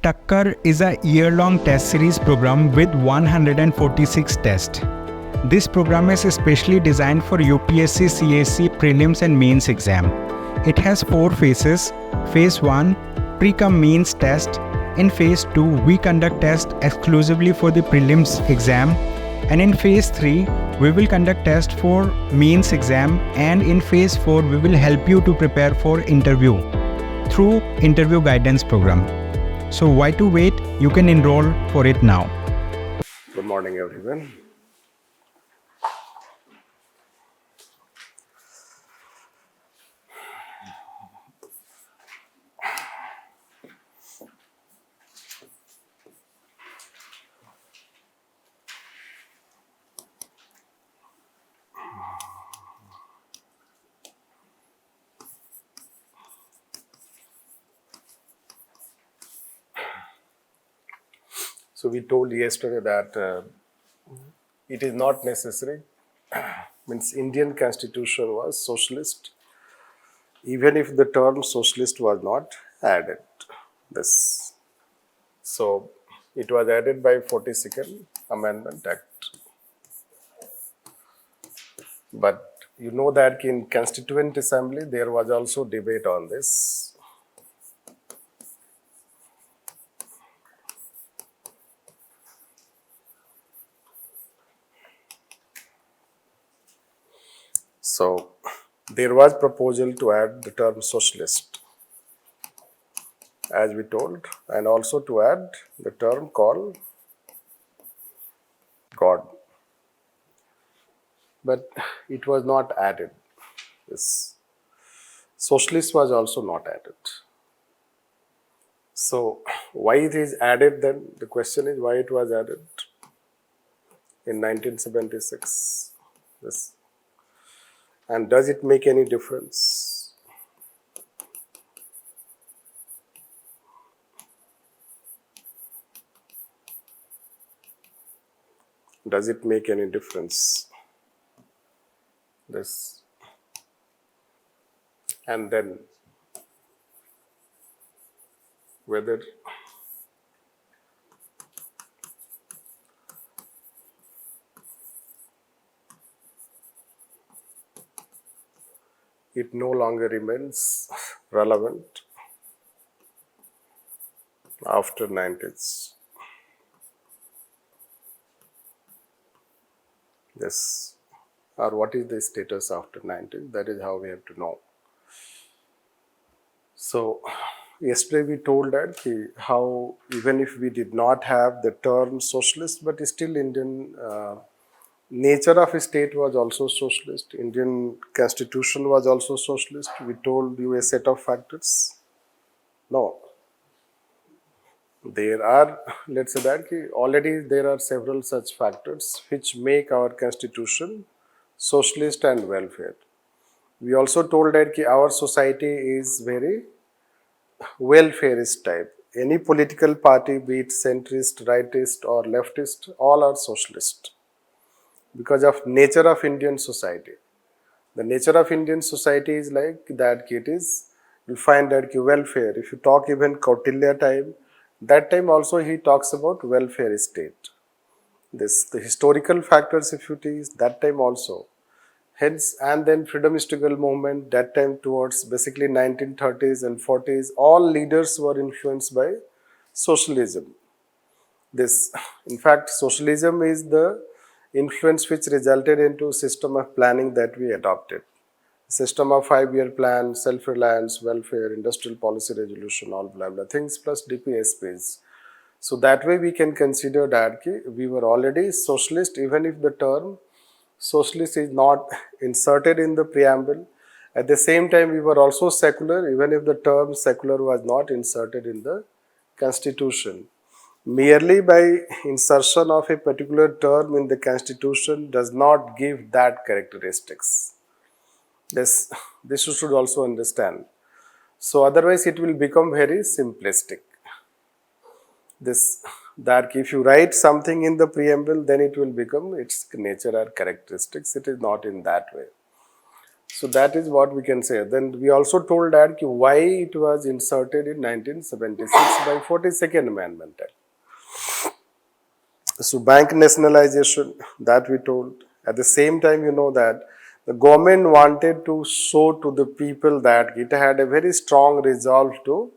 Takkar is a year-long test series program with 146 tests. This program is specially designed for UPSC CSE Prelims and Mains exam. It has 4 phases. Phase 1, pre-cum-mains test. In Phase 2, we conduct tests exclusively for the prelims exam. And in Phase 3, we will conduct tests for mains exam. And in Phase 4, we will help you to prepare for interview through interview guidance program. So why to wait? You can enroll for it now. Good morning, everyone. So we told yesterday that it is not necessary. Means Indian Constitution was socialist, even if the term socialist was not added. This. So it was added by 42nd Amendment Act. But you know that in Constituent Assembly there was also debate on this. So there was proposal to add the term socialist, as we told, and also to add the term called God. But it was not added. This socialist was also not added. So why it is added then? The question is why it was added in 1976. This. And does it make any difference? Does it make any difference? This. And then whether it no longer remains relevant after 90s. Yes. Or what is the status after 90s? That is how we have to know. So yesterday we told that how even if we did not have the term socialist, but still Indian nature of a state was also socialist. Indian constitution was also socialist. We told you a set of factors. No. There are, let's say that already there are several such factors which make our constitution socialist and welfare. We also told that our society is very welfareist type. Any political party, be it centrist, rightist or leftist, all are socialist. Because of nature of Indian society. The nature of Indian society is like that it is, you find that welfare. If you talk even Kautilya time, that time also he talks about welfare state. The historical factors if you teach, that time also. Hence, and then freedom struggle movement, that time towards basically 1930s and 40s, all leaders were influenced by socialism. This, in fact, socialism is the influence which resulted into system of planning that we adopted. System of 5-year plan, self-reliance, welfare, industrial policy resolution, all blah blah things plus DPSPs. So that way we can consider that we were already socialist even if the term socialist is not inserted in the preamble. At the same time we were also secular even if the term secular was not inserted in the constitution. Merely by insertion of a particular term in the constitution does not give that characteristics. This you should also understand. So otherwise it will become very simplistic. That if you write something in the preamble, then it will become its nature or characteristics. It is not in that way. So that is what we can say. Then we also told that why it was inserted in 1976 by 42nd Amendment Act. So bank nationalization, that we told. At the same time, you know that the government wanted to show to the people that it had a very strong resolve to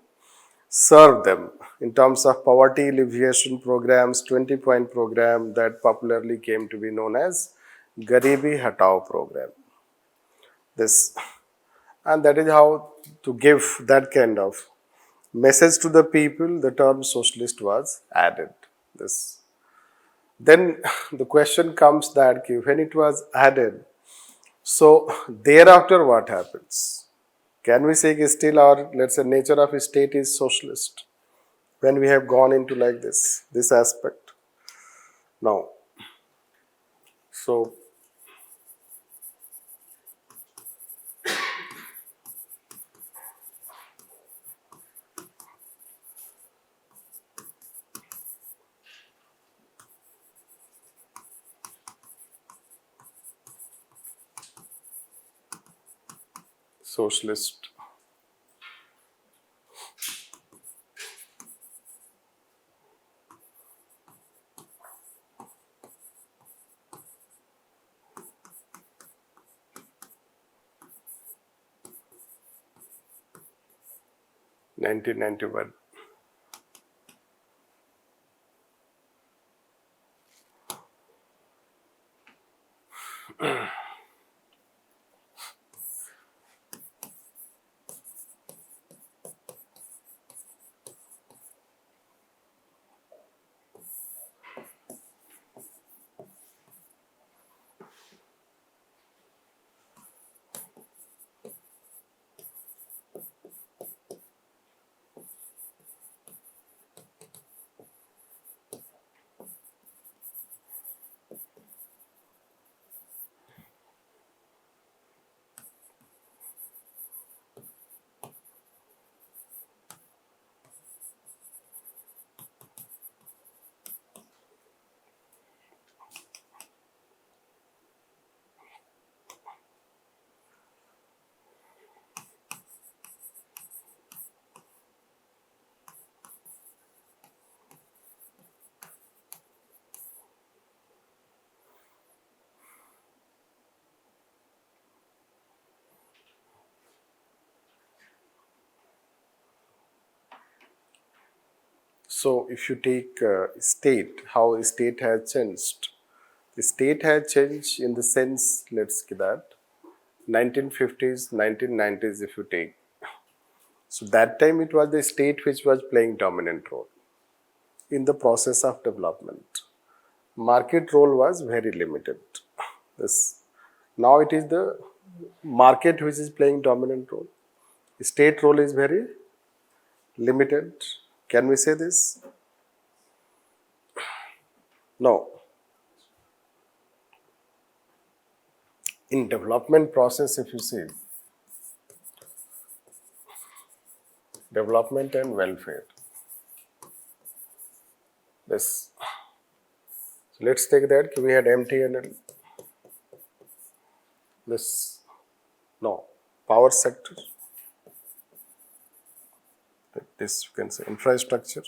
serve them in terms of poverty alleviation programs, 20-point program that popularly came to be known as Garibi Hatao program. This, and that is how to give that kind of message to the people, the term socialist was added. This. Then the question comes that when it was added, so thereafter what happens? Can we say still our, let's say, nature of a state is socialist when we have gone into like this aspect? Now, so socialist. (1991). So if you take state, how a state has changed. The state has changed in the sense, let's say that 1950s, 1990s if you take. So that time it was the state which was playing dominant role in the process of development. Market role was very limited. This, now it is the market which is playing dominant role. State role is very limited. Can we say this? No. In development process, if you see, development and welfare. This. So let's take that. We had MTNL. This. No. Power sector. This you can say infrastructure.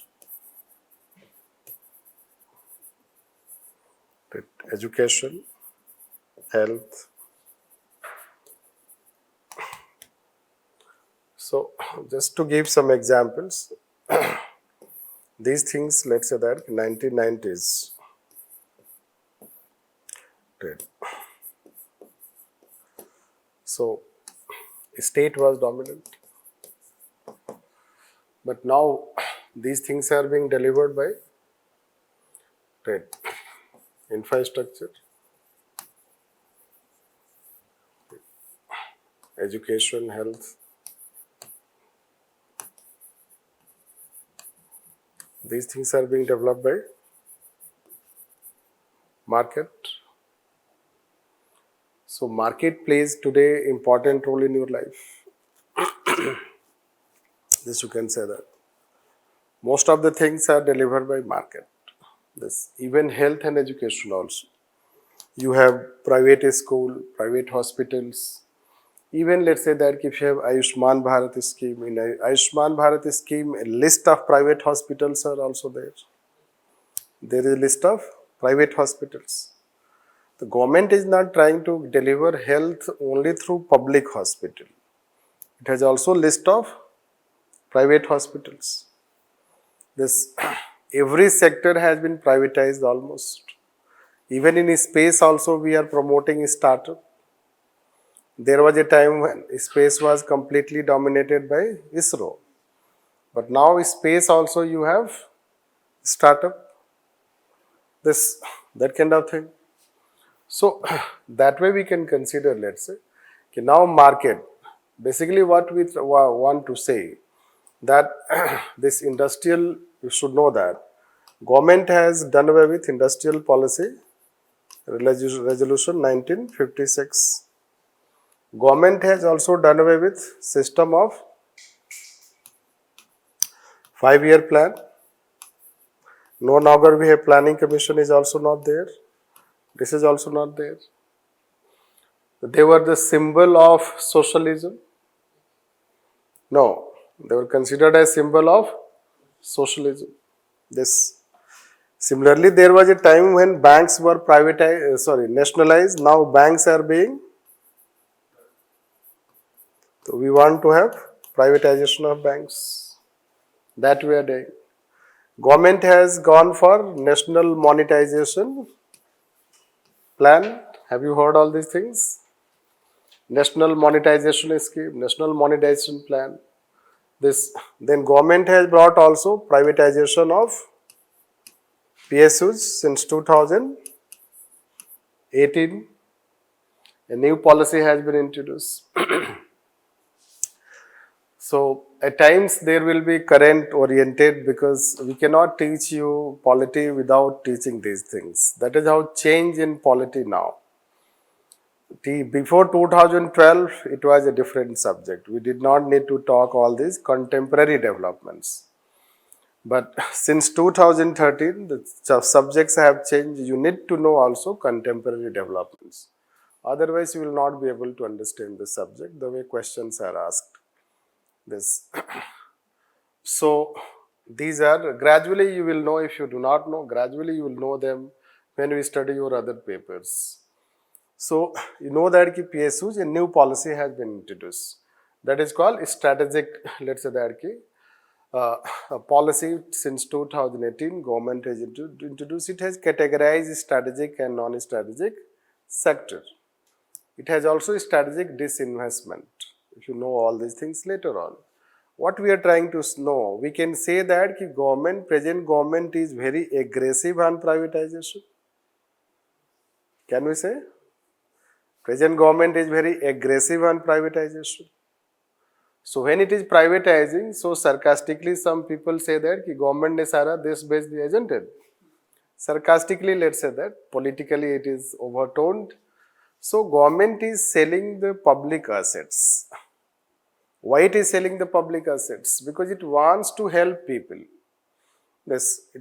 Education. Health. So just to give some examples, these things, let's say that 1990s. So state was dominant. But now these things are being delivered by infrastructure, education, health. These things are being developed by market. So market plays today important role in your life. This you can say that. Most of the things are delivered by market. This, even health and education also. You have private school, private hospitals, Even let's say that if you have Ayushman Bharat scheme, in Ayushman Bharat scheme, a list of private hospitals are also there. There is a list of private hospitals. The government is not trying to deliver health only through public hospital. It has also list of private hospitals. This every sector has been privatized almost. Even in space also we are promoting startup. There was a time when space was completely dominated by ISRO. But now space also you have startup. That kind of thing. So that way we can consider, let's say, now market. Basically what we want to say that this industrial, you should know that government has done away with industrial policy resolution 1956. Government has also done away with system of 5-year plan. No longer we have planning commission is also not there. This is also not there. They were the symbol of socialism. No, they were considered as symbol of socialism. This similarly, there was a time when banks were nationalized. Now banks are being. So we want to have privatization of banks. That we are doing. Government has gone for national monetization plan. Have you heard all these things? National monetization scheme, national monetization plan. Then government has brought also privatization of PSUs since 2018. A new policy has been introduced. So at times there will be current oriented because we cannot teach you polity without teaching these things. That is how change in polity now. Before 2012, it was a different subject. We did not need to talk all these contemporary developments. But since 2013, the subjects have changed. You need to know also contemporary developments. Otherwise, you will not be able to understand the subject the way questions are asked. So, these are gradually you will know. If you do not know, gradually you will know them when we study your other papers. So, you know that PSUs, a new policy has been introduced. That is called strategic, let's say that a policy since 2018, government has introduced. It has categorized strategic and non-strategic sector. It has also strategic disinvestment. If you know all these things later on. What we are trying to know, we can say that present government is very aggressive on privatization. Can we say? Present government is very aggressive on privatization. So when it is privatizing, so sarcastically some people say that government ne sara desh bech diya, isn't it? Sarcastically, let's say that. Politically it is overtoned. So government is selling the public assets. Why it is selling the public assets? Because it wants to help people.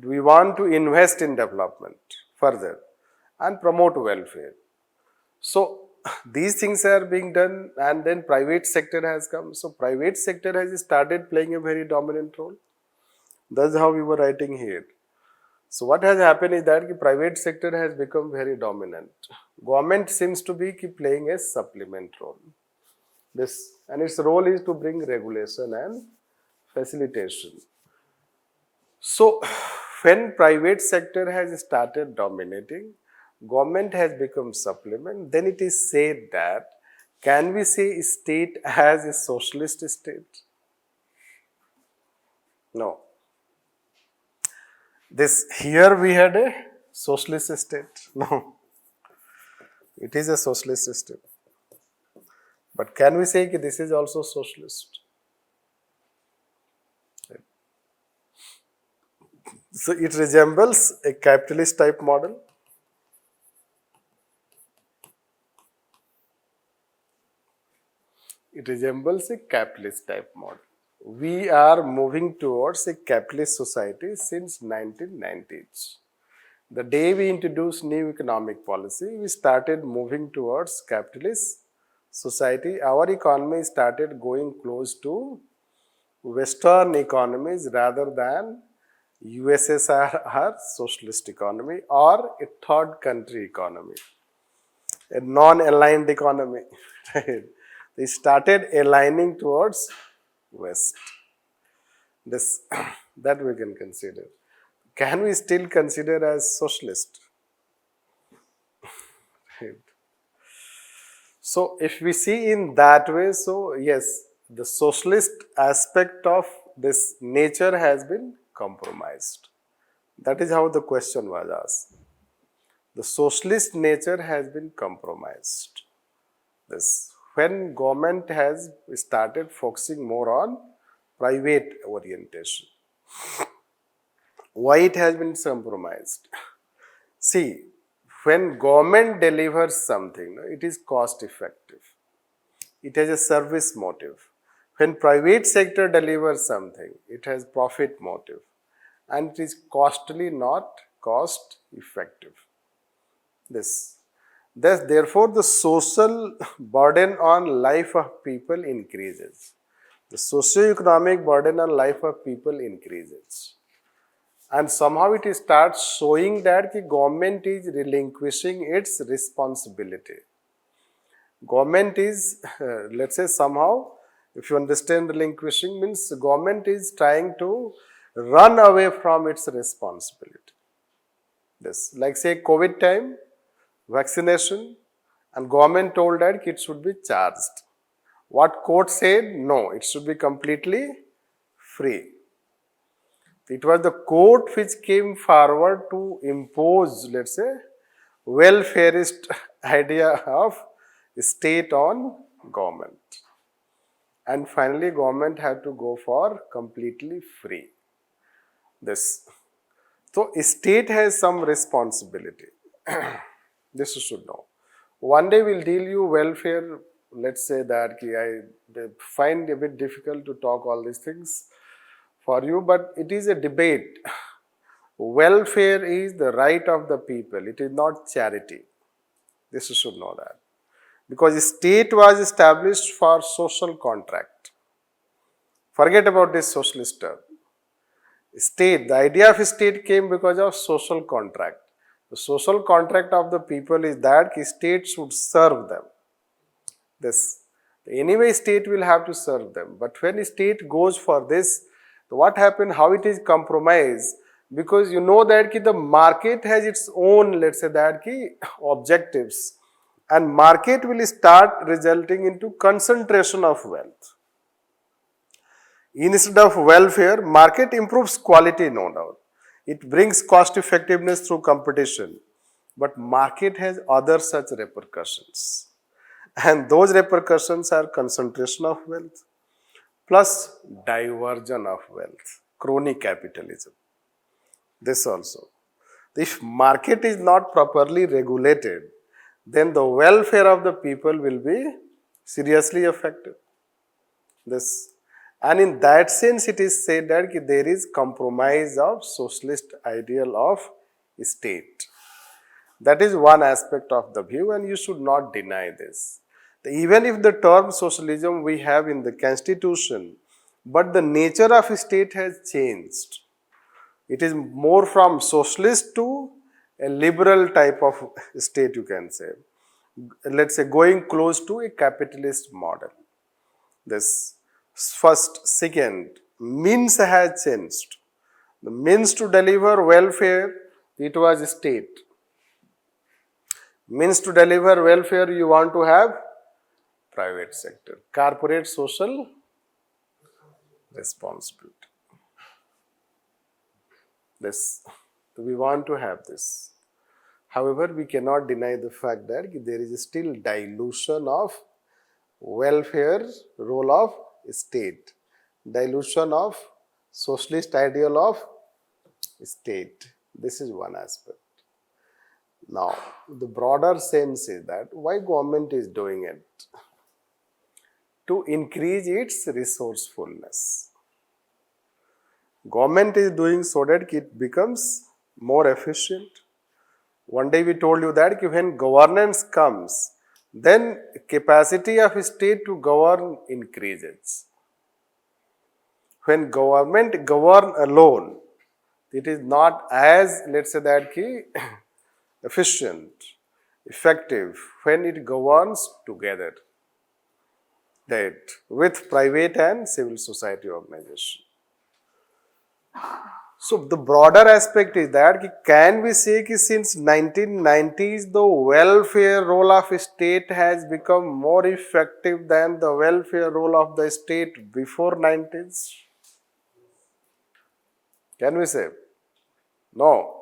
We want to invest in development further and promote welfare. So these things are being done, and then private sector has come. So private sector has started playing a very dominant role. That's how we were writing here. So what has happened is that the private sector has become very dominant. Government seems to be playing a supplement role. And its role is to bring regulation and facilitation. So when private sector has started dominating, government has become supplement, then it is said that, can we say state as a socialist state? No. Here we had a socialist state. No. It is a socialist system. But can we say that this is also socialist? So it resembles a capitalist type model. It resembles a capitalist type model. We are moving towards a capitalist society since 1990s. The day we introduced new economic policy, we started moving towards capitalist society, our economy started going close to Western economies rather than USSR socialist economy or a third country economy, a non-aligned economy. Right? They started aligning towards West. This that we can consider. Can we still consider as socialist? Right. So if we see in that way, so yes, the socialist aspect of this nature has been compromised. That is how the question was asked. The socialist nature has been compromised. This when government has started focusing more on private orientation. Why it has been compromised? See, when government delivers something, it is cost effective. It has a service motive. When private sector delivers something, it has profit motive. And it is costly, not cost effective. Therefore, the social burden on life of people increases. The socio-economic burden on life of people increases. And somehow it starts showing that the government is relinquishing its responsibility. Government is, let's say somehow, if you understand relinquishing means government is trying to run away from its responsibility. This, like say COVID time, vaccination, and government told that it should be charged. What court said? No, it should be completely free. It was the court which came forward to impose, let's say, welfareist idea of state on government. And finally, government had to go for completely free. This. So, state has some responsibility. This you should know. One day we'll deal you welfare. Let's say that I find a bit difficult to talk all these things for you, but it is a debate. Welfare is the right of the people. It is not charity. This you should know that. Because state was established for social contract. Forget about this socialist term. State, the idea of state came because of social contract. The social contract of the people is that state should serve them. This. Anyway, state will have to serve them. But when state goes for this, what happened, how it is compromised? Because you know that the market has its own, let's say that objectives. And market will start resulting into concentration of wealth. Instead of welfare, market improves quality, no doubt. It brings cost effectiveness through competition. But market has other such repercussions. And those repercussions are concentration of wealth plus diversion of wealth, crony capitalism. This also. If market is not properly regulated, then the welfare of the people will be seriously affected. This. And in that sense, it is said that there is compromise of socialist ideal of state. That is one aspect of the view, and you should not deny this. Even if the term socialism we have in the constitution, but the nature of state has changed. It is more from socialist to a liberal type of state, you can say. Let's say going close to a capitalist model. This. First, second, means has changed. The means to deliver welfare, it was state. Means to deliver welfare, you want to have private sector. Corporate social responsibility. This. We want to have this. However, we cannot deny the fact that there is still dilution of welfare role of state, dilution of socialist ideal of state. This is one aspect. Now, the broader sense is that why government is doing it? To increase its resourcefulness. Government is doing so that it becomes more efficient. One day we told you that when governance comes, then capacity of state to govern increases. When government govern alone, it is not as, let's say that ki efficient, effective when it governs together, that with private and civil society organization. So the broader aspect is that can we say that since 1990s the welfare role of state has become more effective than the welfare role of the state before 90s? Can we say? No.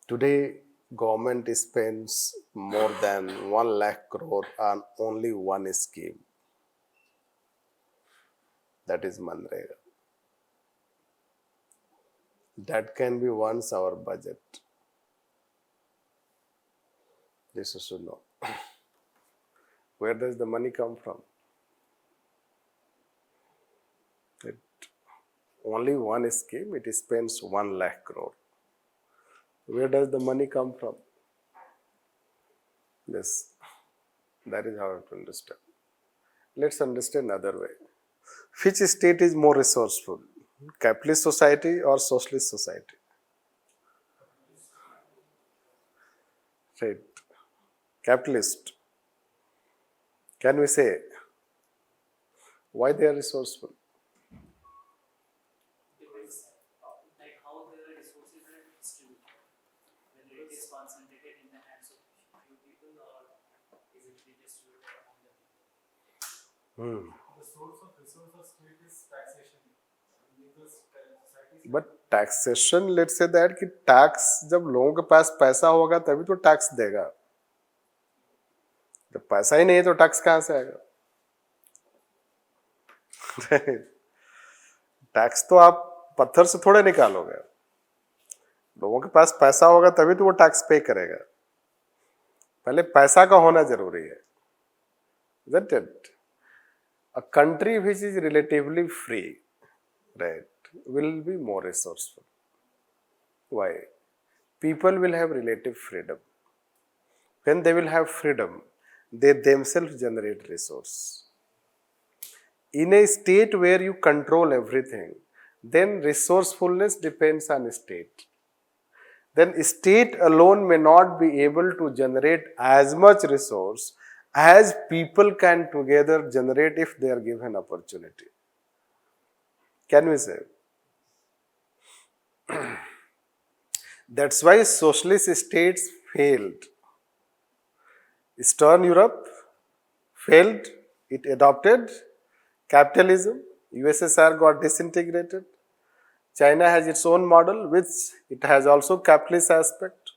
Today, government spends more than 1 lakh crore on only one scheme. That is Manrega. That can be once our budget. This you should know. Where does the money come from? It, only one scheme, it spends 1 lakh crore. Where does the money come from? This. That is how to understand. Let's understand another way. Which state is more resourceful? Capitalist society or socialist society? Right. Capitalist. Can we say why they are resourceful? Depends like how the resources are distributed. Whether it is concentrated in the hands of few people or is it distributed among the people? The source of resource of state is taxation. But taxation, let's say that कि tax जब लोगों के पास पैसा होगा तभी तो tax देगा. जब पैसा ही नहीं है तो tax कहाँ से आएगा? टैक्स तो आप पत्थर से थोड़े निकालोगे. लोगों के पास पैसा होगा तभी तो वो टैक्स पे करेगा. पहले पैसा का होना जरूरी है. Isn't it? A country which is relatively free, right, will be more resourceful. Why? People will have relative freedom. When they will have freedom, they themselves generate resource. In a state where you control everything, then resourcefulness depends on state. Then state alone may not be able to generate as much resource as people can together generate if they are given opportunity. Can we say? That's why socialist states failed. Eastern Europe failed. It adopted capitalism. USSR got disintegrated. China has its own model, which it has also capitalist aspect.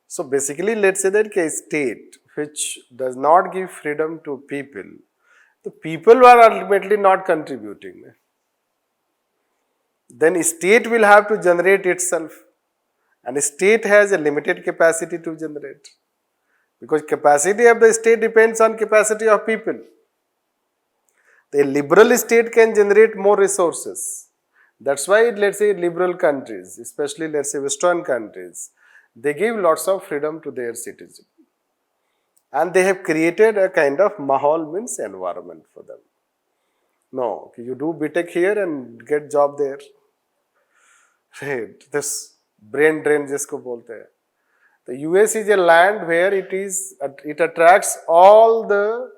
So basically, let's say that a state which does not give freedom to people, the people are ultimately not contributing. Then state will have to generate itself, and state has a limited capacity to generate, because capacity of the state depends on capacity of people. The liberal state can generate more resources. That's why, let's say, liberal countries, especially let's say Western countries, they give lots of freedom to their citizens. And they have created a kind of mahal, means environment for them. No, you do BTech here and get job there. Right. This brain drain जिसको बोलते हैं. The US is a land where it attracts all the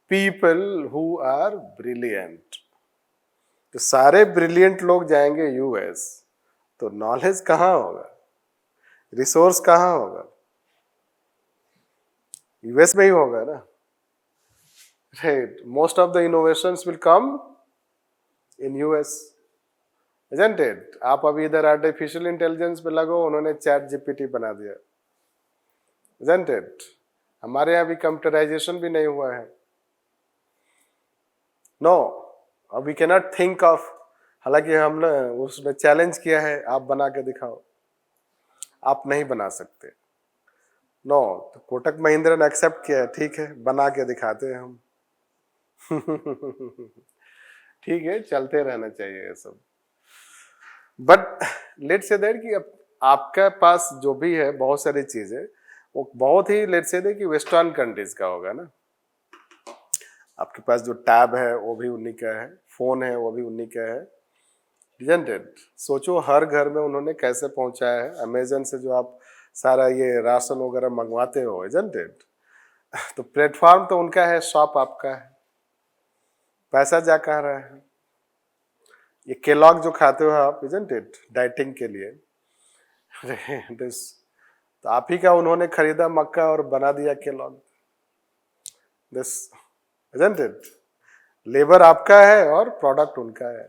people who are brilliant. तो सारे brilliant लोग जाएंगे US, तो knowledge कहाँ होगा? Resource कहाँ होगा? US में ही होगा ना. Right. Most of the innovations will come in US. Isn't it? आप अभी इधर आर्टिफिशियल इंटेलिजेंस पे लगो, उन्होंने चैट जीपीटी बना दिया. Isn't it? हमारे यहाँ भी कंप्यूटराइजेशन भी नहीं हुआ है. No, we cannot think of. हालांकि हमने उसने चैलेंज किया है, आप बना के दिखाओ. आप नहीं बना सकते. No, तो कोटक महिंद्रा ने एक्सेप्ट किया है, ठीक है, बना के दिखाते हैं हम. ठीक है, चलते रहना चाहिए ये सब। बट लेट्स से दैट कि आपका पास जो भी है बहुत सारी चीजें, वो बहुत ही लेट्स से दैट कि वेस्टर्न कंट्रीज का होगा ना। आपके पास जो टैब है वो भी उन्हीं का है, फोन है वो भी उन्हीं का है, isn't it? सोचो हर घर में उन्होंने कैसे पहुंचाया है। अमेजन से जो आप सारा ये राशन वगैरह मंगवाते हो, isn't it? तो प्लेटफॉर्म तो उनका है, शॉप आपका है, पैसा जा कहाँ रहा है? ये केलॉग जो खाते हो आप, isn't it? डाइटिंग के लिए तो आप ही का उन्होंने खरीदा मक्का और बना दिया Kellogg. This isn't it? Labour आपका है और प्रोडक्ट उनका है।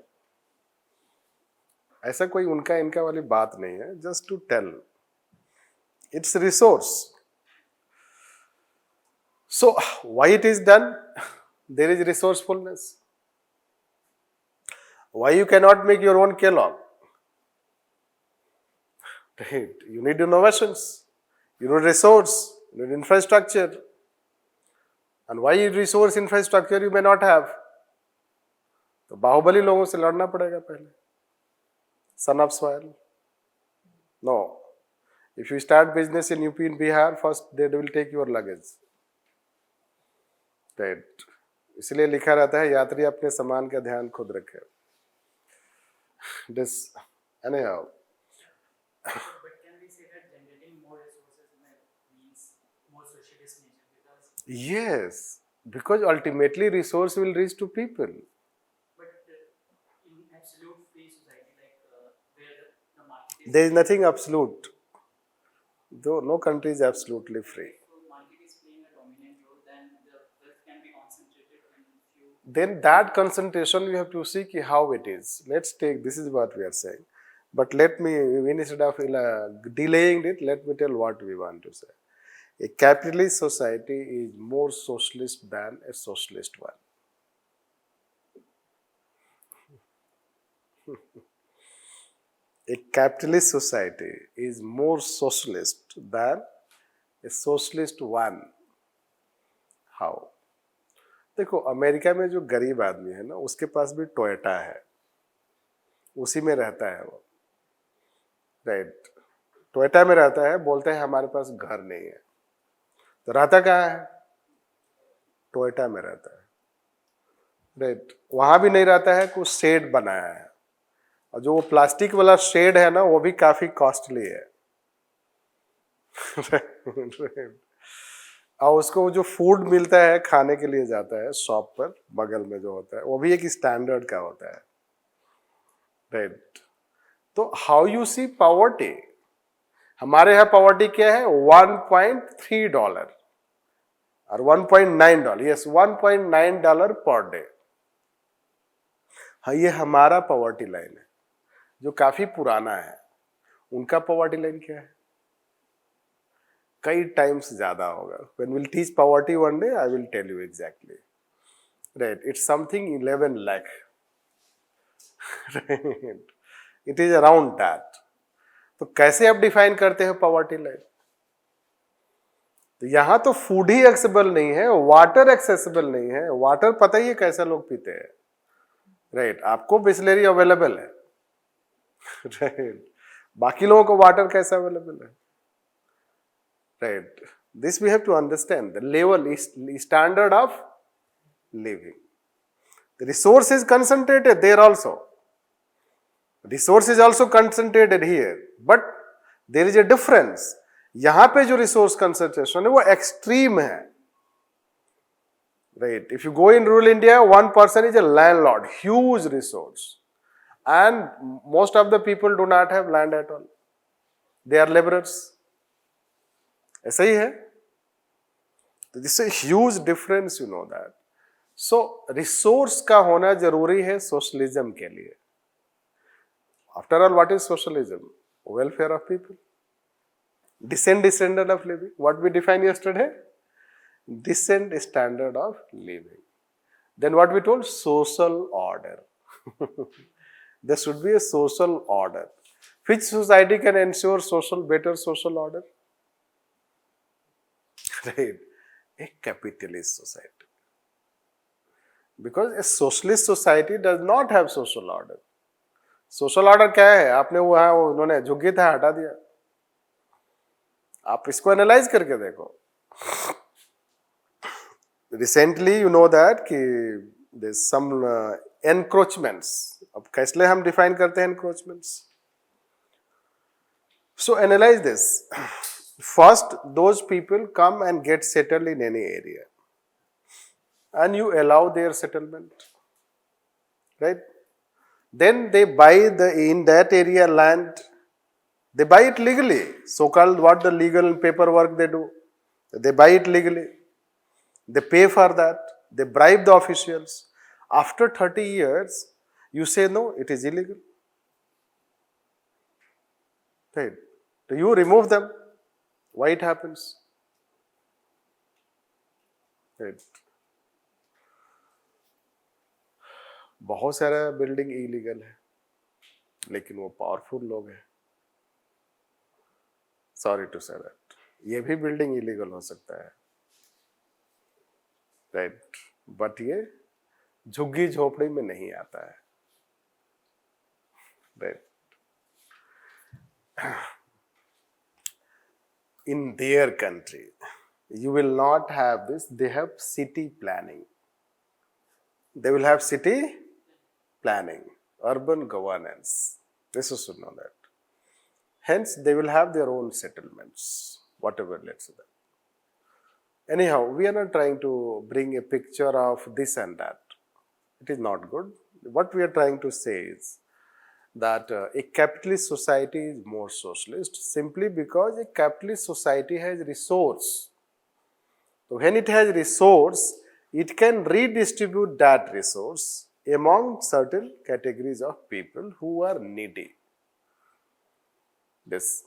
ऐसा कोई उनका इनका वाली बात नहीं है, just to tell it's resource. So why it is done? There is resourcefulness. Why you cannot make your own Kellogg? Right. You need innovations, you need resource, you need infrastructure. And why resource infrastructure you may not have? तो बाहुबली लोगों से लड़ना पड़ेगा पहले। Son of soil. No. If you start business in UP and Bihar, first they will take your luggage. Right. इसलिए लिखा रहता है यात्री अपने सामान का ध्यान खुद रखे। This anyhow. But can we say that generating more resources means more socialist nature? Because Yes, because ultimately resource will reach to people. but in absolute free society, like where the market is, There is nothing absolute. Though no country is absolutely free. so market is playing a dominant role, then the wealth can be concentrated in few. Then that concentration we have to see ki how it is. Let's take, this is what we are saying. But let me, instead of delaying it, let me tell what we want to say. A capitalist society is more socialist than a socialist one. A capitalist society is more socialist than a socialist one. How? देखो America में जो गरीब आदमी है ना, उसके पास भी Toyota है, उसी में रहता है वो। राइट, टोयोटा में रहता है, बोलते हैं हमारे पास घर नहीं है, तो रहता कहाँ है? टोयोटा में रहता है। राइट, वहां भी नहीं रहता है, कुछ शेड बनाया है, और जो वो प्लास्टिक वाला शेड है ना, वो भी काफी कॉस्टली है। और उसको जो फूड मिलता है खाने के लिए जाता है शॉप पर, बगल में जो होता है वो भी एक स्टैंडर्ड का होता है। राइट, तो हाउ यू सी पॉवर्टी? हमारे यहाँ पॉवर्टी क्या है? $1.3 और $1.9, यस $1.9 पर डे। हाँ, ये हमारा पॉवर्टी लाइन है जो काफी पुराना है। उनका पॉवर्टी लाइन क्या है? कई टाइम्स ज्यादा होगा। When we'll teach poverty one day, I will tell you exactly. Right, it's something 11 lakh. Right, it is around that. तो कैसे आप डिफाइन करते हो पॉवर्टी लाइन? तो यहां तो फूड ही एक्सेसिबल नहीं है, वाटर एक्सेसिबल नहीं है। वाटर पता ही है कैसे लोग पीते हैं। राइट, आपको बिस्लेरी अवेलेबल है। राइट, बाकी लोगों को वाटर कैसे अवेलेबल है? Right. This we have to understand. The level is standard of living. The resource is concentrated there also. Resource is also concentrated here. But there is a difference. यहाँ पे जो resource concentration है वो extreme है. Right. If you go in rural India, one person is a landlord, huge resource. And most of the people do not have land at all. They are laborers. ऐसा ही है। तो this is huge difference, you know that. So resource का होना जरूरी है socialism के लिए। After all what is socialism? Welfare of people, decent standard of living. What we define yesterday? Decent standard of living. Then what we told? Social order. There should be a social order. Which society can ensure social, better social order? Right, a capitalist society. Because a socialist society does not have social order. Social order क्या है? आपने वो है, वो उन्होंने झुग्गी था हटा दिया. आप इसको एनालाइज करके देखो. रिसेंटली यू नो दैट कि there's some encroachments. अब कैसे हम डिफाइन करते हैं encroachments? So analyze this. First, those people come and get settled in any area, and you allow their settlement, right? Then they buy in that area land. They buy it legally. So-called what the legal paperwork they do. They buy it legally. They pay for that. They bribe the officials. After 30 years, you say no, it is illegal. Right? So you remove them. Why it happens? Right? बहुत सारा building illegal है, लेकिन वो powerful लोग हैं. Sorry to say that, ये भी building illegal हो सकता है. राइट? बट ये झुग्गी झोपड़ी में नहीं आता है. Right? In their country, you will not have this. They have city planning. They will have city planning, urban governance. This is to know that. Hence, they will have their own settlements, whatever, let's say that. Anyhow, we are not trying to bring a picture of this and that. It is not good. What we are trying to say is that a capitalist society is more socialist simply because a capitalist society has resource. So when it has resource, it can redistribute that resource among certain categories of people who are needy. This.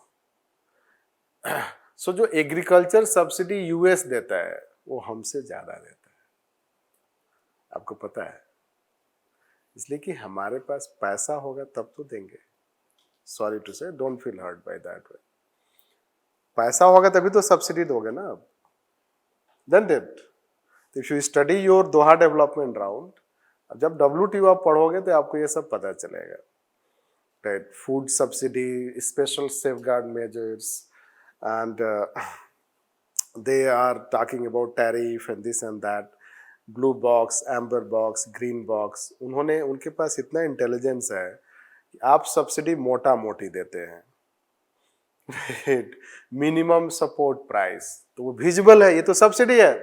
So जो agriculture subsidy US देता है वो हमसे ज्यादा देता है. आपको पता है? इसलिए कि हमारे पास पैसा होगा तब तो देंगे. Sorry to say, don't feel hurt by that way. पैसा होगा तभी तो सब्सिडी दोगे ना आप. Then it. If you study your Doha development round, जब WTO आप पढ़ोगे तो आपको ये सब पता चलेगा. Right? Food subsidy, special safeguard measures, and they are talking about tariff and this and that. Blue box, amber box, green box. उन्होंने, उनके पास इतना इंटेलिजेंस है कि आप सब्सिडी मोटा मोटी देते हैं. मिनिमम सपोर्ट प्राइस तो वो विजिबल है, ये तो सब्सिडी है.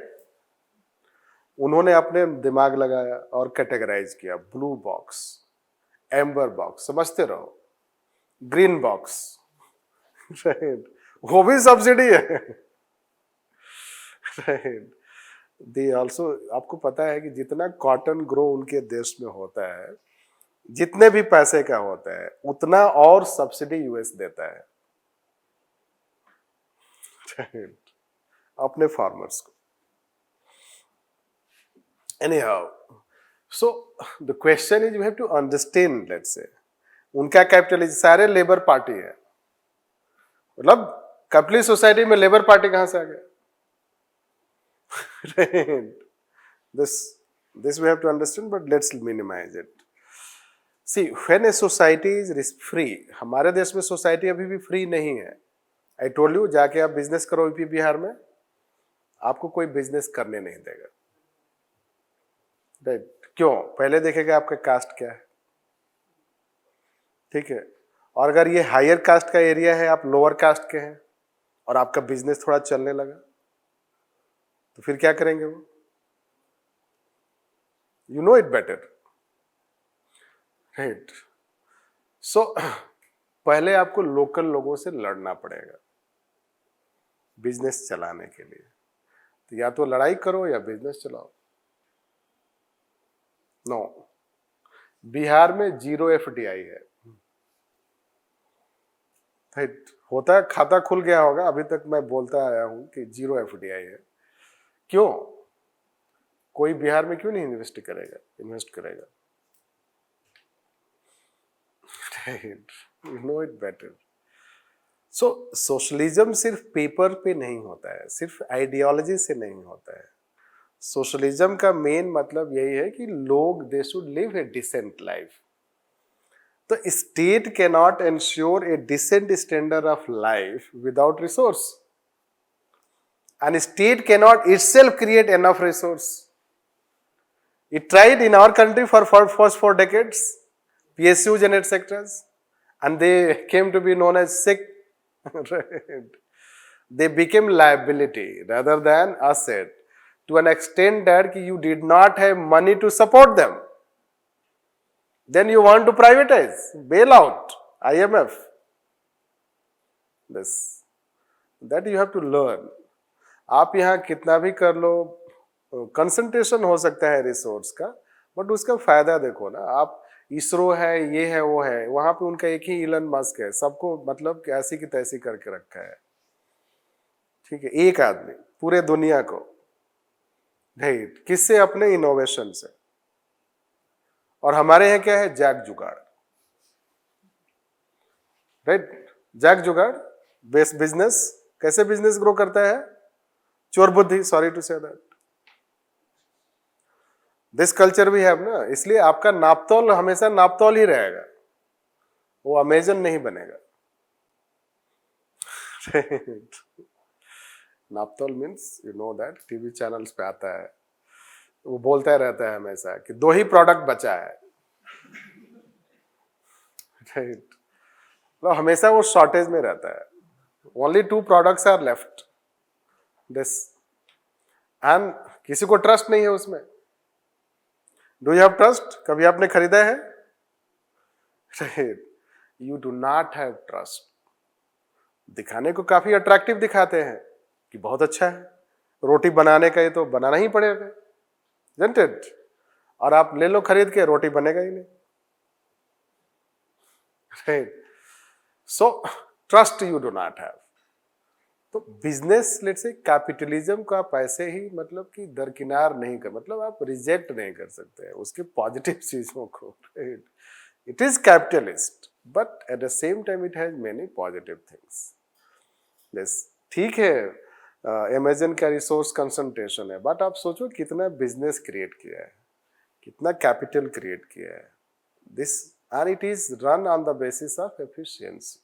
उन्होंने अपने दिमाग लगाया और कैटेगराइज किया. ब्लू बॉक्स, एम्बर बॉक्स, समझते रहो, ग्रीन बॉक्स. राइट? वो भी सब्सिडी है. राइट? दे ऑल्सो, आपको पता है कि जितना कॉटन ग्रो उनके देश में होता है, जितने भी पैसे का होता है, उतना और सब्सिडी यूएस देता है. राइट? अपने फार्मर्स को. Anyhow, so the question is, you have to understand, let's say, उनका कैपिटलिज्म सारे लेबर पार्टी है. मतलब कैपिटलिस्ट सोसाइटी में लेबर पार्टी कहां से आ गया? This we have to understand, but let's minimize it. See, when a society is free, हमारे देश में सोसाइटी अभी भी फ्री नहीं है. I told you, जाके आप बिजनेस करो यूपी बिहार में, आपको कोई बिजनेस करने नहीं देगा. राइट? क्यों? पहले देखेगा आपका कास्ट क्या है. ठीक है? और अगर ये हायर कास्ट का एरिया है, आप लोअर कास्ट के हैं और आपका बिजनेस थोड़ा चलने लगा, तो फिर क्या करेंगे वो? You know it better. Right? So पहले आपको लोकल लोगों से लड़ना पड़ेगा बिजनेस चलाने के लिए. तो या तो लड़ाई करो या बिजनेस चलाओ. नो, बिहार में 0 FDI है. राइट? होता है, खाता खुल गया होगा, अभी तक मैं बोलता आया हूं कि 0 FDI है. क्यों? कोई बिहार में क्यों नहीं इन्वेस्ट करेगा? Right? You know it better. So socialism सिर्फ पेपर पे नहीं होता है, सिर्फ आइडियोलॉजी से नहीं होता है. सोशलिज्म का मेन मतलब यही है कि लोग they should live a decent life. तो state cannot ensure a decent standard of life without resource, and state cannot itself create enough resource. It tried in our country for first 4 decades, PSUs and etc., and they came to be known as sick. Right. They became liability rather than asset, to an extent that you did not have money to support them. Then you want to privatize, bail out, IMF. This, that you have to learn. आप यहाँ कितना भी कर लो, concentration हो सकता है resource का, but उसका फायदा देखो ना. आप इसरो है, ये है, वो है, वहां पे उनका एक ही इलन मस्क है, सबको मतलब ऐसी की तैसी करके रखा है. ठीक है, एक आदमी पूरे दुनिया को, राइट, किससे? अपने इनोवेशन से. और हमारे यहाँ क्या है? Jack jugaad. Right, jack jugaad. Base business, कैसे बिजनेस ग्रो करता है? चोर बुद्धि. Sorry to say that. This culture भी है ना, इसलिए आपका नापतोल हमेशा नापतोल ही रहेगा, वो अमेजन नहीं बनेगा. Naaptol means you know that, TV channels पे आता है, वो बोलता रहता है हमेशा कि 2 ही प्रोडक्ट बचा है. राइट, तो हमेशा वो शॉर्टेज में रहता है. Only 2 products are left. This, and किसी को ट्रस्ट नहीं है उसमें. Do you have trust? कभी आपने खरीदा है? You do not have trust. दिखाने को काफी अट्रैक्टिव दिखाते हैं कि बहुत अच्छा है, रोटी बनाने का, ये तो बनाना ही पड़ेगा, isn't it? और आप ले लो खरीद के, रोटी बनेगा ही नहीं. Right, so trust you do not have. तो बिजनेस, लेट्स से कैपिटलिज्म का पैसे ही मतलब कि दरकिनार नहीं कर, मतलब आप रिजेक्ट नहीं कर सकते हैं उसके पॉजिटिव चीजों को. It is capitalist, but at the same time it has many positive things. ठीक है, अमेजन का रिसोर्स कंसंट्रेशन है, बट आप सोचो कितना बिजनेस क्रिएट किया है, कितना कैपिटल क्रिएट किया है. This, and it is run on the basis of efficiency.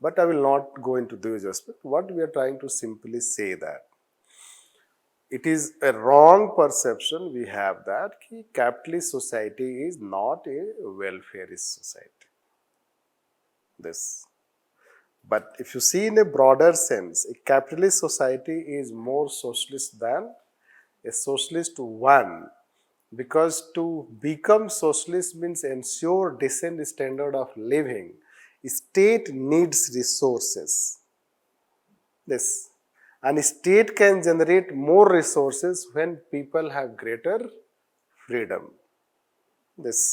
But I will not go into those aspects. What we are trying to simply say that it is a wrong perception we have that capitalist society is not a welfareist society. This, but if you see in a broader sense, a capitalist society is more socialist than a socialist one, because to become socialist means ensure decent standard of living. State needs resources. This, and state can generate more resources when people have greater freedom. This,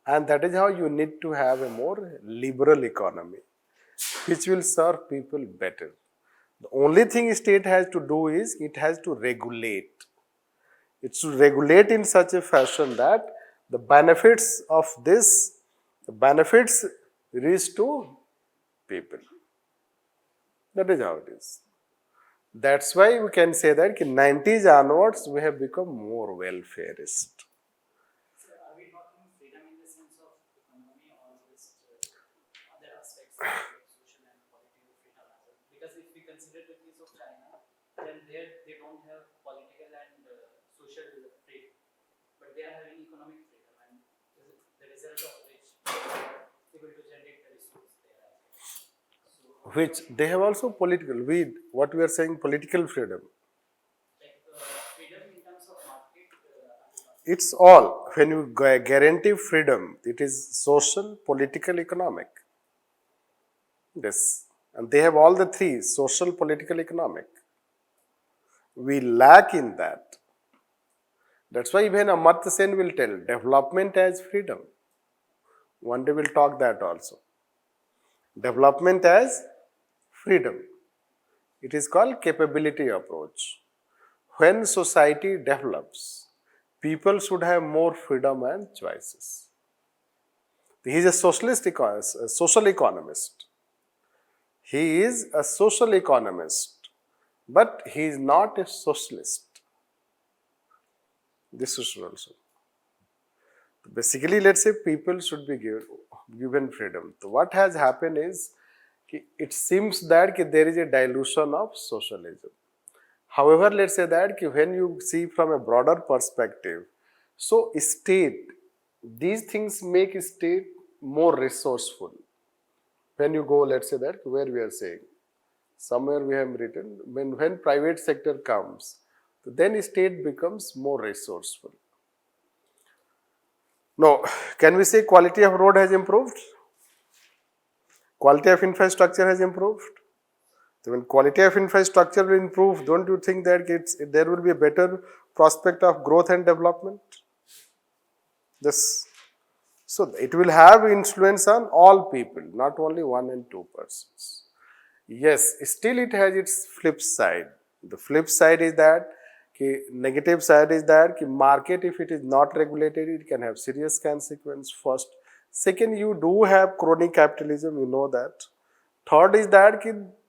and that is how you need to have a more liberal economy, which will serve people better. The only thing state has to do is it has to regulate. It should regulate in such a fashion that the benefits of this, the benefits reach to people. That is how it is. That's why we can say that in 90s onwards we have become more welfareist. So are we talking freedom in the sense of economy or just other aspects like social and political freedom? Because if we consider the case of China, then there they don't have political and social freedom, but they are having economic freedom, and the result of which able to generate the resource there. So, Which they have also political, what we are saying, political freedom. like freedom in terms of market. It's all, when you guarantee freedom, it is social, political, economic. Yes, and they have all the 3, social, political, economic. We lack in that. That's why even Amartya Sen will tell development as freedom. One day we'll talk that also. Development as freedom. It is called capability approach. When society develops, people should have more freedom and choices. He is a social economist. He is a social economist. but he is not a socialist. This is also. Basically, let's say people should be given freedom. So what has happened is, it seems that there is a dilution of socialism. However, let's say that when you see from a broader perspective, so state, these things make state more resourceful. When you go, let's say that where we are saying, somewhere we have written, when private sector comes, then state becomes more resourceful. Now, can we say quality of road has improved? Quality of infrastructure has improved? So when quality of infrastructure will improve, don't you think that there will be a better prospect of growth and development? This. So it will have influence on all people, not only one and two persons. Yes, still it has its flip side. The flip side is that, negative side is that market, if it is not regulated, it can have serious consequence. First. Second, you do have crony capitalism, you know that. Third is that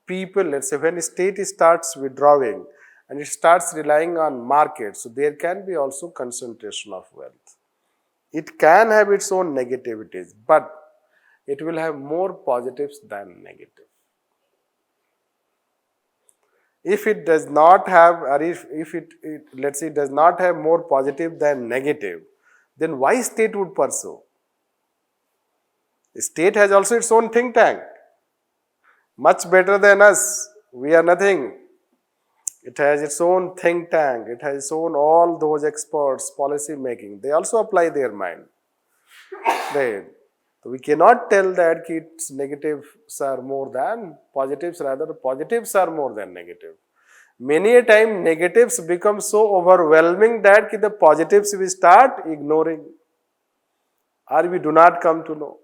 people, let's say when state starts withdrawing and it starts relying on market, so there can be also concentration of wealth. It can have its own negativities, but it will have more positives than negative. If it does not have, or if let's say it does not have more positive than negative, then why state would pursue? The state has also its own think tank. Much better than us. We are nothing. It has its own think tank. It has its own, all those experts, policy making. They also apply their mind. We cannot tell that its negatives are more than positives, rather positives are more than negative. Many a time negatives become so overwhelming that the positives we start ignoring, or we do not come to know.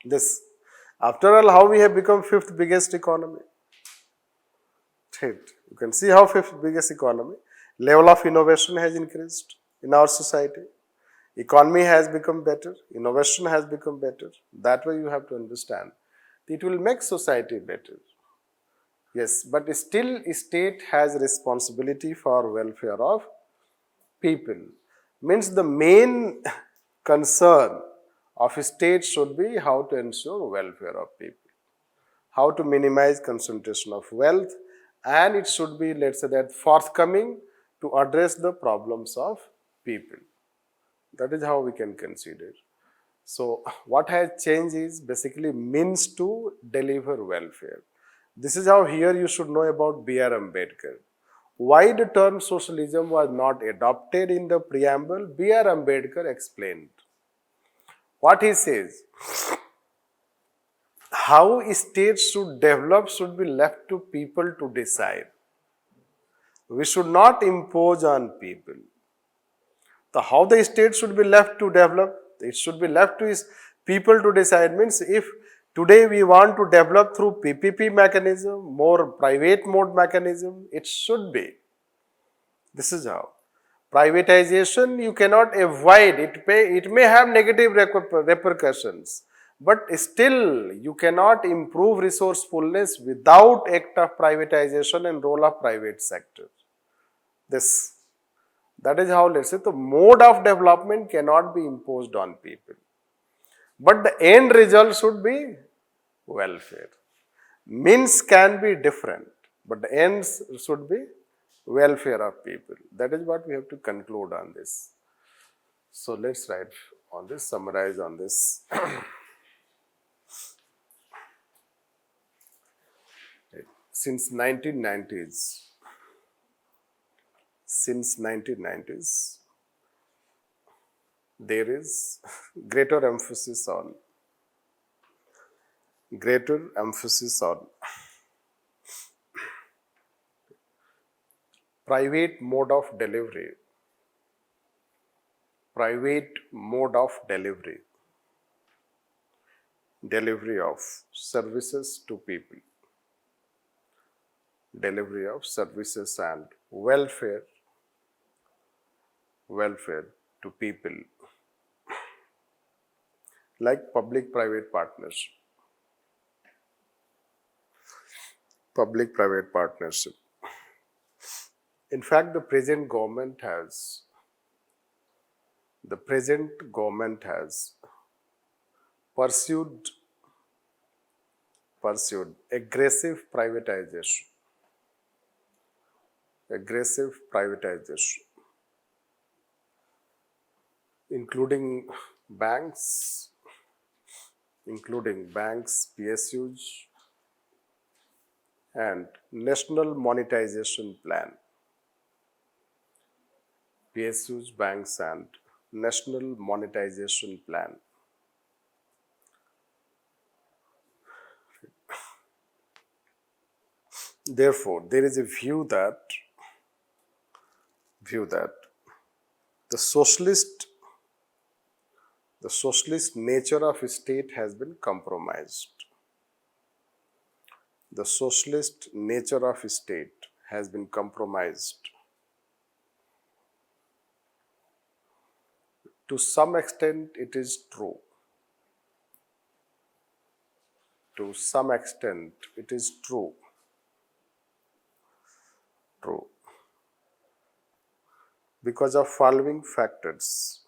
This. After all, how we have become fifth biggest economy? Right. You can see how fifth biggest economy. Level of innovation has increased in our society. Economy has become better. Innovation has become better. That way you have to understand. It will make society better. Yes, but still state has responsibility for welfare of people. Means the main concern of state should be how to ensure welfare of people, how to minimize concentration of wealth, and it should be, let's say that, forthcoming to address the problems of people. That is how we can consider. So what has changed is basically means to deliver welfare. This is how here you should know about B.R. Ambedkar. Why the term socialism was not adopted in the preamble, B.R. Ambedkar explained. What he says, how states should develop should be left to people to decide. We should not impose on people. So how the state should be left to develop? It should be left to people to decide. Means if today we want to develop through PPP mechanism, more private mode mechanism, it should be. This is how. Privatization you cannot avoid, it may have negative repercussions, but still you cannot improve resourcefulness without act of privatization and role of private sector. That is how, let's say, the mode of development cannot be imposed on people. But the end result should be welfare. Means can be different, but the ends should be welfare of people. That is what we have to conclude on this. So let's write on this, summarize on this. Since 1990s, there is greater emphasis on private mode of delivery, delivery of services to people, delivery of services and welfare to people, like public-private partnership. public-private partnership. In fact, the present government has pursued aggressive privatization, including banks, PSUs, and National Monetization Plan. PSUs, banks, and National Monetization Plan. Therefore, there is a view that the socialist nature of state has been compromised. The socialist nature of state has been compromised. To some extent, it is true. To some extent, it is true. Because of following factors.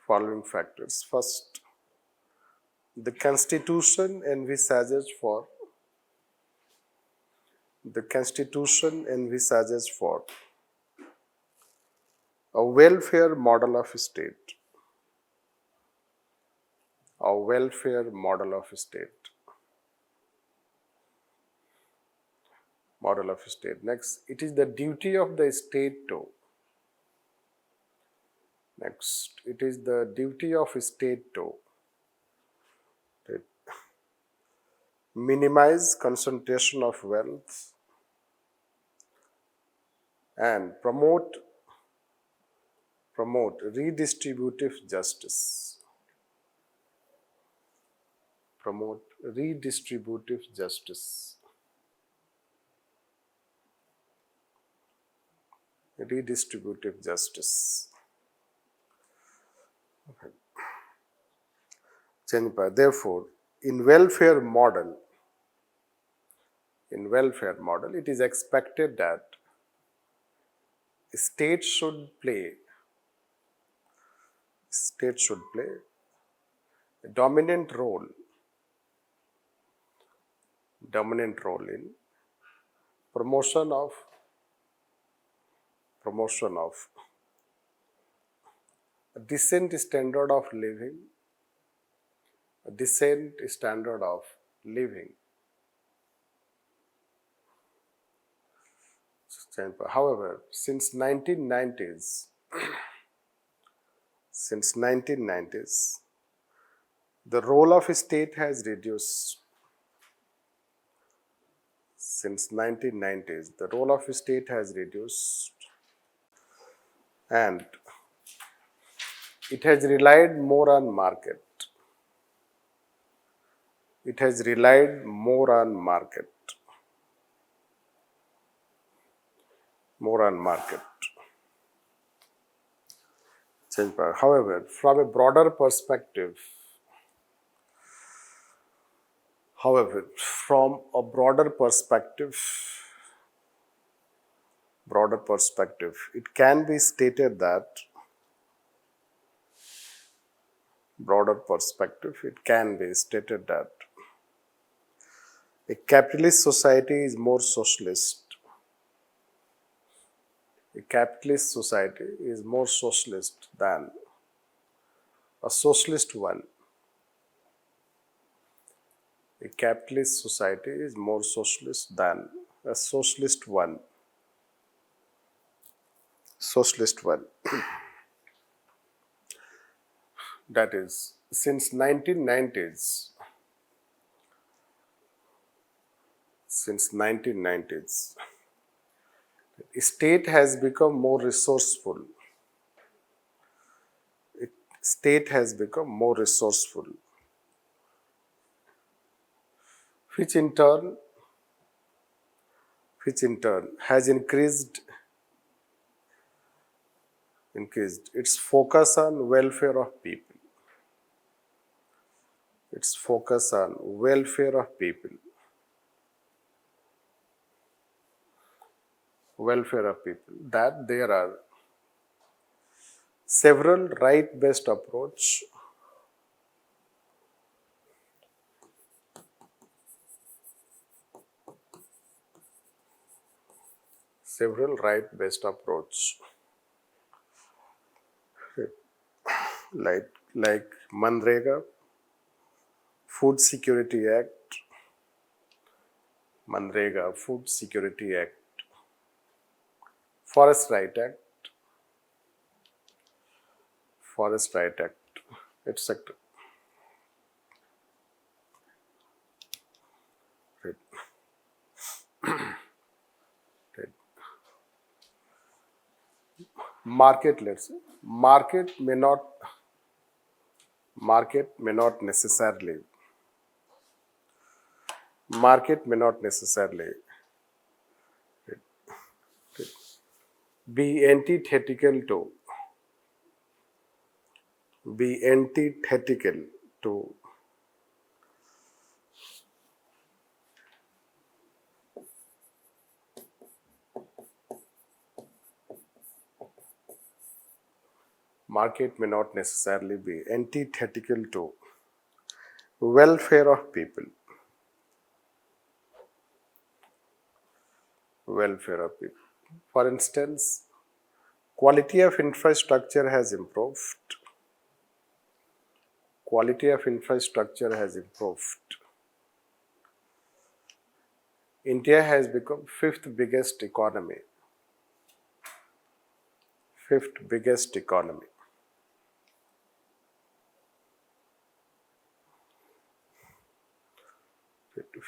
First, the Constitution envisages for a welfare model of state. Next, it is the duty of the state to minimize concentration of wealth and promote redistributive justice. Therefore, in welfare model, it is expected that state should play a dominant role in promotion of a decent standard of living. However, since 1990s, the role of state has reduced. And it has relied more on market. However, from a broader perspective, it can be stated that a capitalist society is more socialist. Than a socialist one. A capitalist society is more socialist than a socialist one. That is, since 1990s, state has become more resourceful. Which in turn has increased its focus on welfare of people. welfare of people, that there are several right-based approach like Manrega, Food Security Act, Forest Right Act, etc. Right. Right. Market, let's say, market may not necessarily be antithetical to market may not necessarily be antithetical to welfare of people. For instance, quality of infrastructure has improved. India has become fifth biggest economy.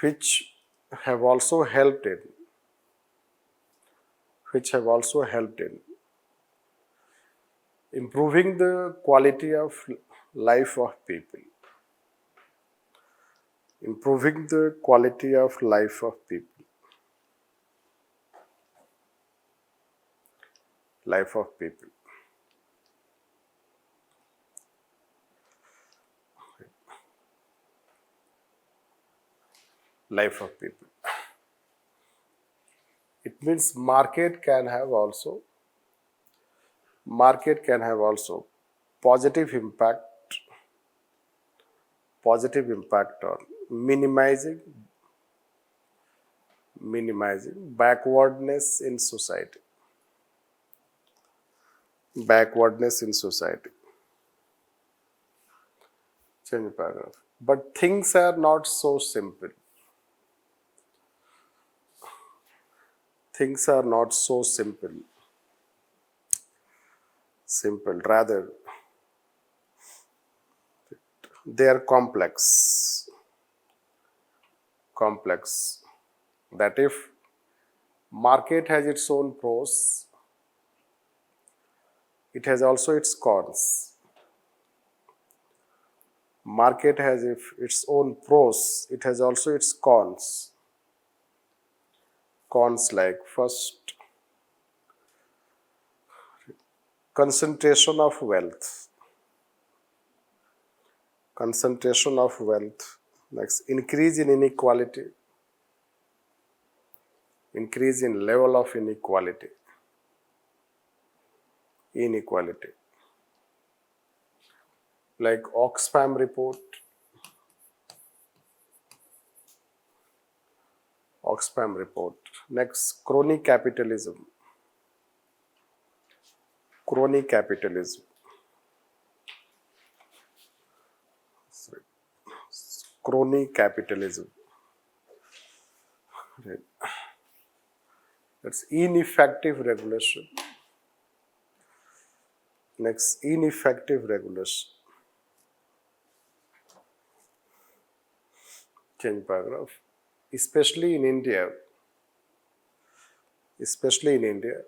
Which have also helped in improving the quality of life of people. It means market can have also positive impact on minimizing backwardness in society. Change the paragraph. But things are not so simple. Rather, they are complex. That if market has its own pros, it has also its cons. Market has its own pros, it has also its cons. Cons like, first, concentration of wealth. Next, increase in inequality. Increase in level of inequality. Like Oxfam report. Next, crony capitalism. Right. That's ineffective regulation. Next, ineffective regulation. Change paragraph. Especially in India,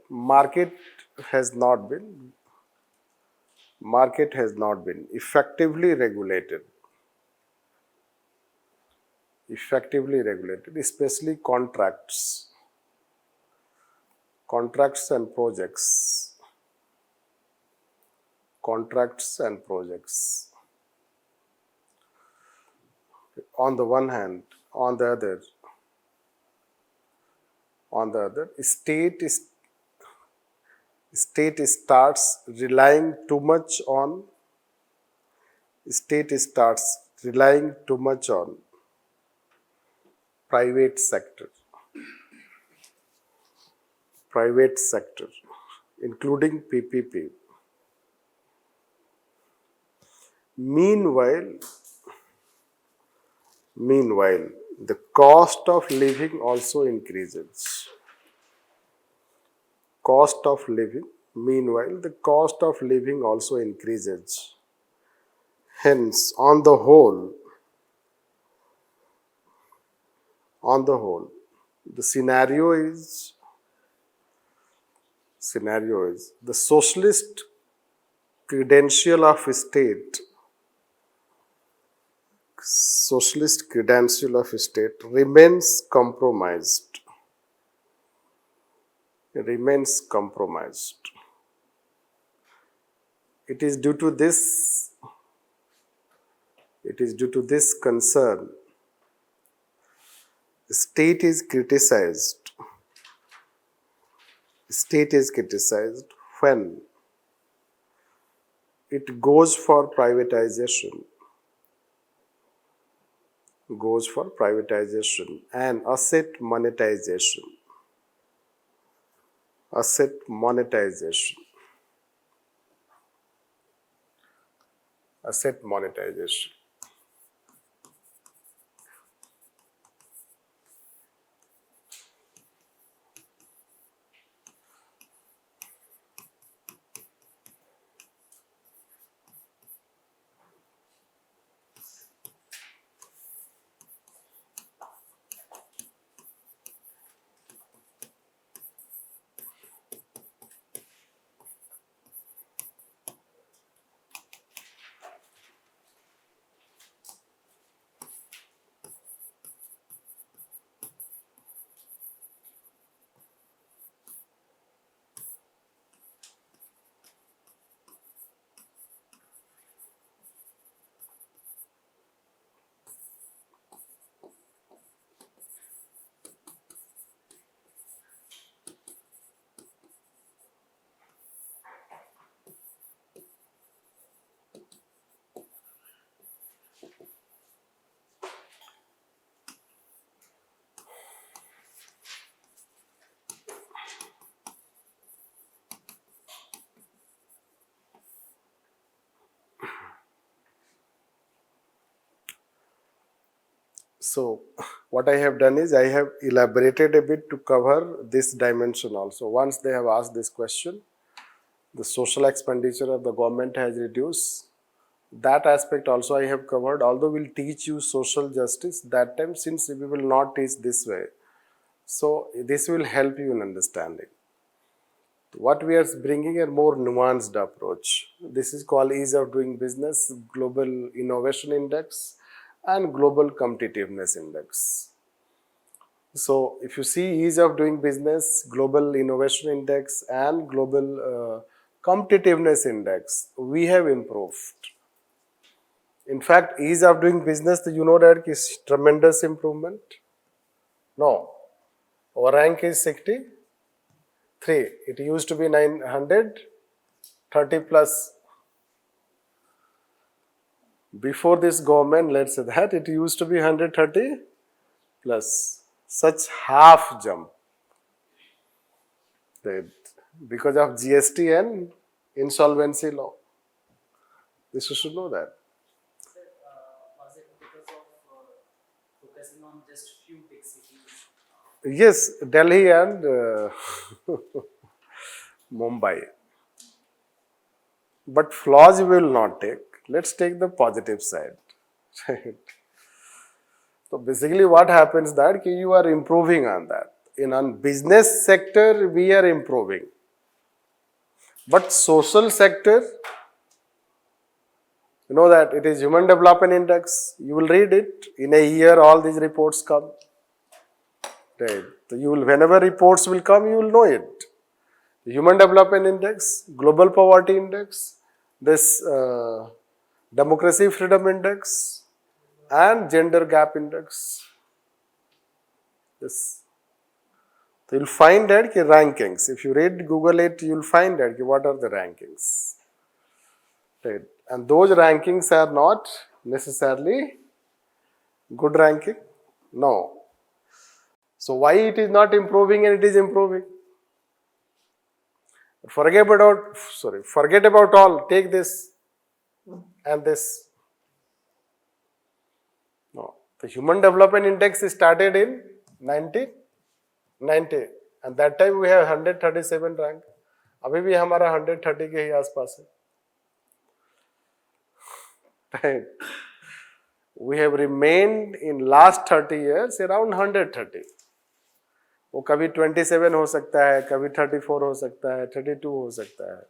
market has not been effectively regulated, especially contracts and projects. On the one hand, on the other, On the other, state starts relying too much on private sector, including PPP. Meanwhile, the cost of living also increases. Meanwhile, the cost of living also increases. Hence, on the whole, the scenario is the socialist credential of state remains compromised. It is due to this concern, state is criticized when it goes for privatization and asset monetization. So, what I have done is I have elaborated a bit to cover this dimension also. Once they have asked this question, the social expenditure of the government has reduced. That aspect also I have covered, although we'll teach you social justice that time, since we will not teach this way. So, this will help you in understanding. What we are bringing a more nuanced approach. This is called ease of doing business, global innovation index, and global competitiveness index. So, if you see ease of doing business, global innovation index, and global competitiveness index, we have improved. In fact, ease of doing business, you know that is tremendous improvement. No, our rank is 63. It used to be 930 plus. Before this government, let's say that, it used to be 130 plus. Such half jump. Because of GST and insolvency law. This you should know that. Sir, was it because of focusing on just few big cities? Yes, Delhi and Mumbai. But flaws we will not take. Let's take the positive side. So basically what happens that you are improving on that. In a business sector, we are improving. But social sector, you know that it is Human Development Index. You will read it. In a year, all these reports come. Right. So you will, whenever reports will come, you will know it. Human Development Index, Global Poverty Index, this Democracy Freedom Index, and Gender Gap Index. This. So you'll find that ki rankings. If you read Google it, you'll find that ki what are the rankings. Right. And those rankings are not necessarily good ranking. No. So why it is not improving and it is improving? Forget about all. Take this and this. No. The Human Development Index started in 1990. And that time we have 137 rank. अभी भी हमारा 130 के ही आसपास है. Right. We have remained in last 30 years around 130. वो कभी 27 हो सकता है, कभी 34 हो सकता है, 32 हो सकता है.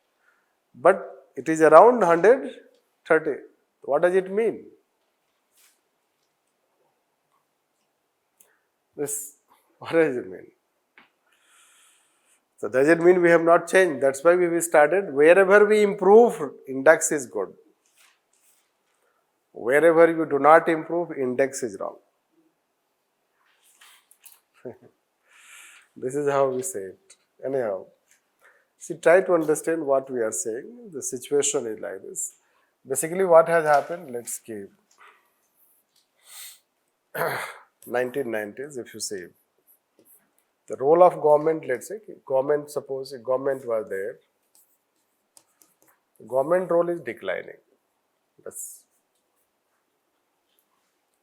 But it is around 130. What does it mean? What does it mean? So does it mean we have not changed? That's why we started. Wherever we improve, index is good. Wherever you do not improve, index is wrong. This is how we say it. Anyhow, see, try to understand what we are saying. The situation is like this. Basically, what has happened, let's keep 1990s, if you see. The role of government, let's say, government, suppose government was there. Government role is declining. Yes.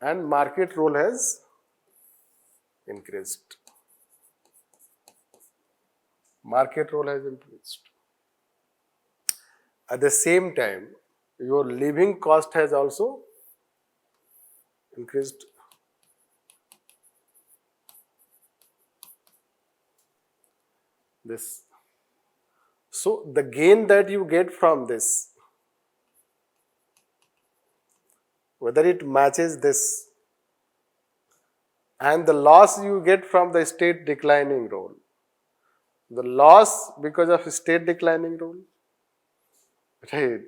And market role has increased. Market role has increased. At the same time, your living cost has also increased. This. So the gain that you get from this, whether it matches this, and the loss you get from the state declining role, the loss because of state declining role, right?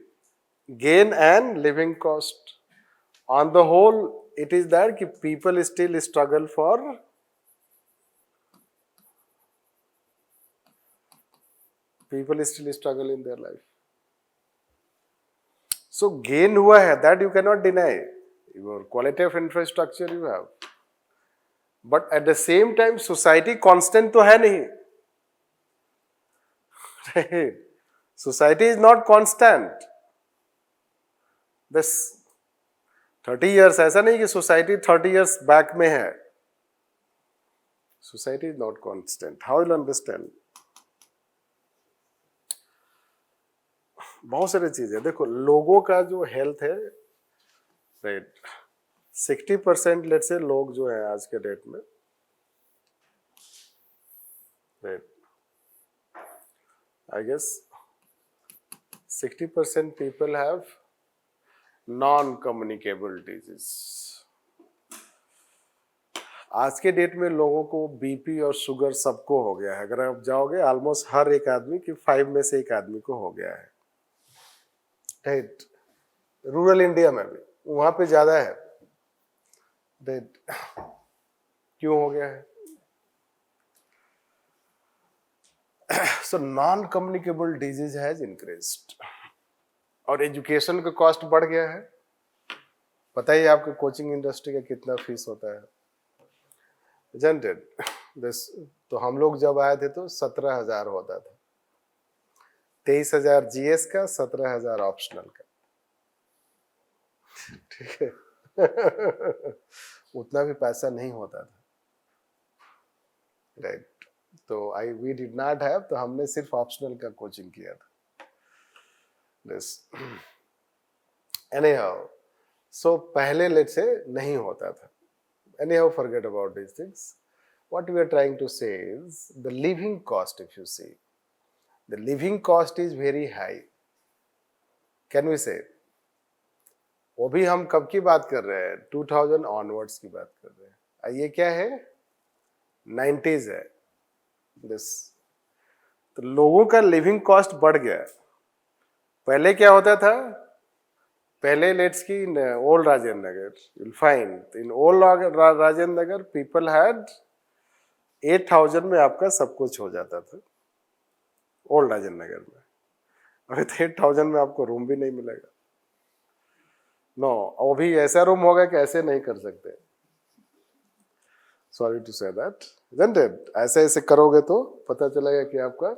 Gain and living cost. On the whole, it is that people still struggle for in their life. So gain हुआ है, that you cannot deny. Your quality of infrastructure you have. But at the same time, society constant तो है नहीं. Right? Society is not constant. This 30 years, ऐसा नहीं कि society 30 years back में है. Society is not constant. How will you understand? बहुत सारी चीजें देखो, लोगों का जो हेल्थ है, राइट, 60% लेट से लोग जो है आज के डेट में, right, I guess 60% people have non communicable disease. आज के डेट में लोगों को बीपी और शुगर सबको हो गया है. अगर आप जाओगे, ऑलमोस्ट हर एक आदमी की 5 में से एक आदमी को हो गया है. राइट. रूरल इंडिया में भी वहां पे ज्यादा है. राइट. क्यों हो गया है? So non communicable disease has increased. और एजुकेशन का कॉस्ट बढ़ गया है. पता ही आपको कोचिंग इंडस्ट्री का कितना फीस होता है, isn't it? तो हम लोग जब आए थे तो 17,000 होता था. 23,000 जीएस का, 17,000 ऑप्शनल का. ठीक है. उतना भी पैसा नहीं होता था. राइट. तो वी डिड नॉट हैव, तो हमने सिर्फ ऑप्शनल का कोचिंग किया था. एनीहाउ, सो पहले लेट से नहीं होता था. Anyhow, forget about these things. What we are trying to say is the living cost, if you see, the living cost is very high. Can we say? वो भी हम कब की बात कर रहे हैं? 2000 onwards की बात कर रहे हैं. ये क्या है? 90s है. तो लोगों का लिविंग कॉस्ट बढ़ गया. पहले क्या होता था? पहले लेट्स की in old Rajendra Nagar, you'll find in old Rajendra Nagar people had 8,000 में आपका सब कुछ हो जाता था ओल्ड राजन नगर में। अभी तो 8,000 में आपको रूम भी नहीं मिलेगा। नो, अभी ऐसा रूम होगा कि ऐसे नहीं कर सकते। Sorry to say that, isn't it? ऐसे ऐसे करोगे तो पता चलेगा कि आपका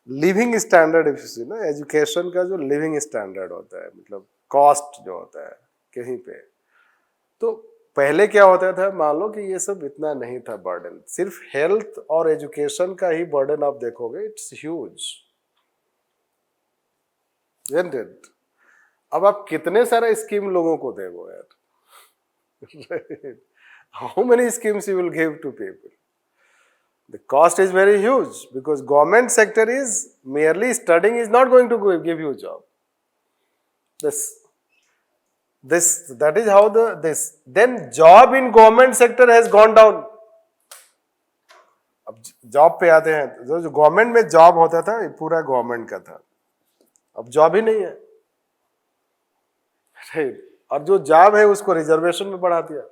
living standard, if you see ना, एजुकेशन का जो लिविंग स्टैंडर्ड होता है, मतलब कॉस्ट जो होता है कहीं पे, तो पहले क्या होता था, मान लो कि ये सब इतना नहीं था बर्डन, सिर्फ हेल्थ और एजुकेशन का ही बर्डन आप देखोगे, इट्स ह्यूज, isn't it? अब आप कितने सारा स्कीम लोगों को देगो यार। How many schemes you will give to people? The cost is very huge because government sector is merely studying is not going to give you a job. That is how then job in government sector has gone down. अब job पे आते हैं, जो government में job होता था ये पूरा गवर्नमेंट का था, अब जॉब ही नहीं है, राइट? और जो जॉब है उसको रिजर्वेशन में बढ़ा दिया,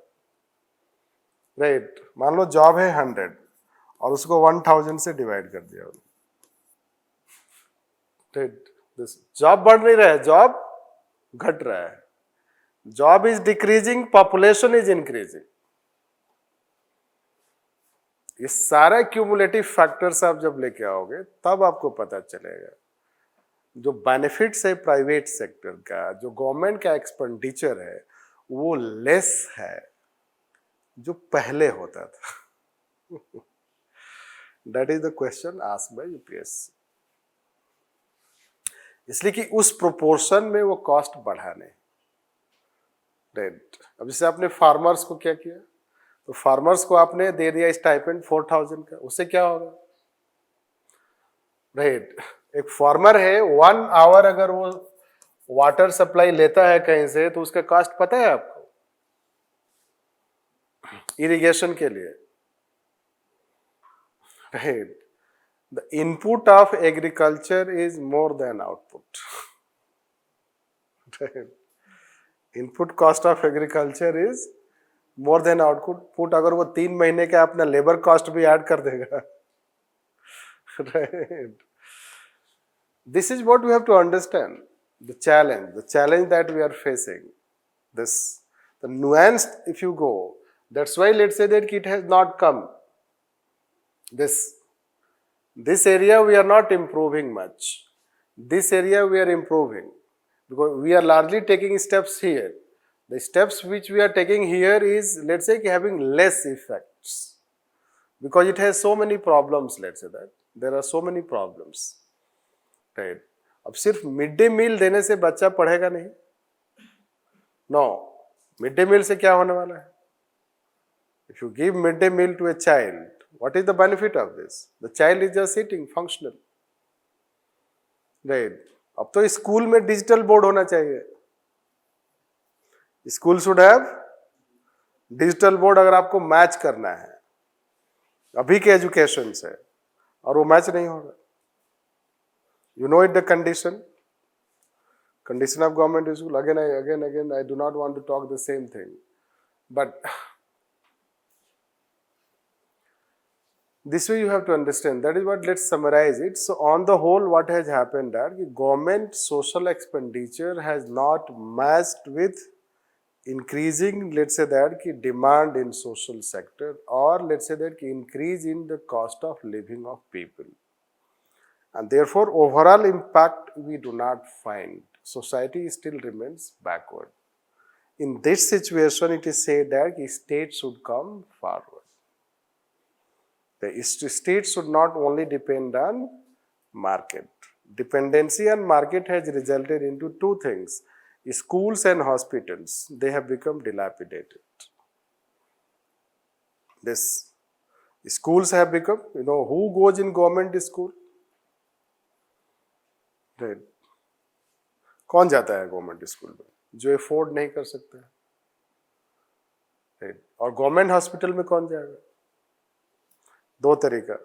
राइट? मान लो जॉब है 100 और उसको 1000 से डिवाइड कर दिया, जॉब बढ़ नहीं रहा है, जॉब घट रहा है, job is decreasing, population is increasing. ये सारा क्यूमुलेटिव फैक्टर्स आप जब लेके आओगे तब आपको पता चलेगा जो बेनिफिट्स है प्राइवेट सेक्टर का, जो गवर्नमेंट का एक्सपेंडिचर है वो लेस है जो पहले होता था। That is the question asked by UPSC. इसलिए कि उस प्रोपोर्शन में वो कॉस्ट बढ़ाने, राइट? अब जैसे आपने फार्मर्स को क्या किया, तो फार्मर्स को आपने दे दिया स्टाइपेंड 4000 का, उससे क्या होगा, राइट? एक फार्मर है, 1 आवर अगर वो वाटर सप्लाई लेता है कहीं से, तो उसका कॉस्ट पता है आपको इरिगेशन के लिए, right? The input of agriculture is more than output. Right? Input cost of agriculture is more than output. अगर वो 3 महीने का अपना लेबर कॉस्ट भी ऐड कर देगा, right? This is what we have to understand. The challenge that we are facing. The nuance, if you go, that's why let's say that it has not come. This area we are not improving much. This area we are improving because we are largely taking steps here. The steps which we are taking here is, let's say, having less effects because it has so many problems. Let's say that there are so many problems, right? अब सिर्फ mid day meal देने से बच्चा पढ़ेगा नहीं, no. Mid day meal से क्या होने वाला है? If you give midday meal to a child, what is the benefit of this? The child is just sitting, functional, right? अब तो स्कूल में डिजिटल बोर्ड होना चाहिए, school should have digital board अगर आपको मैच करना है अभी के एजुकेशन से, और वो मैच नहीं होगा। You know it, the condition of government school. Again, I do not want to talk the same thing, but this way you have to understand. That is what, let's summarize it. So on the whole, what has happened that government social expenditure has not matched with increasing, let's say that demand in social sector, or let's say that increase in the cost of living of people. And therefore, overall impact we do not find. Society still remains backward. In this situation, it is said that state should come forward. The state should not only depend on market. Dependency on market has resulted into two things. Schools and hospitals, they have become dilapidated. This schools have become, who goes in government school? Right. कौन जाता है government school में? जो afford नहीं कर सकता है, right? और गवर्नमेंट हॉस्पिटल में कौन जाएगा? दो तरीका,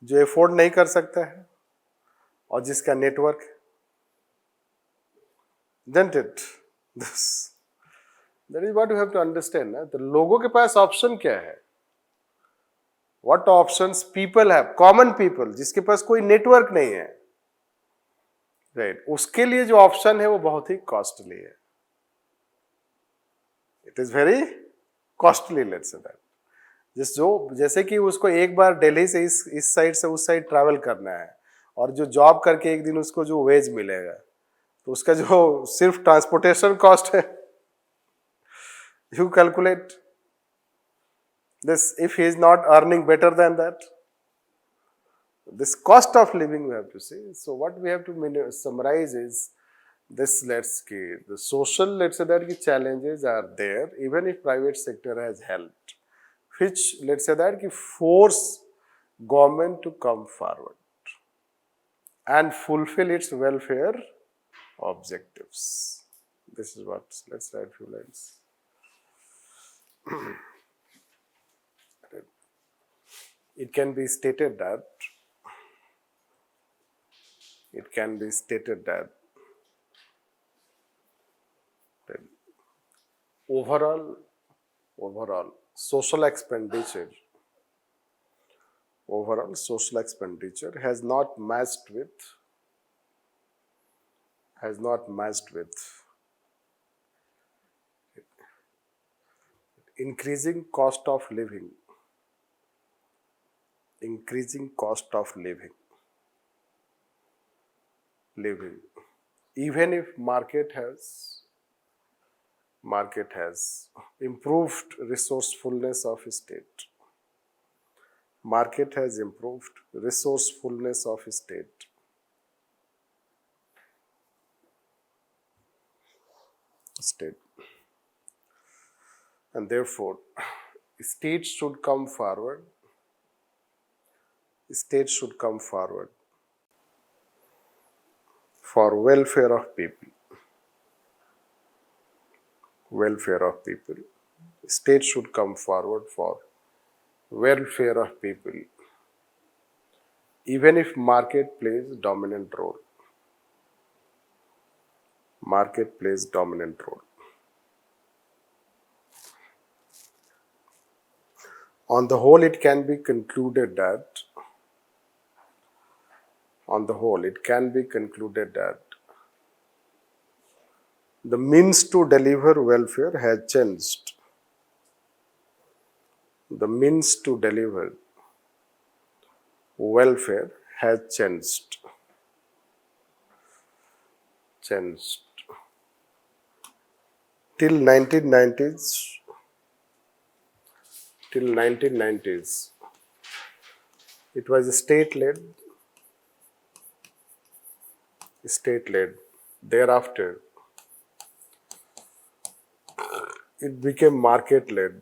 जो अफोर्ड नहीं कर सकता है और जिसका network, isn't it? This, that is what you have to understand. ना? तो लोगों के पास ऑप्शन क्या है? What options people have? Common people, जिसके पास कोई नेटवर्क नहीं है, राइट, उसके लिए जो ऑप्शन है वो बहुत ही कॉस्टली है. It is very costly, let's say that. जैसे कि उसको एक बार दिल्ली से इस साइड से उस साइड ट्रैवल करना है, और जो जॉब करके एक दिन उसको जो वेज मिलेगा, तो उसका जो सिर्फ ट्रांसपोर्टेशन कॉस्ट है, you calculate this if he is not earning better than that. This cost of living we have to see. So what we have to summarize is this, let's see, the social, let's say that the challenges are there even if private sector has helped, which let's say that the force government to come forward and fulfill its welfare objectives. This is what, let's write few lines. It can be stated that overall social expenditure has not matched with increasing cost of living. Even if market has improved resourcefulness of state. And therefore states should come forward for welfare of people. State should come forward for welfare of people, even if market plays dominant role. On the whole, it can be concluded that the means to deliver welfare has changed. Till 1990s, it was state-led. Thereafter, it became market-led.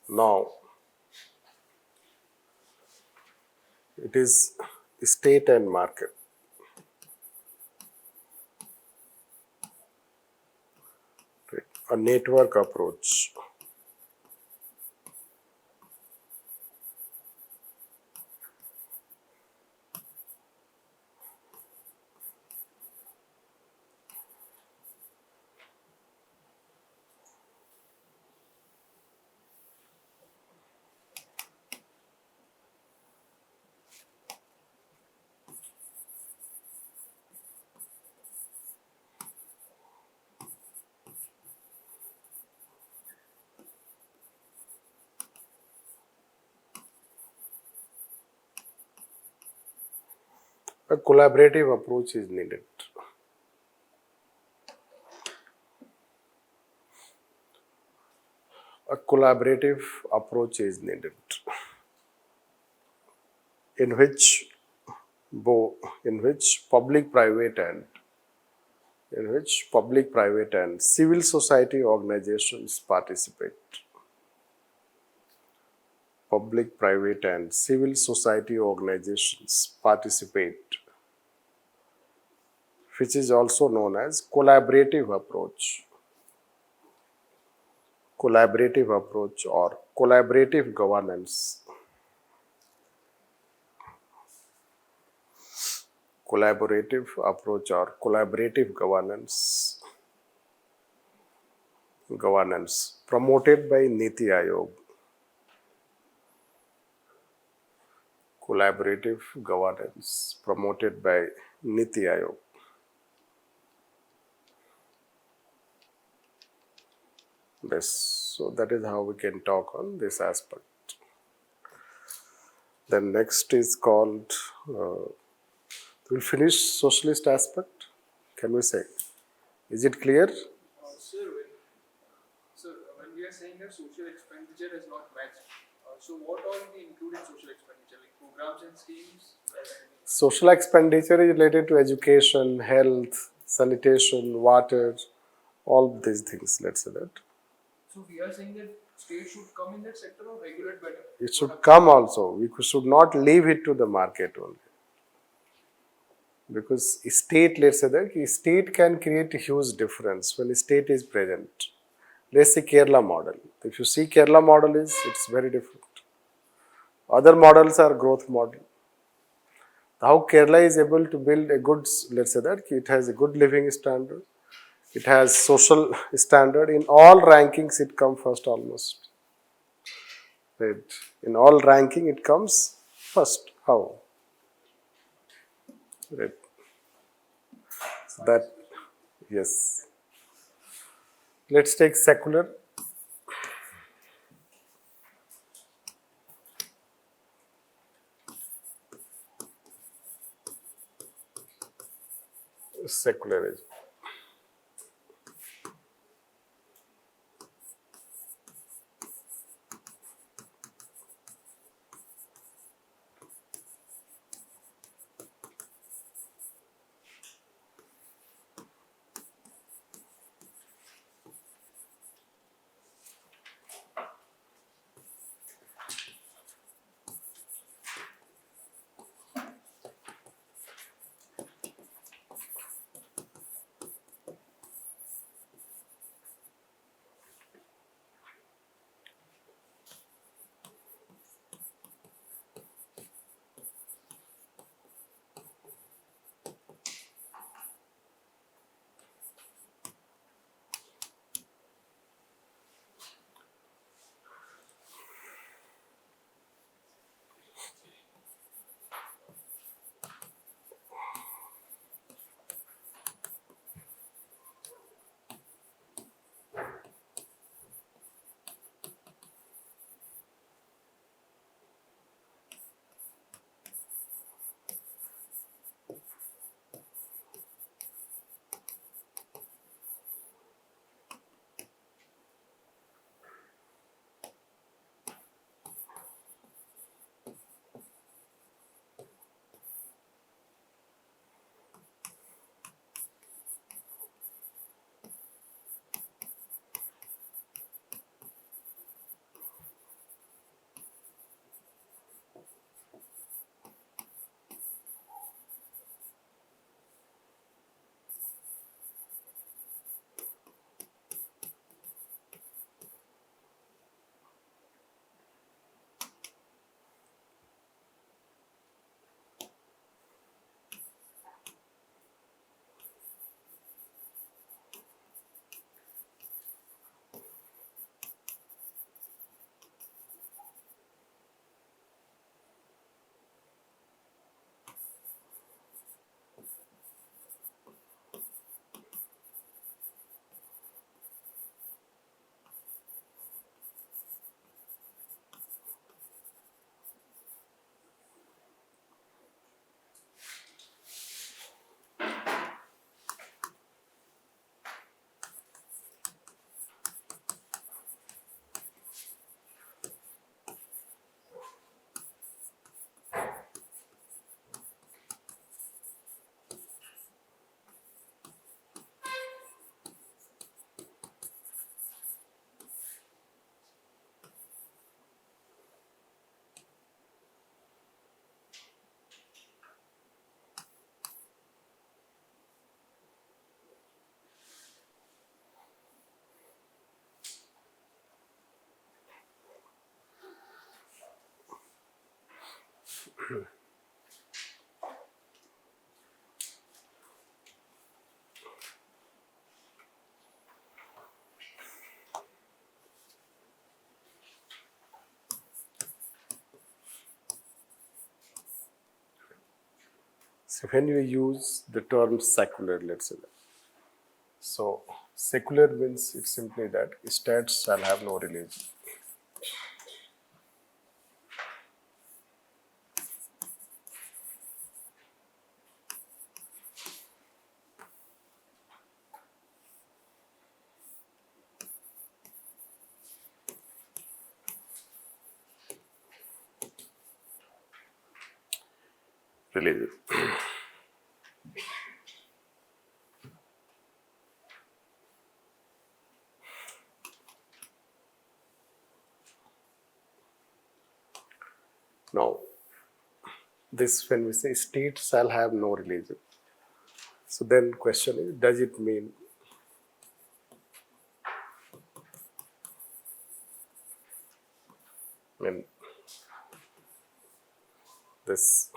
Now, it is state and market. A network approach. A collaborative approach is needed. In which public, private and civil society organizations participate. Which is also known as collaborative approach or collaborative governance. collaborative approach or collaborative governance promoted by Niti Aayog. Collaborative governance promoted by Niti Aayog. Yes, so that is how we can talk on this aspect. Then next is called, we'll finish socialist aspect. Can we say? Is it clear? Sir, when we are saying that social expenditure is not matched, so what all we include in social expenditure, like programs and schemes? Social expenditure is related to education, health, sanitation, water, all these things, let's say that. So we are saying that state should come in that sector or regulate better? It should come also. We should not leave it to the market only. Because state, let's say that, state can create a huge difference when state is present. Let's say Kerala model. If you see Kerala model it's very different. Other models are growth model. How Kerala is able to build a good, let's say that, it has a good living standard. It has social standard. In all rankings, it comes first almost. Right. In all ranking, it comes first. How? Right. So that, yes. Let's take secular. Secularism. So when you use the term secular, let's say that. So secular means it's simply that states shall have no religion. Religion. Now, this when we say state shall have no religion. So then question is, does it mean when this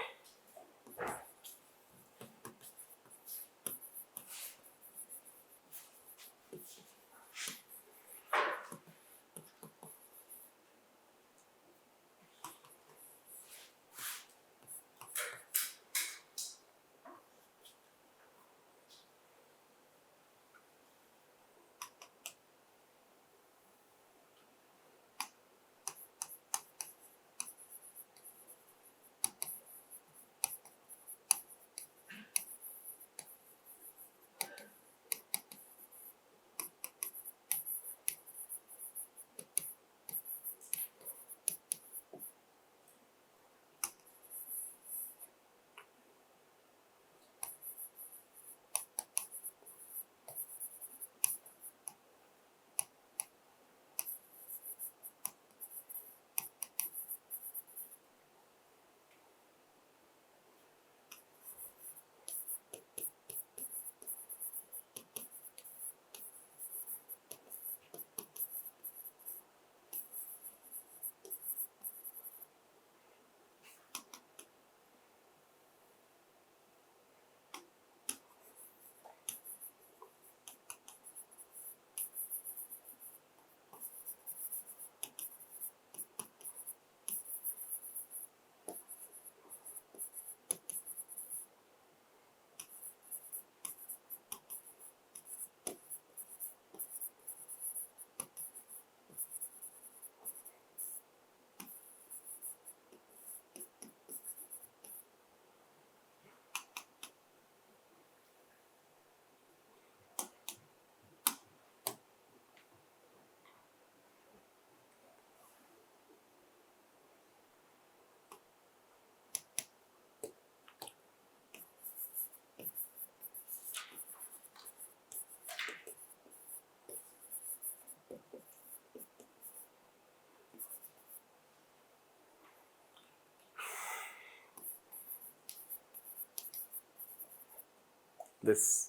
this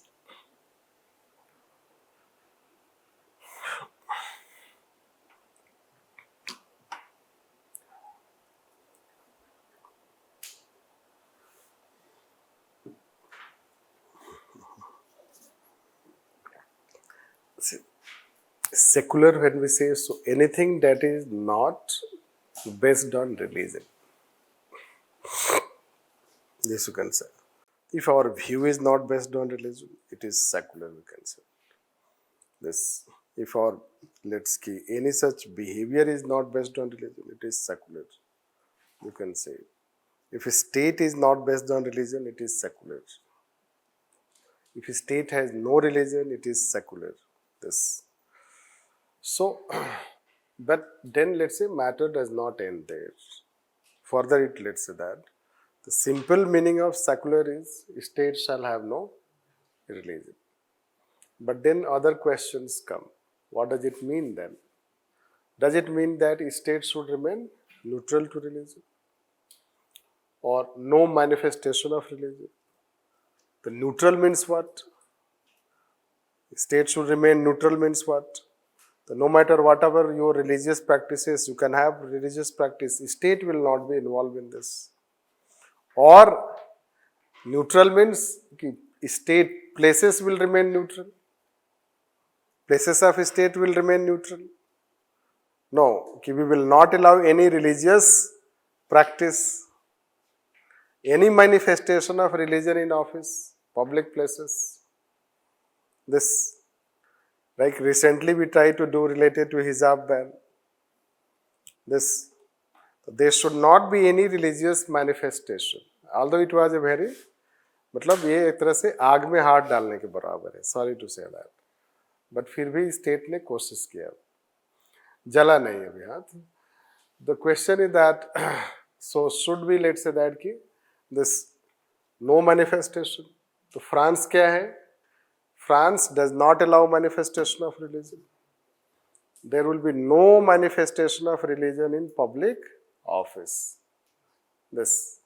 secular when we say so anything that is not based on religion. This you can say. If our view is not based on religion, it is secular, we can say. This, if our, let's say, any such behavior is not based on religion, it is secular, you can say. If a state is not based on religion, it is secular. If a state has no religion, it is secular. This. So, but then let's say matter does not end there. Further, it let's say that the simple meaning of secular is state shall have no religion. But then other questions come. What does it mean then? Does it mean that state should remain neutral to religion? Or no manifestation of religion? The neutral means what? State should remain neutral means what? So no matter whatever your religious practices, you can have religious practice, state will not be involved in this. Or neutral means state places will remain neutral. Places of state will remain neutral. No, we will not allow any religious practice any manifestation of religion in office, public places. This, like recently we tried to do related to hijab ban. This, there should not be any religious manifestation. Although it was a very, मतलब ये एक तरह से आग में हाथ डालने के बराबर है. Sorry to say that. But फिर भी स्टेट ने कोशिश किया. जला नहीं अभी हाथ. The question is that, so should we, let's say that कि this no manifestation. तो फ्रांस क्या है? France does not allow manifestation of religion. There will be no manifestation of religion in public office. This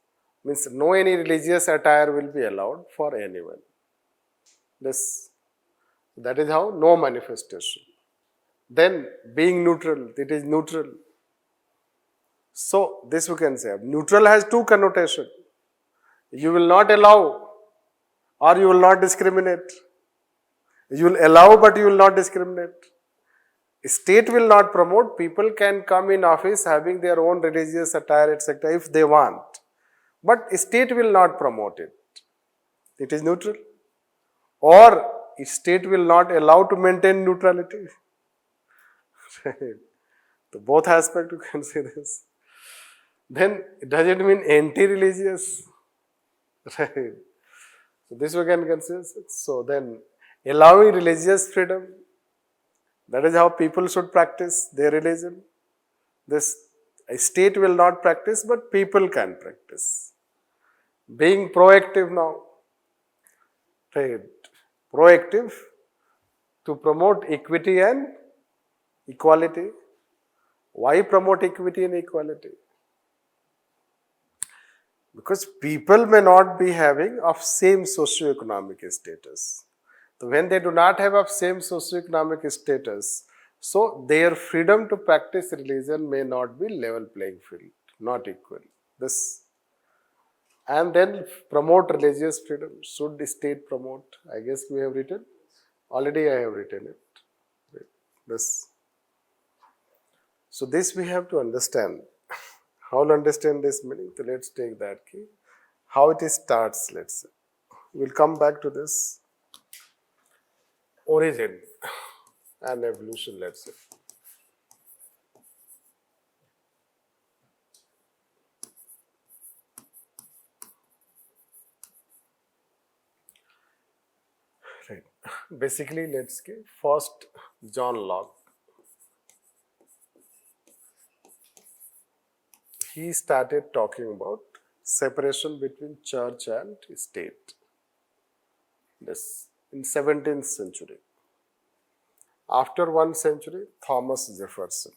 means no any religious attire will be allowed for anyone. This, that is how no manifestation. Then being neutral, it is neutral. So this we can say. Neutral has two connotations. You will not allow or you will not discriminate. You will allow but you will not discriminate. State will not promote. People can come in office having their own religious attire, etc. if they want. But state will not promote it. It is neutral. Or state will not allow to maintain neutrality. So both aspects you can see this. Then does it mean anti-religious? Right. So this we can consider. So then allowing religious freedom, that is how people should practice their religion. This a state will not practice, but people can practice. Being proactive now, right? Proactive to promote equity and equality. Why promote equity and equality? Because people may not be having of same socio-economic status. So when they do not have of same socio-economic status, so their freedom to practice religion may not be level playing field, not equal. This, and then promote religious freedom. Should the state promote? I guess we have written. Already I have written it. This. So this we have to understand. How to understand this meaning? So let's take that key. How it starts, let's say. We'll come back to this. Origin and evolution, let's say. Right. Basically, let's get first John Locke. He started talking about separation between church and state. This in 17th century. After 1 century, Thomas Jefferson.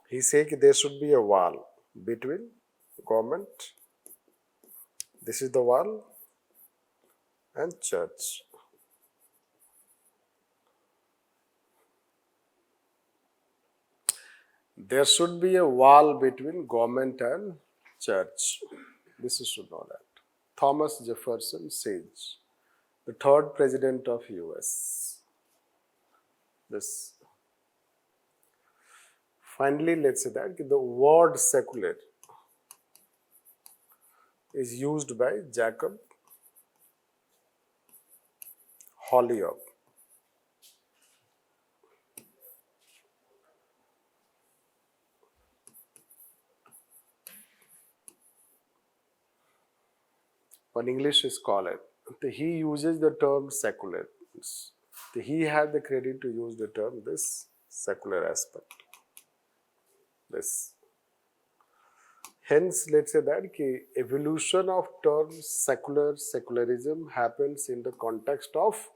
He said there should be a wall between government, this is the wall, and church. There should be a wall between government and church. This you should know that. Thomas Jefferson says, the third president of US. This. Finally, let's say that the word secular is used by Jacob Holyoake. In English is called it. He uses the term secular. He had the credit to use the term this secular aspect. This. Hence, let's say that the evolution of terms secular, secularism happens in the context of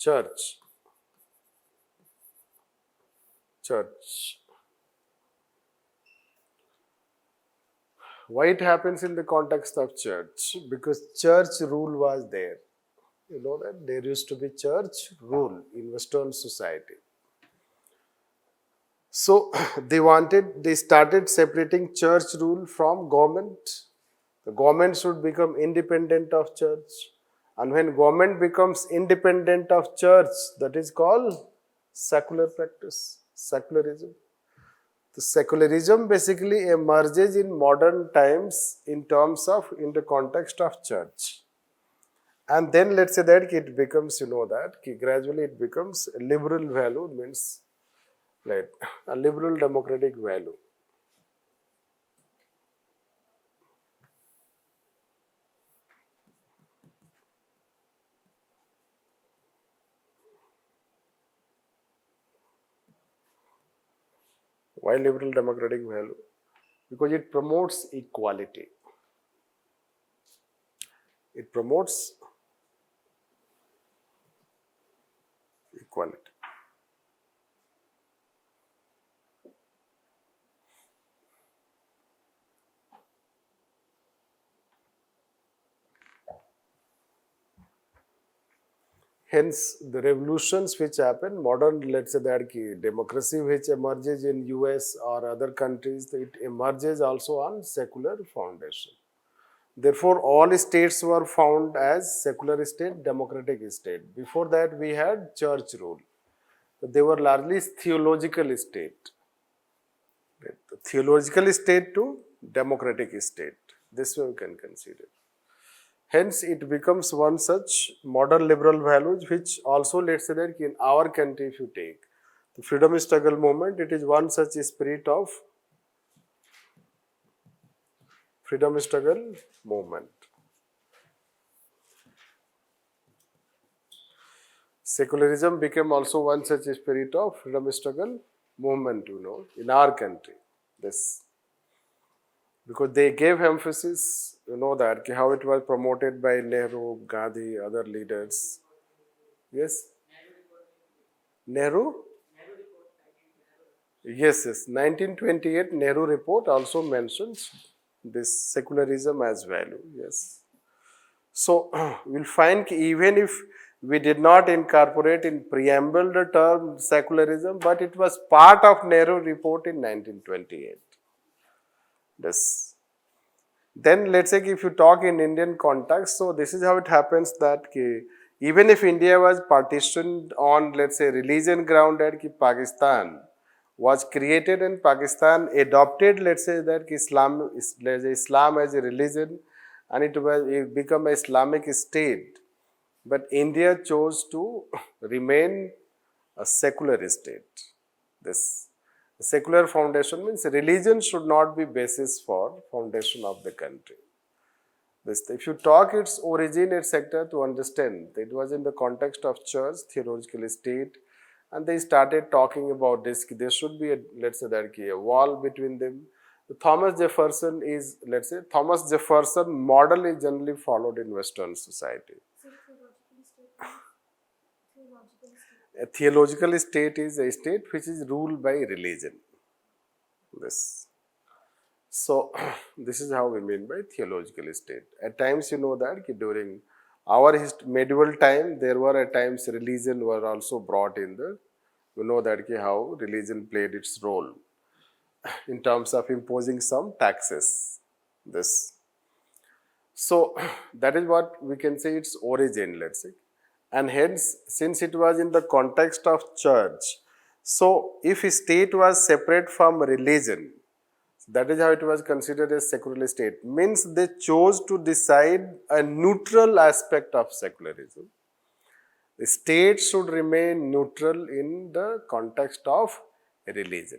church. Church. Why it happens in the context of church? Because church rule was there. You know that there used to be church rule in Western society. So they started separating church rule from government. The government should become independent of church. And when government becomes independent of church, that is called secular practice. Secularism. The secularism basically emerges in modern times in the context of church. And then let's say that it becomes, gradually it becomes a liberal value, means like a liberal democratic value. Why liberal democratic value? Because it promotes equality. It promotes equality. Hence, the revolutions which happen, modern, let's say that democracy which emerges in US or other countries, it emerges also on secular foundation. Therefore, all states were found as secular state, democratic state. Before that, we had church rule. They were largely theological state. The theological state to democratic state. This way we can consider. Hence, it becomes one such modern liberal values which also, let's say that in our country, if you take the freedom struggle movement, it is one such spirit of freedom struggle movement. Secularism became also one such spirit of freedom struggle movement, in our country. This. Because they gave emphasis, that how it was promoted by Nehru, Gandhi, other leaders. Yes? Nehru? Yes. 1928 Nehru report also mentions this secularism as value. Yes. So, we'll find even if we did not incorporate in preamble the term secularism, but it was part of Nehru report in 1928. This. Then let's say if you talk in Indian context, so this is how it happens that even if India was partitioned on, let's say, religion grounded, Pakistan was created and Pakistan adopted, let's say that Islam as a religion, and it became an Islamic state. But India chose to remain a secular state. This secular foundation means religion should not be basis for foundation of the country. If you talk its origin, etc., to understand, it was in the context of church, theological state, and they started talking about this. There should be a wall between them. Thomas Jefferson model is generally followed in Western society. A theological state is a state which is ruled by religion. This. So, this is how we mean by theological state. At times, that during our medieval time, there were at times religion were also brought in the, how religion played its role in terms of imposing some taxes. This. So, that is what we can say its origin, let's say. And hence, since it was in the context of church, so if a state was separate from religion, that is how it was considered as secular state. Means they chose to decide a neutral aspect of secularism. The state should remain neutral in the context of religion.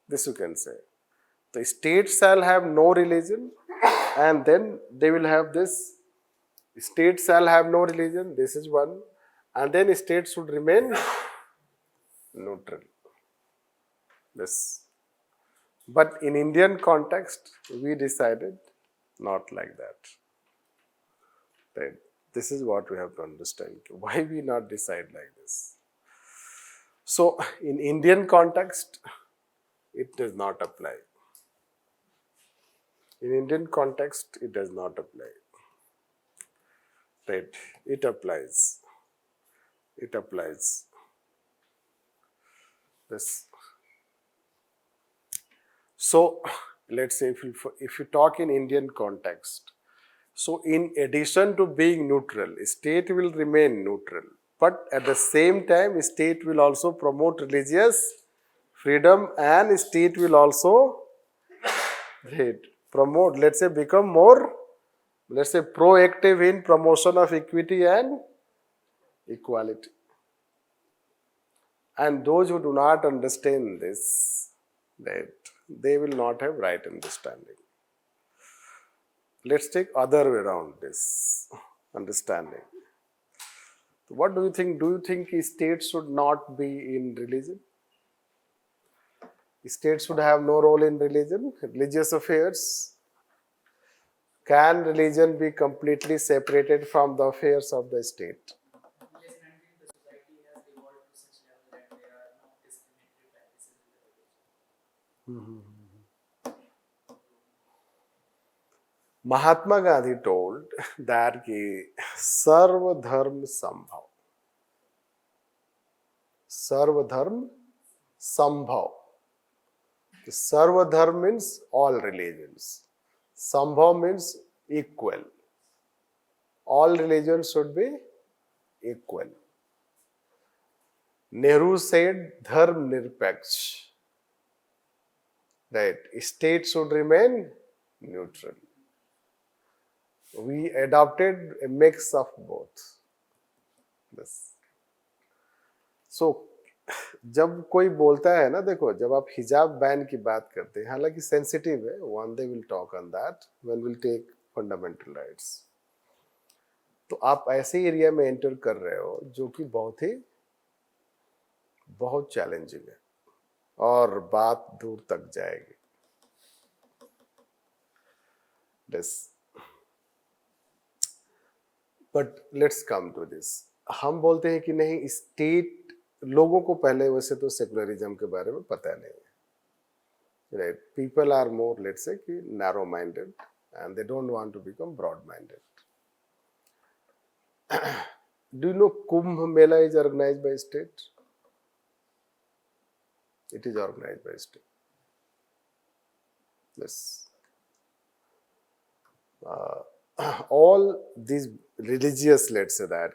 This you can say. The state shall have no religion, and then they will have this. State shall have no religion, this is one, and then state should remain neutral. This. But in Indian context, we decided not like that. Right. This is what we have to understand. Why we not decide like this? So, in Indian context, it does not apply. In Indian context, it does not apply. Right, it applies. It applies. This. So, let's say if you talk in Indian context, so in addition to being neutral, state will remain neutral, but at the same time, state will also promote religious freedom, and state will also promote, let's say, become more, let's say, proactive in promotion of equity and equality. And those who do not understand this, that they will not have right understanding. Let's take other way around this understanding. What do you think? Do you think states should not be in religion? States should have no role in religion, religious affairs. Can religion be completely separated from the affairs of the state? Yes, and until the society has evolved to such level that there are no discriminatory practices in the religion. Mahatma Gandhi told that ki sarva dharma sambhav. Sarva dharma sambhav. Sarva dharma means all religions. Sambhav means equal. All religions should be equal. Nehru said dharma nirpaksh. Right. State should remain neutral. We adopted a mix of both. Yes. So, जब कोई बोलता है ना, देखो, जब आप हिजाब ban की बात करते हैं, हालांकि सेंसिटिव है, one day we'll talk on that when we'll take fundamental rights. तो आप ऐसे एरिया में एंटर कर रहे हो जो कि बहुत चैलेंजिंग है और बात दूर तक जाएगी. Yes. But let's come to this. हम बोलते हैं कि नहीं, स्टेट, लोगों को पहले वैसे तो सेकुलरिज्म के बारे में पता नहीं है. Right? People are more, let's say, कि narrow minded and they don't want to become broad minded. Do you know Kumbh Mela is organized by state? It is organized by state. Yes. All these religious, let's say that,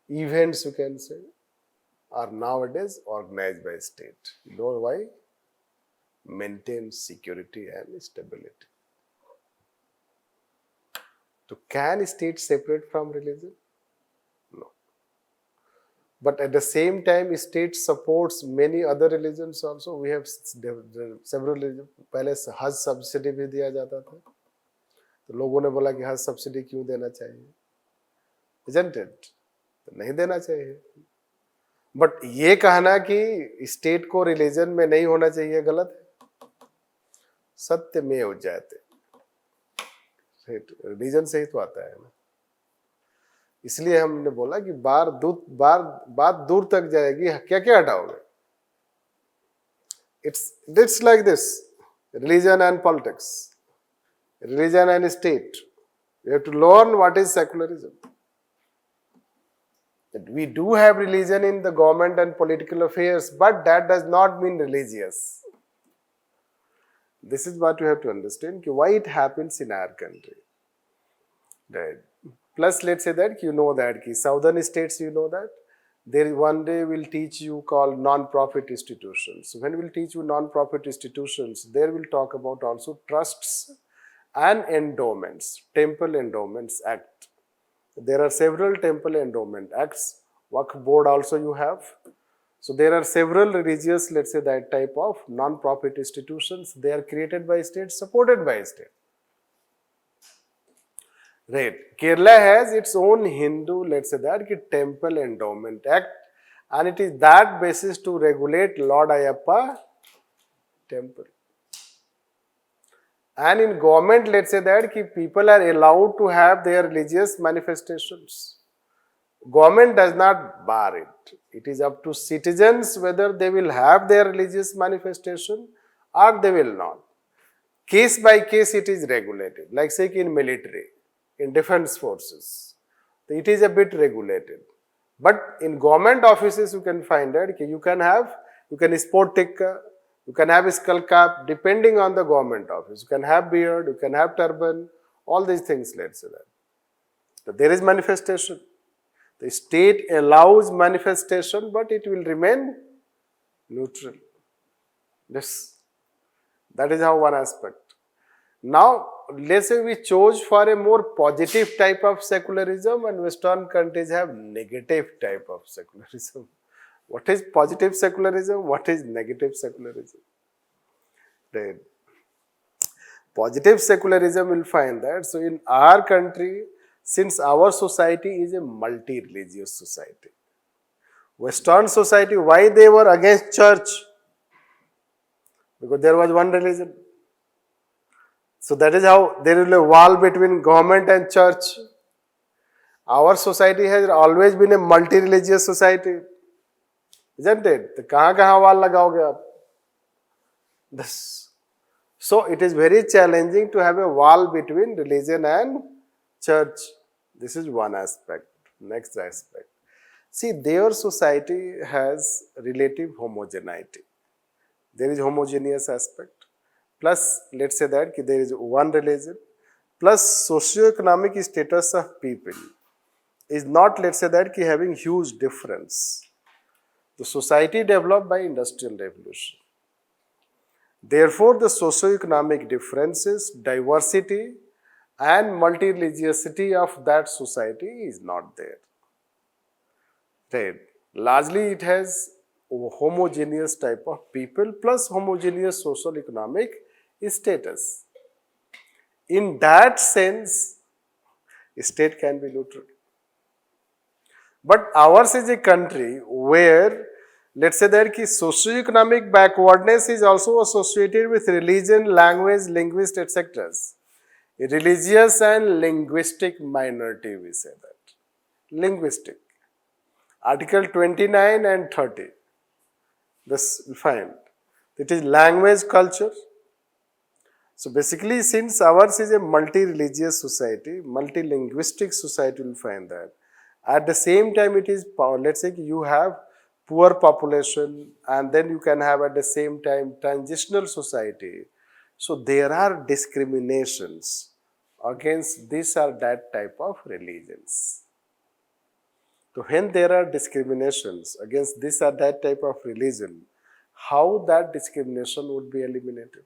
events, you can say, are nowadays organized by state. You know why? Maintain security and stability. So can state separate from religion? No. But at the same time, state supports many other religions also. We have several religions. पहले हज subsidy भी दिया जाता था, तो लोगों ने बोला कि हज सब्सिडी क्यों देना चाहिए? Isn't it? तो नहीं देना चाहिए. बट ये कहना कि स्टेट को रिलीजन में नहीं होना चाहिए गलत है. सत्य में हो जाते, रिलीजन से ही तो आता है ना. इसलिए हमने बोला कि बात दूर तक जाएगी. क्या क्या हटाओगे? It's like this: religion and politics, religion and state. You have to learn what is secularism. We do have religion in the government and political affairs, but that does not mean religious. This is what you have to understand, why it happens in our country. Right. Plus, let's say that you know that southern states, you know that there one day will teach you called non-profit institutions. When we'll teach you non-profit institutions, there we'll talk about also trusts and endowments, Temple Endowments Act. There are several temple endowment acts. Waqf board also you have. So there are several religious, let's say that type of non-profit institutions. They are created by state, supported by state. Right. Kerala has its own Hindu, let's say that, Temple Endowment Act, and it is that basis to regulate Lord Ayyappa temple. And in government, let's say that people are allowed to have their religious manifestations. Government does not bar it. It is up to citizens whether they will have their religious manifestation or they will not. Case by case it is regulated. Like say in military, in defense forces, it is a bit regulated. But in government offices you can find that you can sport tikka, you can have a skull cap depending on the government office. You can have beard, you can have turban, all these things, let's say that. So there is manifestation. The state allows manifestation, but it will remain neutral. Yes, that is how one aspect. Now, let's say we chose for a more positive type of secularism and Western countries have negative type of secularism. What is positive secularism? What is negative secularism? Right. Positive secularism will find that. So, in our country, since our society is a multi-religious society, Western society, why they were against church? Because there was one religion. So that is how there is a wall between government and church. Our society has always been a multi-religious society, isn't it? तो कहाँ wall लगाओगे आप? This. So it is very challenging to have a wall between religion and church. This is one aspect. Next aspect. See, their society has relative homogeneity. There is homogeneous aspect. Plus, let's say that there is one religion. Plus, socio-economic status of people is not, let's say that, having huge difference. The society developed by industrial revolution. Therefore, the socio-economic differences, diversity and multi-religiosity of that society is not there. Right. Largely, it has homogeneous type of people plus homogeneous social economic status. In that sense, state can be neutral. But ours is a country where, let's say that socio-economic backwardness is also associated with religion, language, linguist, etc. A religious and linguistic minority, we say that. Linguistic. Article 29 and 30. This we find. It is language, culture. So basically, since ours is a multi-religious society, multi-linguistic society, will find that. At the same time, it is, let's say you have poor population and then you can have at the same time transitional society. So there are discriminations against this or that type of religions. So when there are discriminations against this or that type of religion, how that discrimination would be eliminated?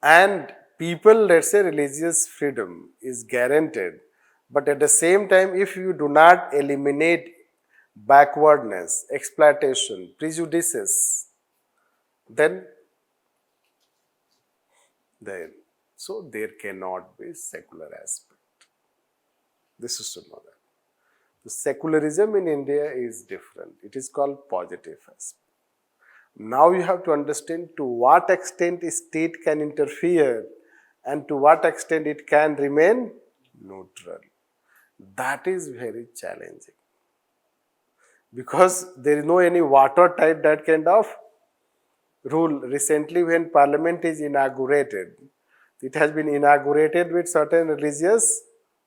And people, let's say religious freedom is guaranteed, but at the same time, if you do not eliminate backwardness, exploitation, prejudices, then so there cannot be secular aspect. This is to know that. The secularism in India is different. It is called positive aspect. Now you have to understand to what extent state can interfere and to what extent it can remain neutral. That is very challenging. Because there is no any watertight that kind of rule. Recently when parliament is inaugurated, it has been inaugurated with certain religious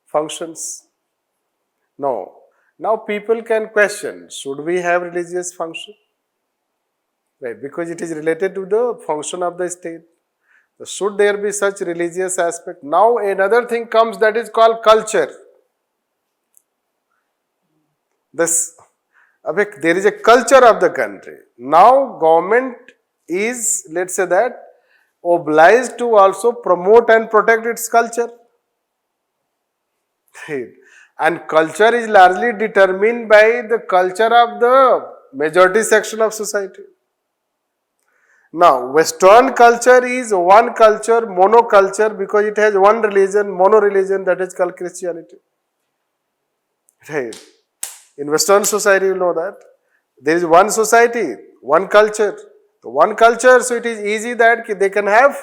functions. No. Now people can question, should we have religious function? Right, because it is related to the function of the state. So should there be such religious aspect? Now another thing comes that is called culture. There is a culture of the country. Now government is, let's say that, obliged to also promote and protect its culture. And culture is largely determined by the culture of the majority section of society. Now, Western culture is one culture, monoculture, because it has one religion, mono-religion, that is called Christianity. Right. In Western society, you know that. There is one society, one culture. One culture, so it is easy that they can have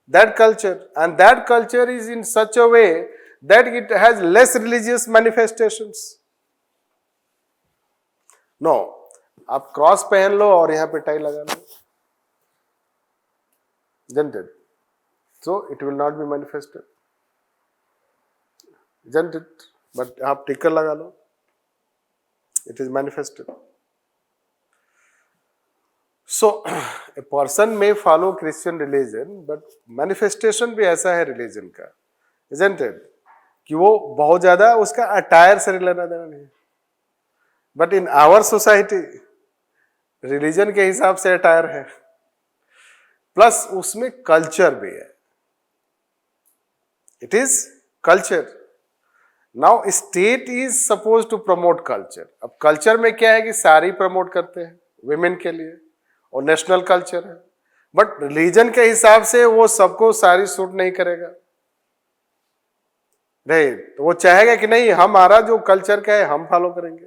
that culture. And that culture is in such a way that it has less religious manifestations. No. आप cross पहन लो और यहाँ पे tie लगा लो. Isn't it? So it will not be manifested. Isn't it? But आप टिकर लगा लो. It is manifested. So a person may follow Christian religion, but manifestation भी ऐसा है religion का. Isn't it? कि वो बहुत ज़्यादा उसका अटायर से लेना देना नहीं. But in our society religion के हिसाब से अटायर है, प्लस उसमें कल्चर भी है. It is culture. Now state is suppose to promote culture. अब कल्चर में क्या है कि सारी प्रमोट करते हैं विमेन के लिए और नेशनल कल्चर है, बट रिलीजन के हिसाब से वो सबको सारी सूट नहीं करेगा. नहीं, तो वो चाहेगा कि नहीं हमारा जो कल्चर का है हम फॉलो करेंगे.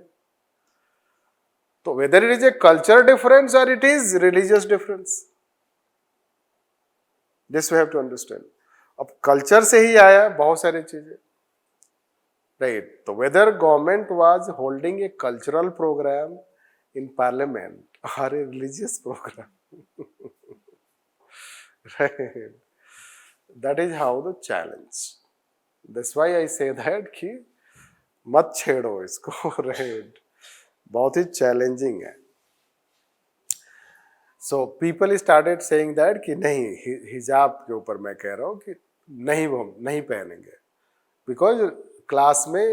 तो whether it is a culture difference और it is religious difference, this we have to understand. अब कल्चर से ही आया बहुत सारी चीजें, राइट. तो whether government was holding a cultural programme in parliament और a religious programme, right, that is how the challenge. That's why I say that कि मत छेड़ो इसको, right. बहुत ही चैलेंजिंग है. So people started saying that कि नहीं, हिजाब के ऊपर मैं कह रहा हूँ कि नहीं, वो नहीं पहनेंगे, बिकॉज क्लास में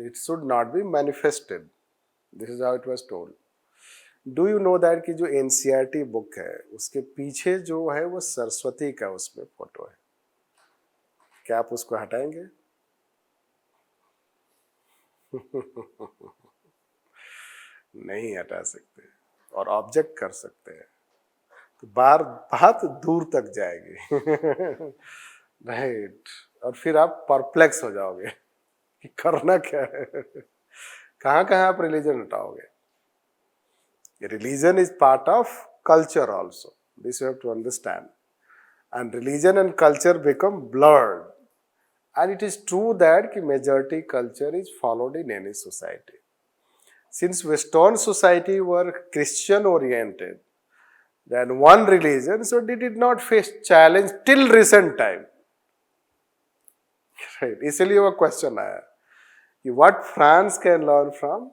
it should not be manifested. This is how it was told. Do you know that कि जो एनसीईआरटी बुक है उसके पीछे जो है वो सरस्वती का उसमें फोटो है. क्या आप उसको हटाएंगे? नहीं हटा सकते, और ऑब्जेक्ट कर सकते हैं तो बात दूर तक जाएगी. राइट. और फिर आप परप्लेक्स हो जाओगे कि करना क्या है, कहाँ कहाँ आप religion हटाओगे. Religion is part of culture also. This you have to understand. And religion and culture become blurred. And it is true that majority culture is followed in any society. Since Western society were Christian oriented, then one religion, so they did not face challenge till recent time. Right. इसलिए वो question आया कि what France can learn from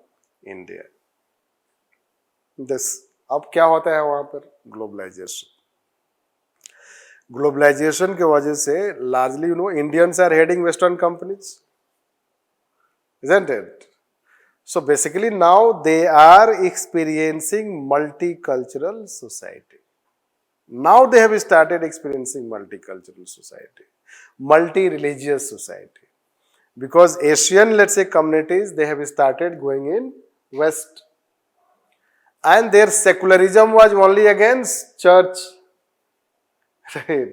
India. अब क्या होता है वहां पर? ग्लोबलाइजेशन. ग्लोबलाइजेशन के वजह से largely Indians are heading western companies, isn't it? So basically now they are experiencing multicultural society. Now they have started experiencing multicultural society, multi-religious society, because Asian, let's say, communities, they have started going in West. And their secularism was only against church, right?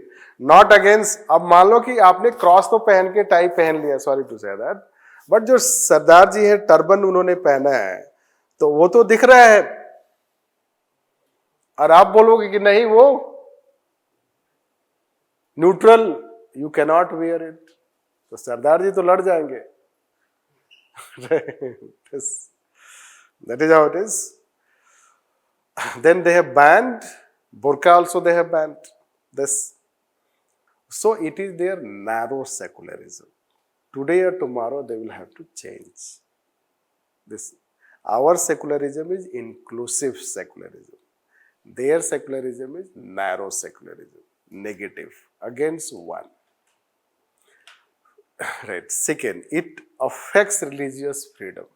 Not against. अब मान लो कि आपने cross तो पहन के tie पहन लिया, sorry to say that, but जो सरदार जी है टर्बन उन्होंने पहना है तो वो तो दिख रहा है, और आप बोलोगे कि नहीं वो neutral, you can not wear it, तो सरदार जी तो लड़ जाएंगे. That is how it is. Then they have banned burqa also, they have banned this. So it is their narrow secularism. Today or tomorrow they will have to change this. Our secularism is inclusive secularism. Their secularism is narrow secularism, negative, against one. Right. Second, it affects religious freedom.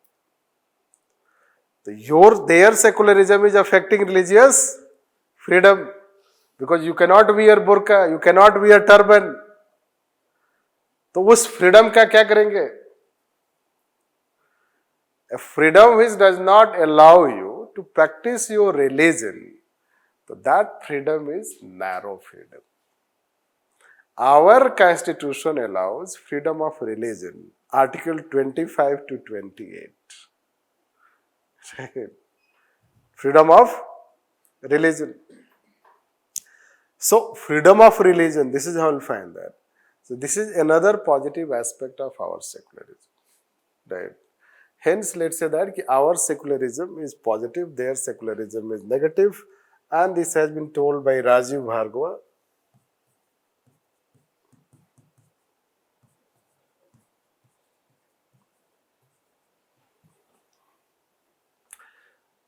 Their secularism is affecting religious freedom, because you cannot wear burqa, you cannot wear turban. तो उस freedom का क्या करेंगे? A freedom which does not allow you to practice your religion, so that freedom is narrow freedom. Our constitution allows freedom of religion, Article 25 to 28. Freedom of religion. So freedom of religion, this is how you'll find that. So this is another positive aspect of our secularism, right? Hence, let's say that our secularism is positive, their secularism is negative, and this has been told by Rajiv Bhargava.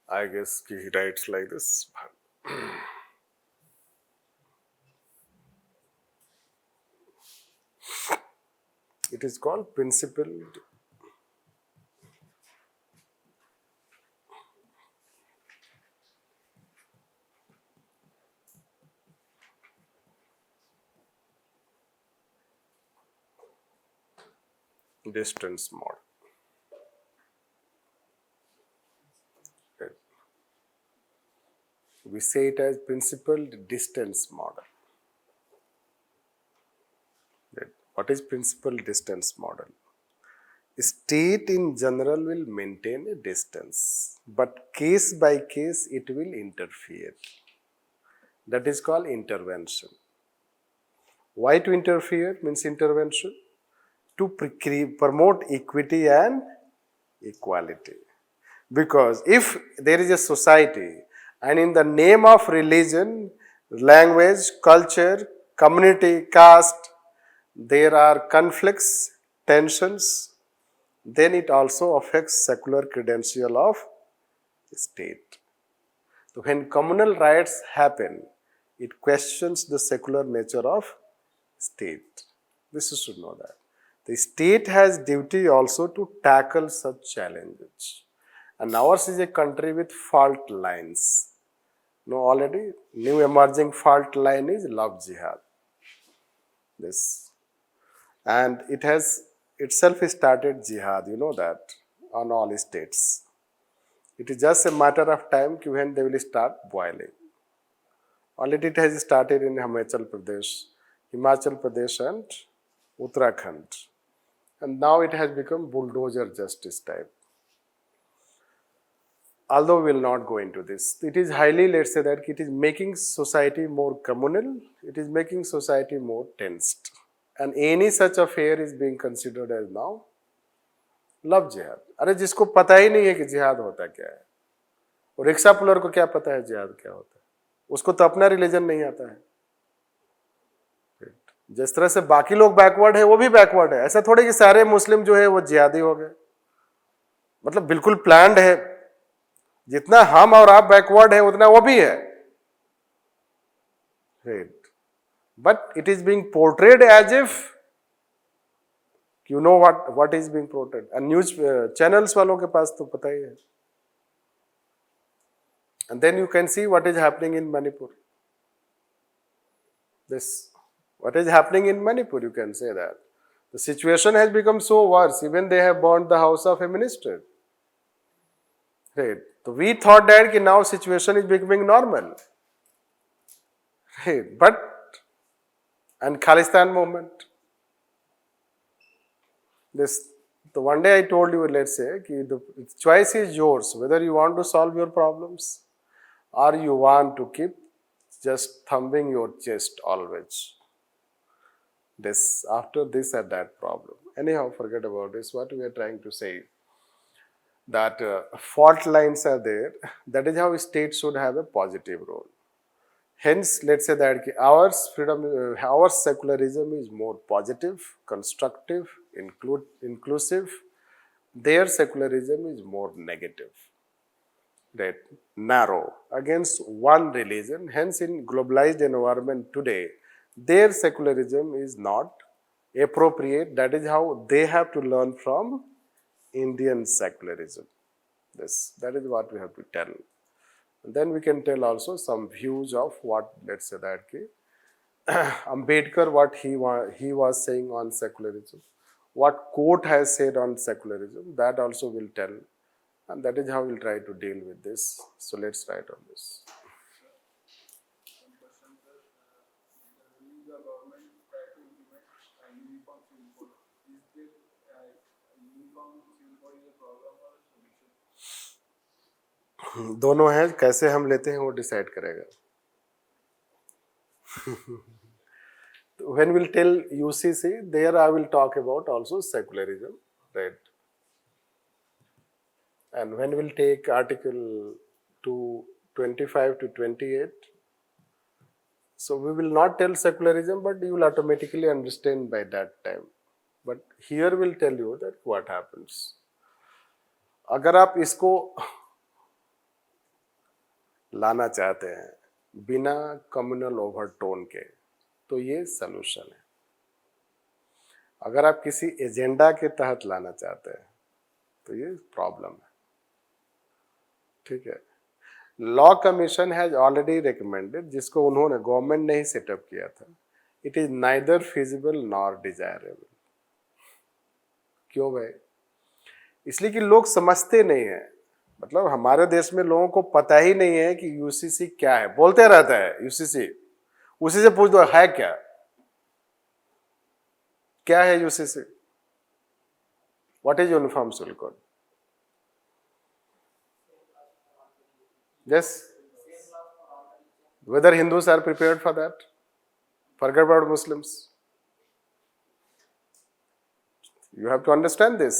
I guess he writes like this. It is called principled distance model. Right. We say it as principled distance model. Right. What is principled distance model? State in general will maintain a distance, but case by case it will interfere. That is called intervention. Why to interfere means intervention? To promote equity and equality. Because if there is a society and in the name of religion, language, culture, community, caste, there are conflicts, tensions, then it also affects secular credential of state. So when communal riots happen, it questions the secular nature of state. This you should know that. The state has duty also to tackle such challenges. And ours is a country with fault lines. No, already new emerging fault line is love jihad. This. And it has itself started jihad, you know that, on all states. It is just a matter of time when they will start boiling. Already it has started in Himachal Pradesh and Uttarakhand. And now it has become bulldozer justice type. Although we will not go into this, it is highly, let's say that it is making society more communal, it is making society more tensed. And any such affair is being considered as now love jihad. अरे जिसको पता ही नहीं है कि जिहाद होता क्या है, और रिक्शा पुलर को क्या पता है जिहाद क्या होता है, उसको तो अपना रिलीजन नहीं आता है. जिस तरह से बाकी लोग बैकवर्ड है वो भी बैकवर्ड है. ऐसा थोड़े कि सारे मुस्लिम जो है वो जिहादी हो गए. मतलब बिल्कुल प्लान्ड है. जितना हम और आप बैकवर्ड है उतना वो भी है. But it is being portrayed as if you know what is being portrayed. And news channels वालों के पास तो पता ही है. And then you can see what is happening in Manipur. What is happening in Manipur, you can say that. The situation has become so worse, even they have burned the house of a minister. Right. So we thought that now situation is becoming normal. Right. But, and Khalistan movement. So one day I told you, let's say, the choice is yours, whether you want to solve your problems or you want to keep just thumping your chest always. After this or that problem. Anyhow, forget about this. What we are trying to say, that fault lines are there. That is how state should have a positive role. Hence, let's say that our freedom, our secularism is more positive, constructive, inclusive. Their secularism is more negative, right? Narrow, against one religion. Hence, in globalized environment today, their secularism is not appropriate. That is how they have to learn from Indian secularism. That is what we have to tell. And then we can tell also some views of what, let's say that Ambedkar, what he was saying on secularism, what court has said on secularism, that also will tell. And that is how we'll try to deal with this. So let's write on this. दोनों है, कैसे हम लेते हैं वो decide करेगा. When we'll tell UCC, there I will talk about also secularism, right? And when we'll take article 25 to 28, so we will not tell secularism, but you will automatically understand by that time. But here we'll tell you that what happens. अगर आप इसको लाना चाहते हैं बिना communal overtone के, तो ये सलूशन है. अगर आप किसी एजेंडा के तहत लाना चाहते हैं तो ये प्रॉब्लम है. ठीक है. Law commission has already recommended, जिसको उन्होंने गवर्नमेंट ने ही सेटअप किया था, it is neither feasible nor desirable. क्यों भाई? इसलिए कि लोग समझते नहीं है। मतलब हमारे देश में लोगों को पता ही नहीं है कि यूसीसी क्या है। बोलते रहता है यूसीसी, उसी से पूछ दो है क्या, क्या है UCC? What is uniform civil code? Yes, whether Hindus are prepared for that? Forget about Muslims. You have to understand this.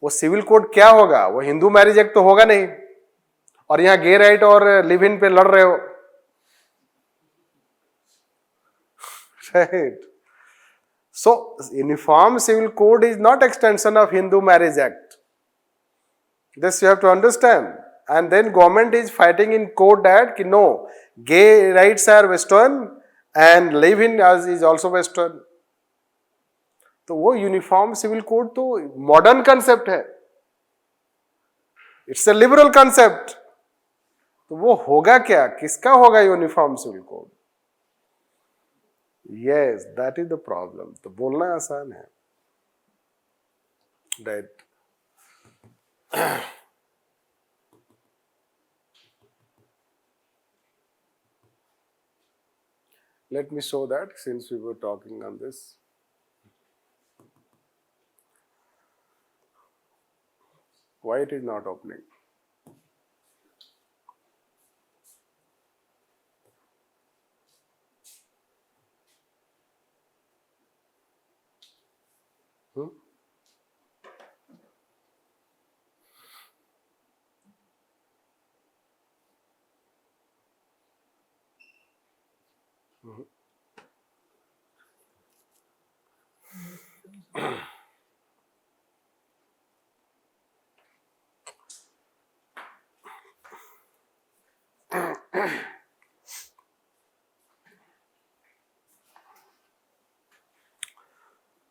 वो सिविल कोड क्या होगा? वो हिंदू मैरिज एक्ट तो होगा नहीं, और यहां गे राइट और लिव इन पे लड़ रहे हो, right? So uniform civil code is not extension of Hindu marriage act. This you have to understand. And then government is fighting in court that no, gay rights are western and live in as is also western. तो वो uniform civil code तो modern concept है, it's a liberal concept. तो वो होगा क्या, किसका होगा uniform civil code? Yes, that is the problem. तो बोलना आसान है, right? Let me show that since we were talking on this. Why it is not opening?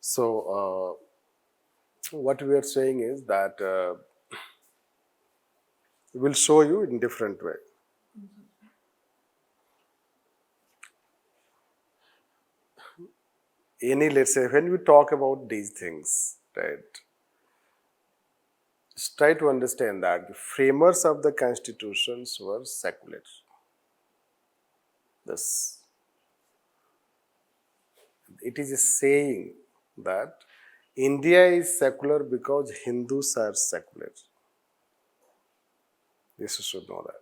So, what we are saying is that we'll show you in different way. Let's say, when we talk about these things, right, just try to understand that the framers of the constitutions were secular. This, it is a saying that India is secular because Hindus are secular. This you should know that.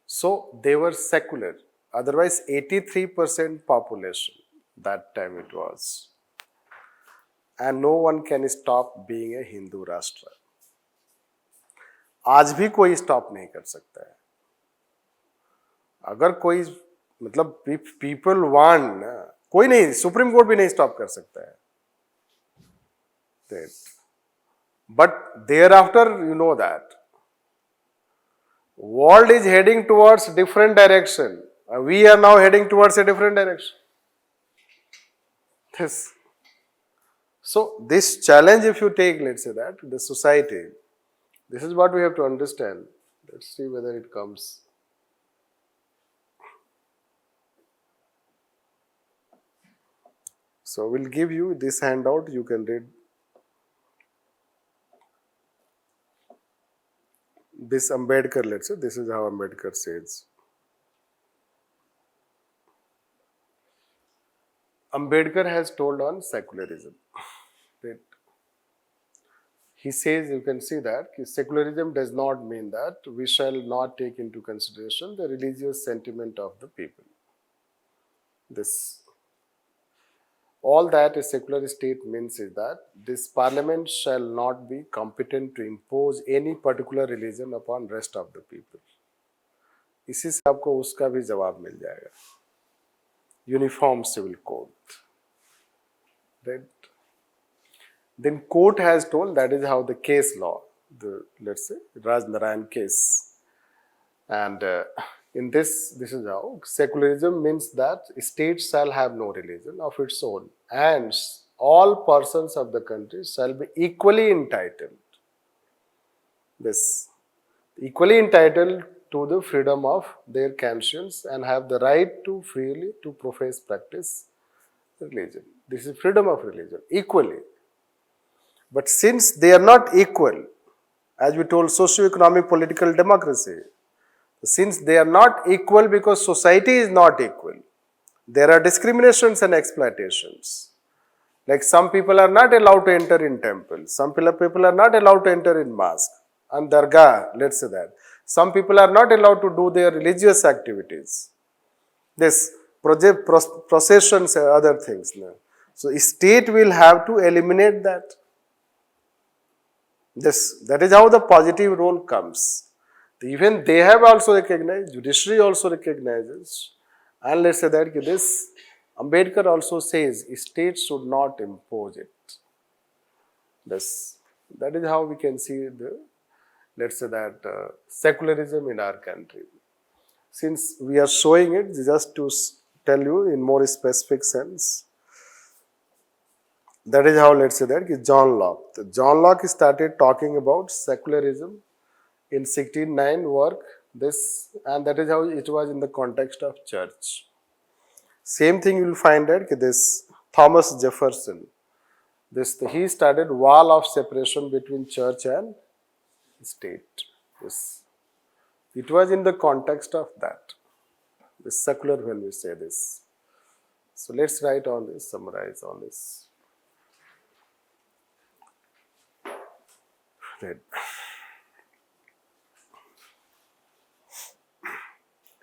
So they were secular. Otherwise, 83% population, that time it was. And no one can stop being a Hindu Rashtra. आज भी कोई stop नहीं कर सकता है। अगर कोई मतलब पीपल वांट, कोई नहीं, सुप्रीम कोर्ट भी नहीं स्टॉप कर सकता है। But thereafter you know that world is heading towards different direction. We are now heading towards a different direction. Yes. So this challenge, if you take, let's say that, the society, this is what we have to understand. Let's see whether it comes. So we'll give you this handout, you can read. This Ambedkar, let's say, this is how Ambedkar says. Ambedkar has told on secularism. Right? He says, you can see that secularism does not mean that we shall not take into consideration the religious sentiment of the people. This. All that a secular state means is that this parliament shall not be competent to impose any particular religion upon rest of the people. इसी से आपको उसका भी जवाब मिल जाएगा. Uniform civil code. Right? Then court has told, that is how the case law, the, let's say, Raj Narayan case. And in this is how secularism means that state shall have no religion of its own, and all persons of the country shall be equally entitled. This, equally entitled to the freedom of their conscience and have the right to freely to profess, practice religion. This is freedom of religion, equally. But since they are not equal, as we told, socio-economic political democracy, since they are not equal because society is not equal, there are discriminations and exploitations. Like some people are not allowed to enter in temples, some people are not allowed to enter in mosque and dargah, let's say that. Some people are not allowed to do their religious activities. This processions and other things. So state will have to eliminate that. That is how the positive role comes. Even they have also recognized, judiciary also recognizes, and let's say that this Ambedkar also says states should not impose it. That is how we can see the, let's say that secularism in our country. Since we are showing it just to tell you in more specific sense, that is how, let's say that John Locke. John Locke started talking about secularism in 1609 work, this, and that is how it was in the context of church. Same thing you will find that this Thomas Jefferson, he started wall of separation between church and state. Yes. It was in the context of that, this secular when we say this. So let's write on this, summarize on this. Right.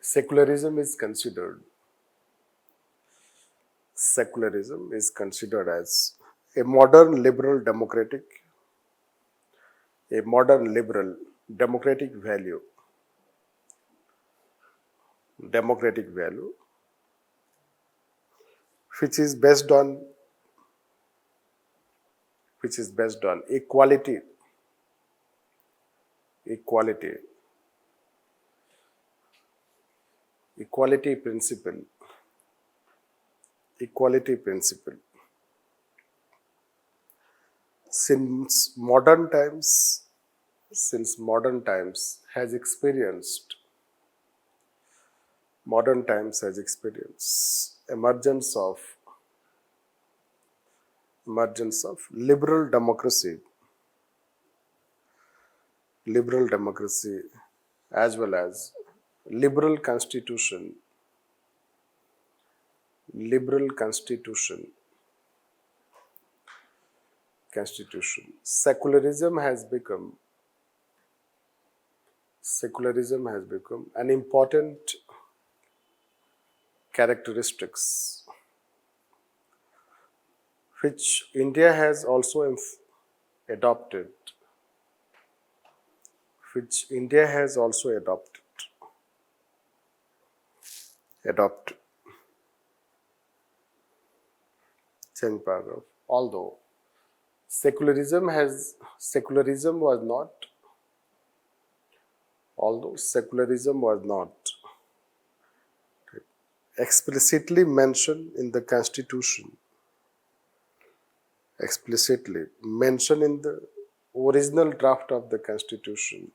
Secularism is considered as a modern liberal democratic value which is based on equality principle. Since modern times has experienced emergence of liberal democracy as well as liberal constitution. Secularism has become an important characteristics which India has also adopted. Change paragraph. Although secularism was not explicitly mentioned in the Constitution, in the original draft of the Constitution.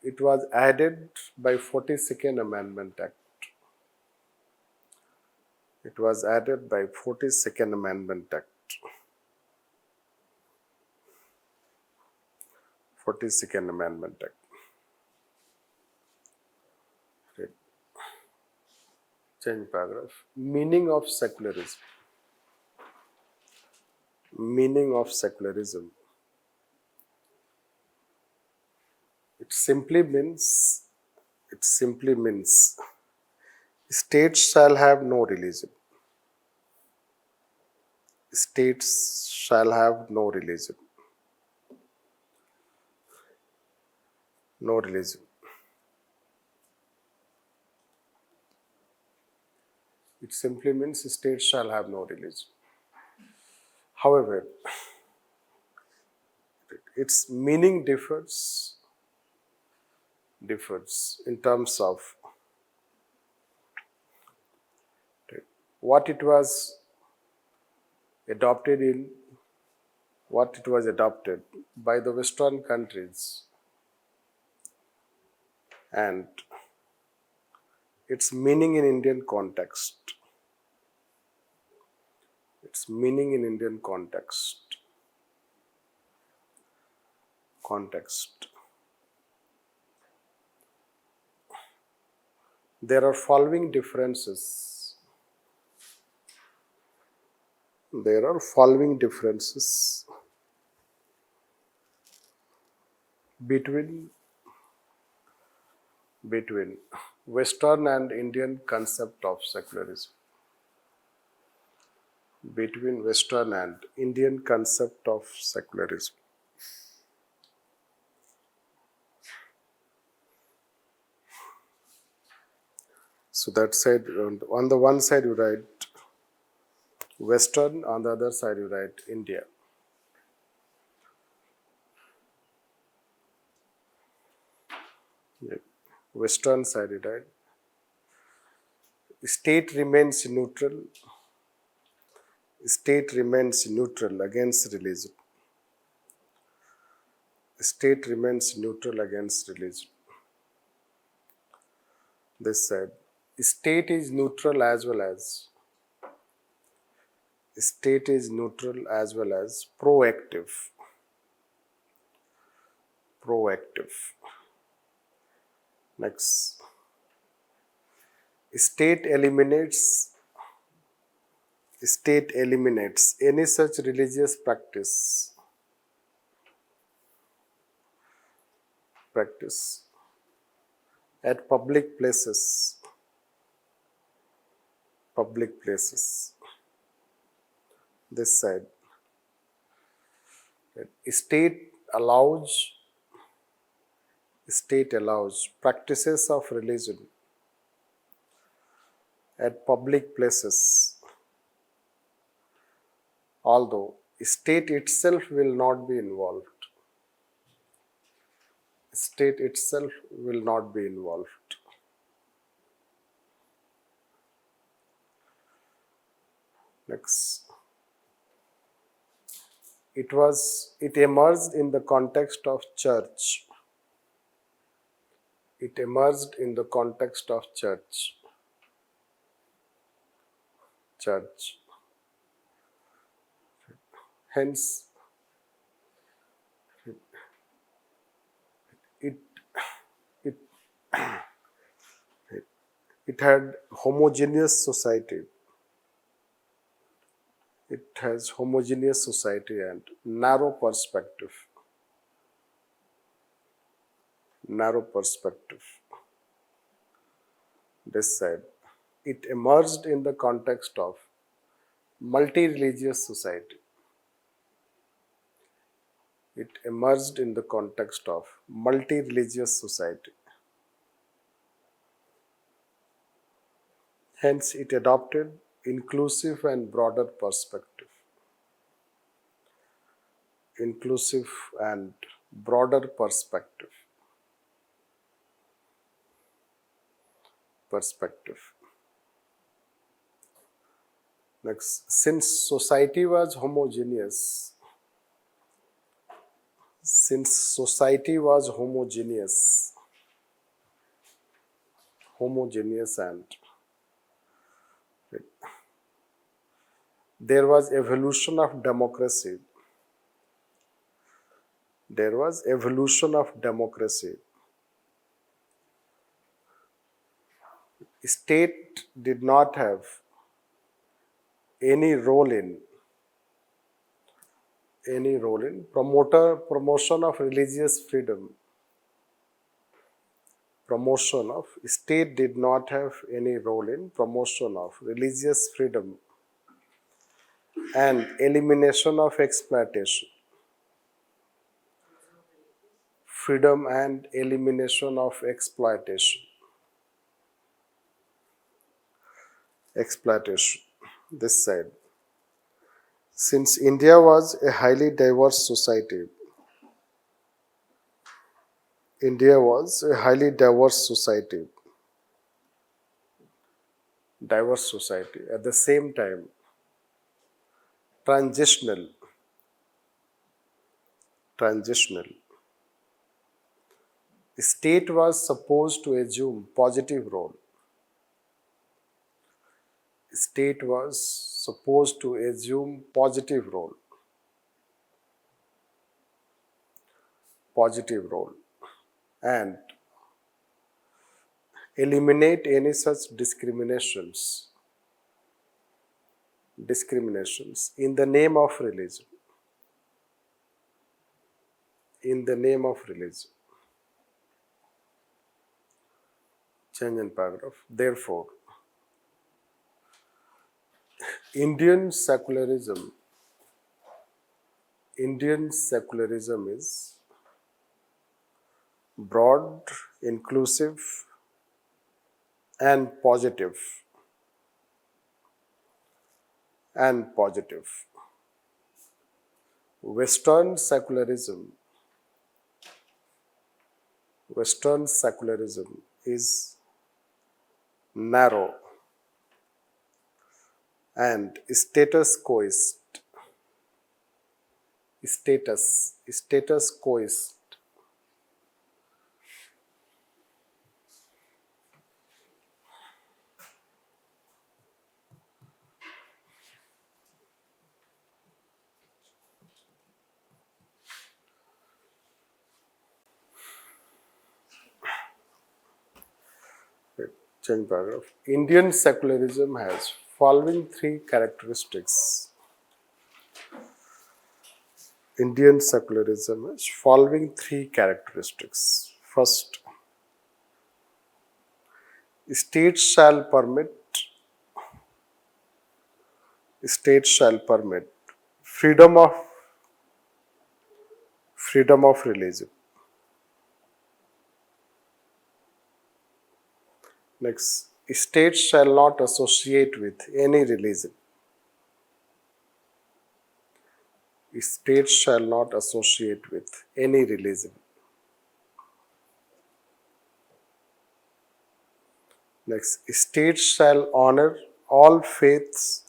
It was added by 42nd Amendment Act. 42nd Amendment Act. Right. Change paragraph. Meaning of secularism. It simply means states shall have no religion. No religion. It simply means states shall have no religion. However, its meaning differs in terms of what it was adopted by the Western countries and its meaning in Indian context. its meaning in Indian context. There are following differences. Between Western and Indian concept of secularism. Between Western and Indian concept of secularism. So that side, on the one side you write Western, on the other side you write India. Western side you write state remains neutral against religion. State remains neutral against religion. This side, state is neutral as well as proactive. Next, state eliminates any such religious practice at public places. This side, state allows practices of religion at public places, although state itself will not be involved. Next, it emerged in the context of church. Hence, it had homogeneous society. It has homogeneous society and narrow perspective. This side, it emerged in the context of multi-religious society. Hence, it adopted inclusive and broader perspective. Next, since society was homogeneous and there was evolution of democracy. State did not have any role in promotion of religious freedom. State did not have any role in promotion of religious freedom and elimination of exploitation. Freedom and elimination of exploitation. This side. Since India was a highly diverse society, at the same time, transitional. State was supposed to assume positive role. state was supposed to assume positive role and eliminate any such discriminations in the name of religion. Change in paragraph. Therefore, Indian secularism is broad, inclusive, and positive. Western secularism is narrow and status quoist. Change paragraph. Indian secularism has following three characteristics. First, states shall permit freedom of religion. Next, states shall not associate with any religion. Next, states shall honor all faiths.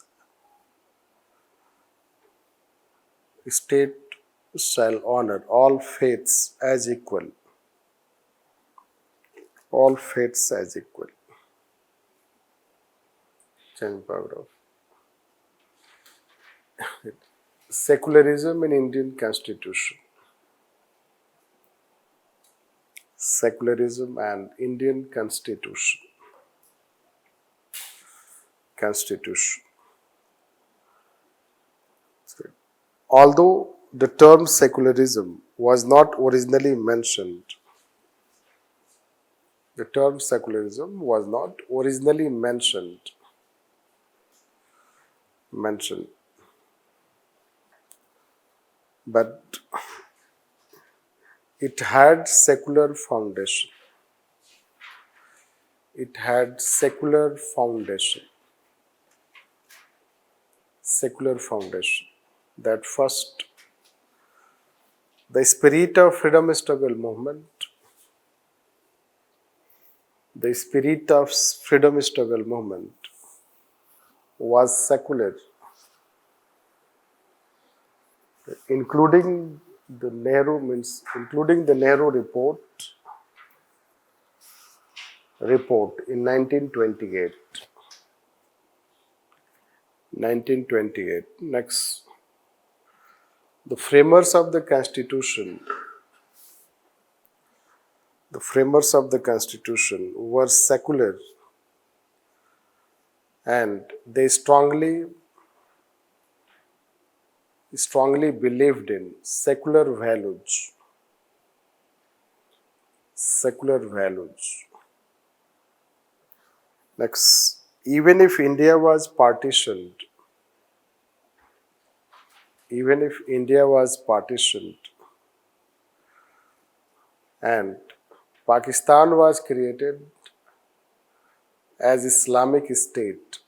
State shall honor all faiths as equal. Change paragraph. Secularism in Indian Constitution. Secularism and Indian Constitution. Although the term secularism was not originally mentioned, but it had secular foundation. That first, the spirit of freedom struggle movement was secular, including the Nehru report in 1928. Next, the framers of the Constitution were secular, and they strongly believed in secular values. Next, even if India was partitioned and Pakistan was created as Islamic State,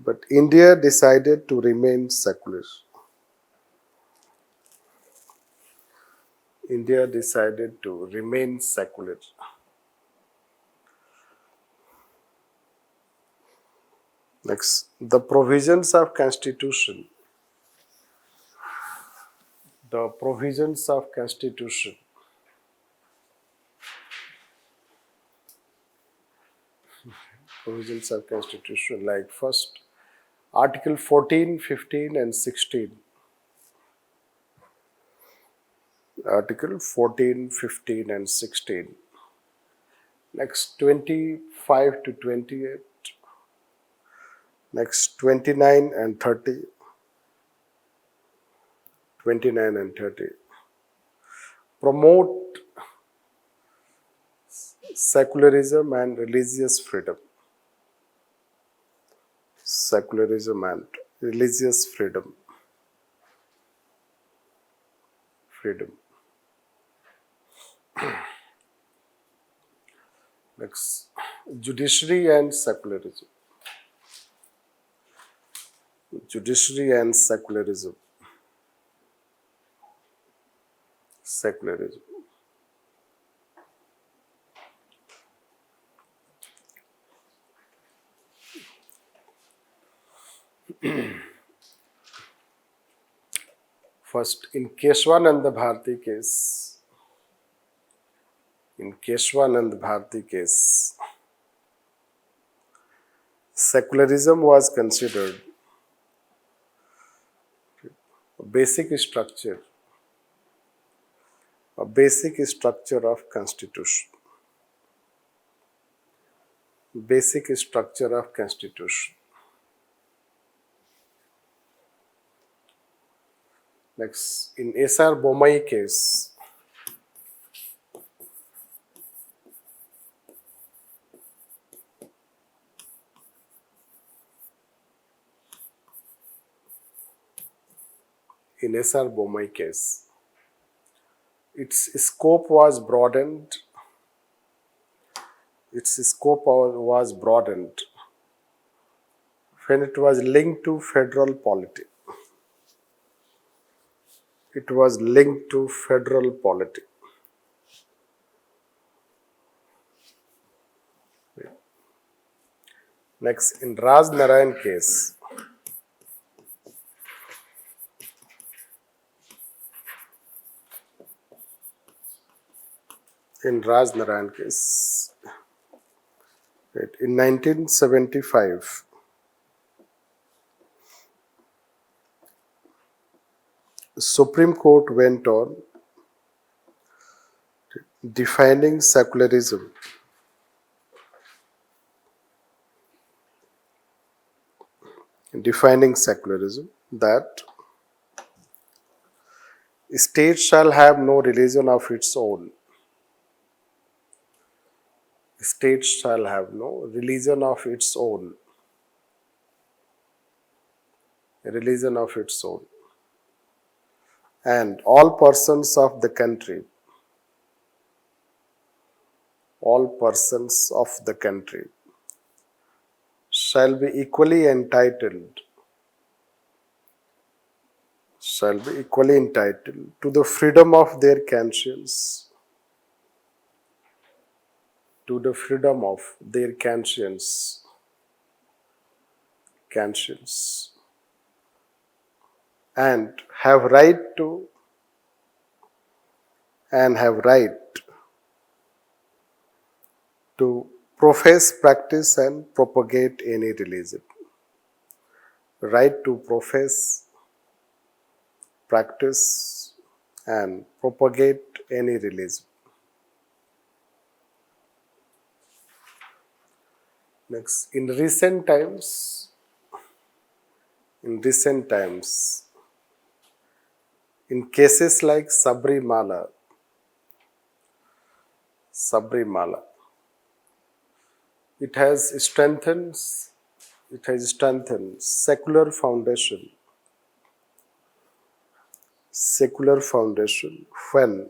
but India decided to remain secular. Next, the provisions of Constitution provisions of Constitution, like first Article 14, 15 and 16. Article 14, 15 and 16. Next 25 to 28. Next 29 and 30. 29 and 30. Promote secularism and religious freedom. Secularism and religious freedom. Freedom. Next, judiciary and secularism. Judiciary and secularism. Secularism. First, in Keshwanand Bharati case, secularism was considered a basic structure of constitution. Basic structure of constitution. Next, in S.R. Bommai case, its scope was broadened. When it was linked to federal polity. Next, in Raj Narayan case, in 1975, Supreme Court went on defining secularism that state shall have no religion of its own. State shall have no religion of its own. And all persons of the country shall be equally entitled to the freedom of their conscience, and have right to profess, practice and propagate any religion. Right to profess, practice and propagate any religion. Next, in recent times, in cases like Sabrimala, it has strengthened secular foundation when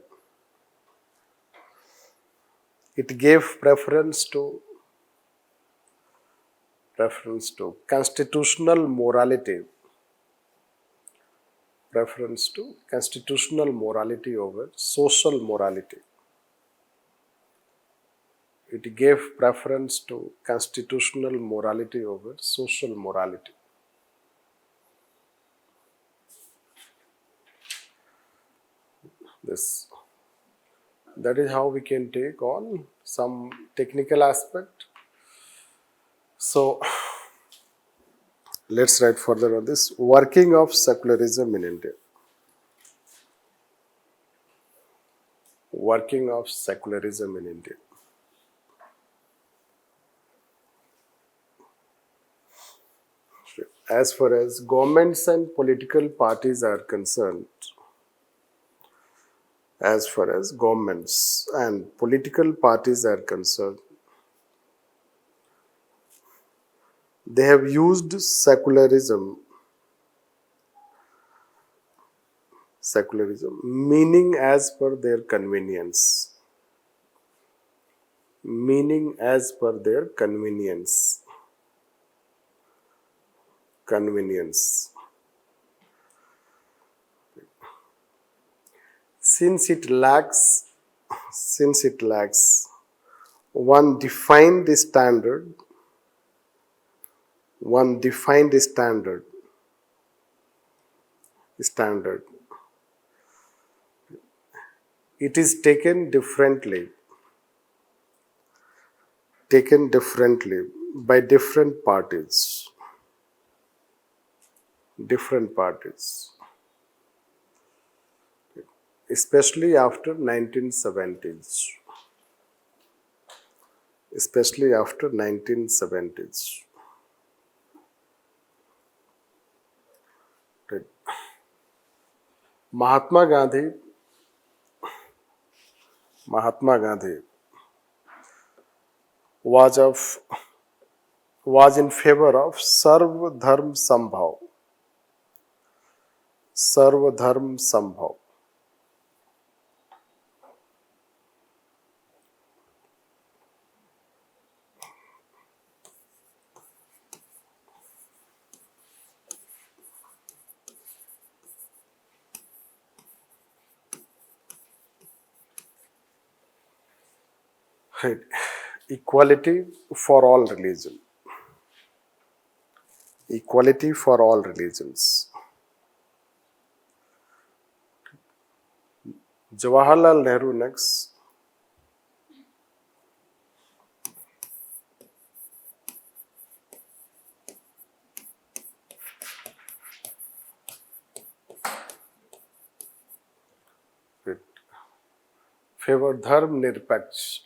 it gave preference to constitutional morality over social morality. It gave preference to constitutional morality over social morality. That is how we can take on some technical aspect. So let's write further on this. Working of secularism in India. Working of secularism in India. As far as governments and political parties are concerned, as far as governments and political parties are concerned, they have used secularism, meaning as per their convenience. Meaning as per their convenience. Convenience. Since it lacks one defined standard, standard, it is taken differently by different parties, especially after 1970s. Right. Mahatma Gandhi was in favor of Sarv Dharm Sambhav. Sarv Dharm Sambhav. Right. Equality for all religion. Equality for all religions. Jawaharlal Nehru next. Right. Favor Dharm Nirpaksh.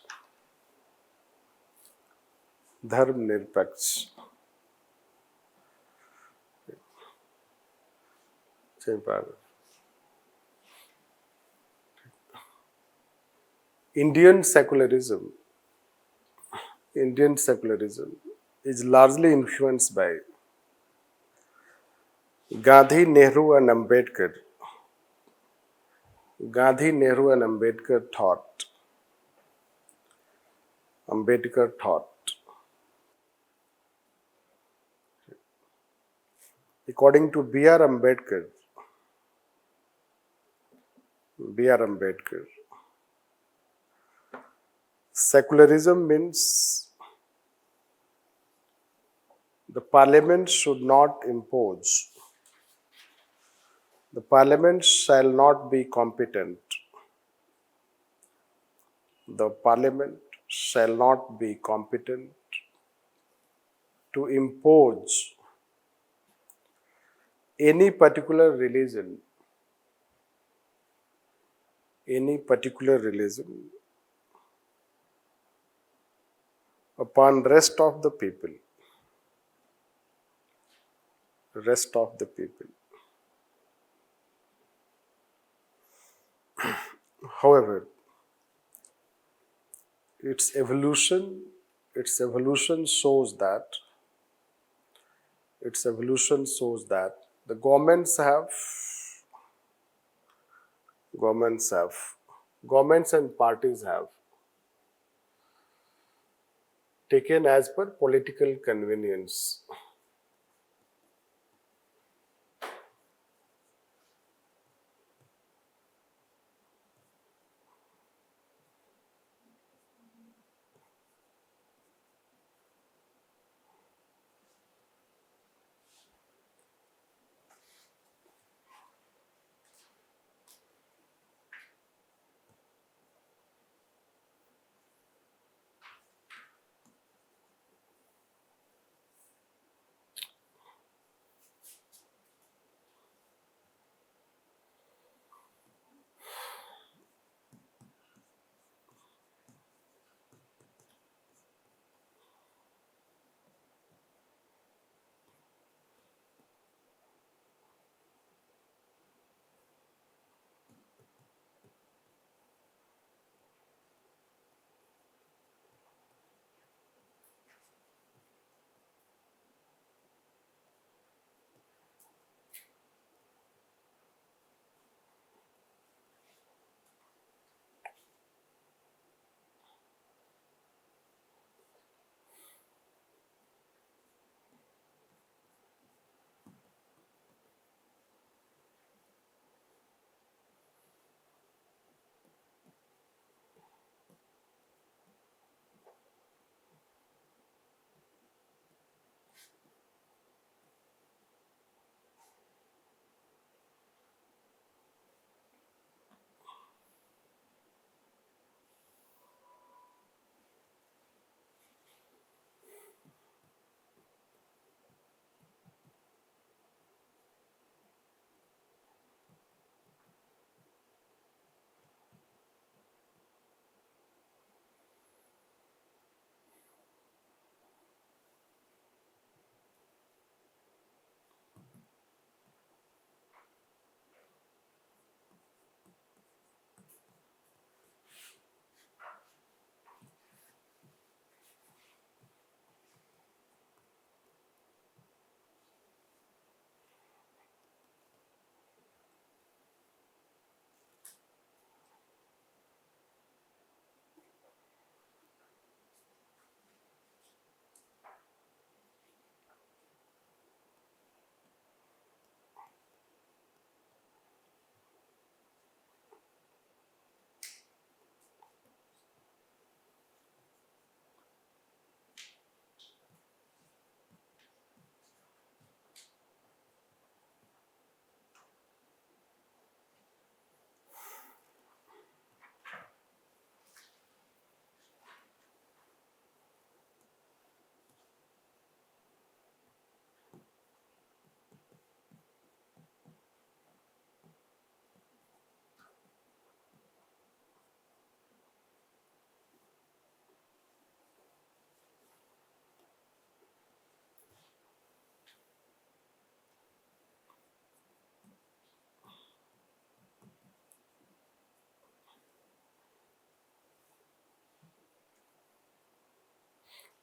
Dharm Nirpaksh. Same paragraph. Indian secularism is largely influenced by Gandhi, Nehru and Ambedkar. Gandhi, Nehru and Ambedkar thought. According to B.R. Ambedkar, secularism means the parliament should not impose. The parliament shall not be competent. The parliament shall not be competent to impose any particular religion upon rest of the people. However, its evolution shows that the governments and parties have taken as per political convenience.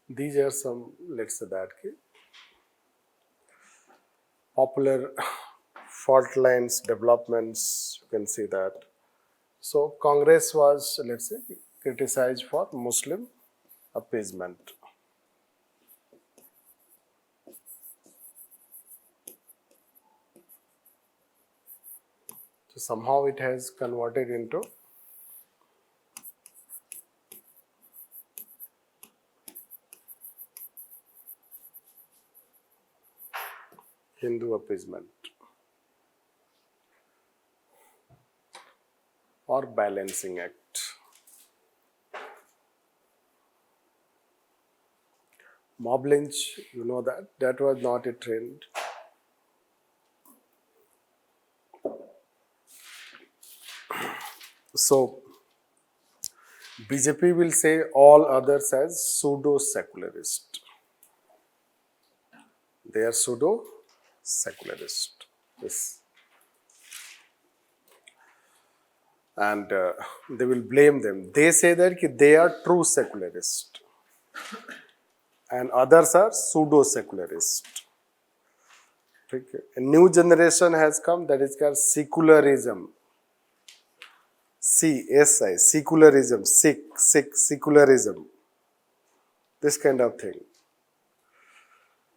These are some, let's say that, popular fault lines, developments, you can see that. So Congress was, let's say, criticized for Muslim appeasement. So somehow it has converted into Hindu appeasement or balancing act. Mob lynch, you know that was not a trend. So BJP will say all others as pseudo-secularist. They are pseudo-secularist. Yes. And they will blame them. They say that they are true secularist and others are pseudo-secularist. Okay. A new generation has come that is called secularism. C-S-I, secularism, secularism. This kind of thing.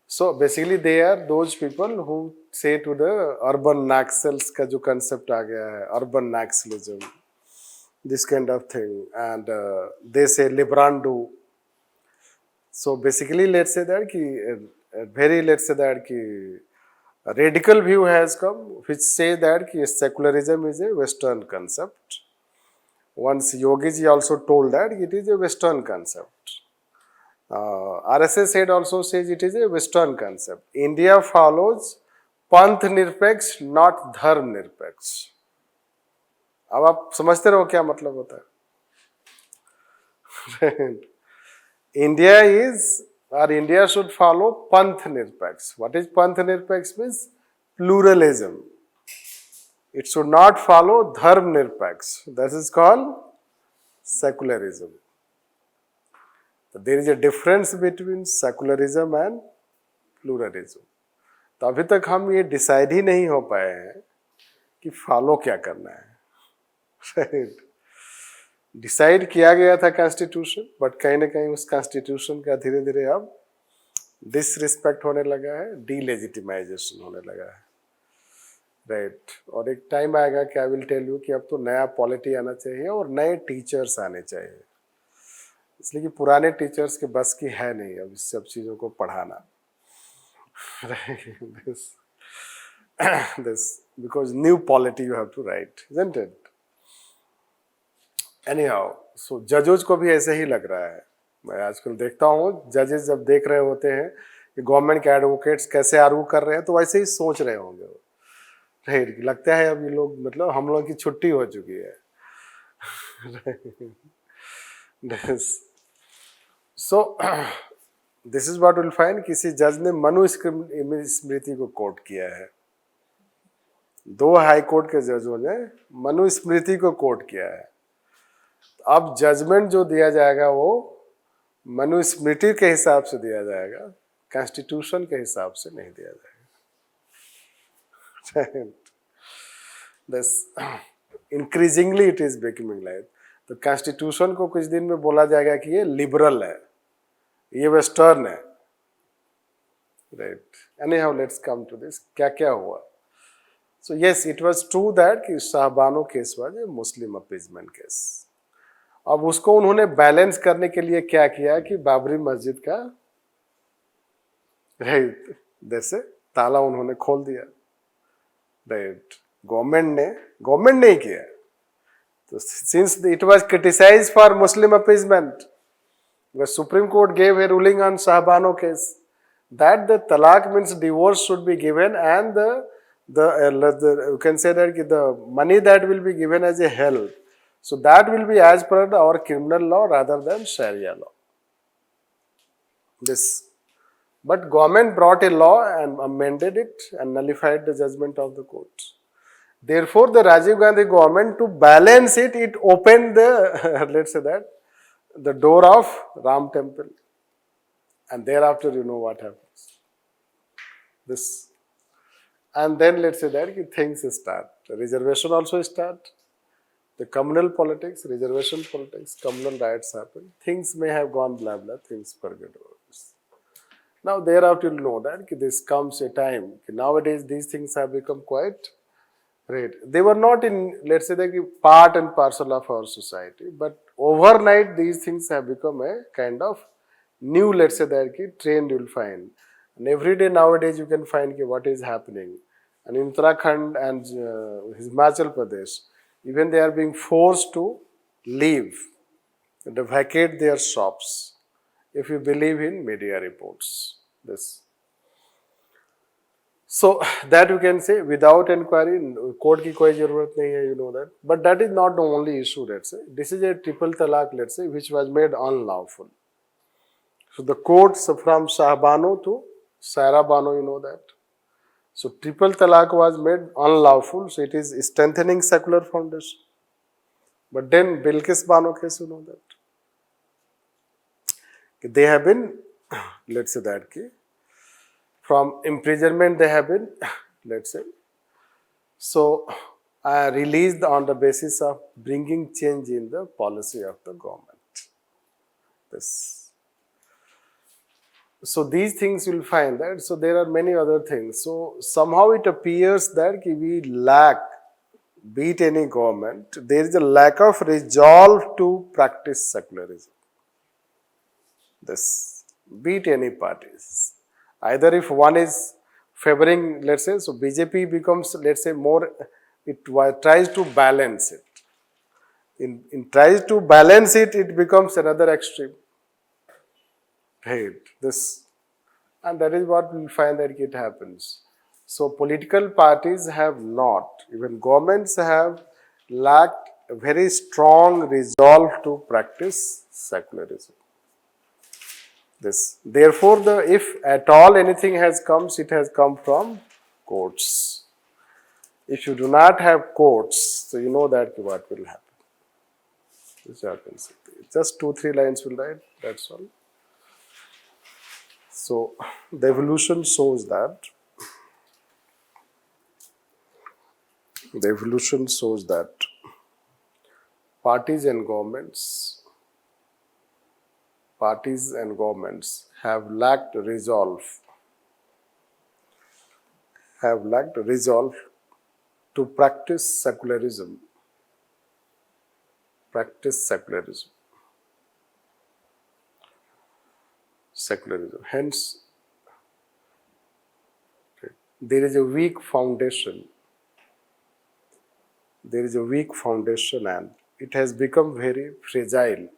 So basically they are those people who say to the urban naxals का जो concept आ गया है, urban naxalism, this kind of thing, and they say liberando. So basically let's say that a radical view has come which say that secularism is a Western concept. Once Yogi ji also told that it is a Western concept. RSS head also says it is a Western concept. India follows पंथ निरपेक्ष, not धर्म निरपेक्ष. अब आप समझते रहो क्या मतलब होता है. India is, or India should follow पंथ निरपेक्ष. What is पंथ निरपेक्ष means? Pluralism. It should not follow धर्म निरपेक्ष. That is called secularism. So there is a difference between secularism and pluralism. तो अभी तक हम ये डिसाइड ही नहीं हो पाए हैं कि फॉलो क्या करना है. डिसाइड किया गया था कॉन्स्टिट्यूशन, बट कहीं ना कहीं उस कॉन्स्टिट्यूशन का धीरे धीरे अब डिसरिस्पेक्ट होने लगा है, डीलेजिटिमाइजेशन होने लगा है. राइट. और एक टाइम आएगा कि आई विल टेल यू कि अब तो नया पॉलिटी आना चाहिए और नए टीचर्स आने चाहिए, इसलिए कि पुराने टीचर्स के बस की है नहीं अब इस सब चीज़ों को पढ़ाना. this because new polity you have to write, isn't it? Anyhow, so जजेस को भी ऐसे ही लग रहा है. मैं आजकल देखता हूँ जजेस जब देख रहे होते हैं कि गवर्नमेंट के एडवोकेट्स कैसे आर्गू कर रहे हैं तो वैसे ही सोच रहे होंगे. राइट. लगता है अब ये लोग, मतलब हम लोग की छुट्टी हो चुकी है. So this is what will find. किसी जज ने मनुस्मृति को कोट किया है. दो हाई कोर्ट के जजों ने मनुस्मृति को कोट किया है. अब जजमेंट जो दिया जाएगा वो मनुस्मृति के हिसाब से दिया जाएगा, कॉन्स्टिट्यूशन के हिसाब से नहीं दिया जाएगा. This increasingly it is becoming like. तो कॉन्स्टिट्यूशन को कुछ दिन में बोला जाएगा कि ये लिबरल है, ये वेस्टर्न है. Right. Anyhow let's come to this. क्या क्या हुआ. So yes, it was true that कि Shah Bano case was a Muslim appeasement case. अब उसको उन्होंने बैलेंस करने के लिए क्या किया कि बाबरी मस्जिद का राइट जैसे ताला उन्होंने खोल दिया. राइट. गवर्नमेंट ने ही किया. तो since it was criticised for Muslim appeasement, the Supreme Court gave a ruling on Shahbano case that the talaq means divorce should be given, and the you can say that the money that will be given as a help, so that will be as per our criminal law rather than Sharia law. This, but government brought a law and amended it and nullified the judgment of the court. Therefore, the Rajiv Gandhi government, to balance it, it opened the let's say that the door of Ram temple. And thereafter, you know what happens. This. And then let's say that things start. The reservation also start. The communal politics, reservation politics, communal riots happen. Things may have gone blah blah, things forget about this. Now thereafter you know that this comes a time. Nowadays these things have become quite right. They were not in, let's say, the part and parcel of our society, but overnight these things have become a kind of new, let's say, that trend you'll find. And every day nowadays you can find what is happening. And in Uttarakhand and Himachal Pradesh, even they are being forced to leave and vacate their shops, if you believe in media reports. This. So that you can say without inquiry, court ki koi zarurat nahi hai, you know that. But that is not the only issue, let's say. This is a triple talaq, let's say, which was made unlawful. So the courts from Shahbano to Sairabano, you know that. So triple talaq was made unlawful, so it is strengthening secular foundation. But then Bilkis Bano case, you know that. They have been, let's say that, from imprisonment they have been, let's say, so released on the basis of bringing change in the policy of the government. This. So these things you will find that, so there are many other things. So somehow it appears that we lack, beat any government, there is a lack of resolve to practice secularism. This, beat any parties. Either if one is favoring, let's say, so BJP becomes, let's say, more, it tries to balance it. In tries to balance it, it becomes another extreme. Right, this. And that is what we find that it happens. So political parties have not, even governments have lacked a very strong resolve to practice secularism. This. Therefore, if at all anything has come, it has come from courts. If you do not have courts, so you know that what will happen. This happens. Just 2-3 lines will write, that's all. So, the evolution shows that parties and governments have lacked resolve to practice secularism. Hence, there is a weak foundation. And it has become very fragile.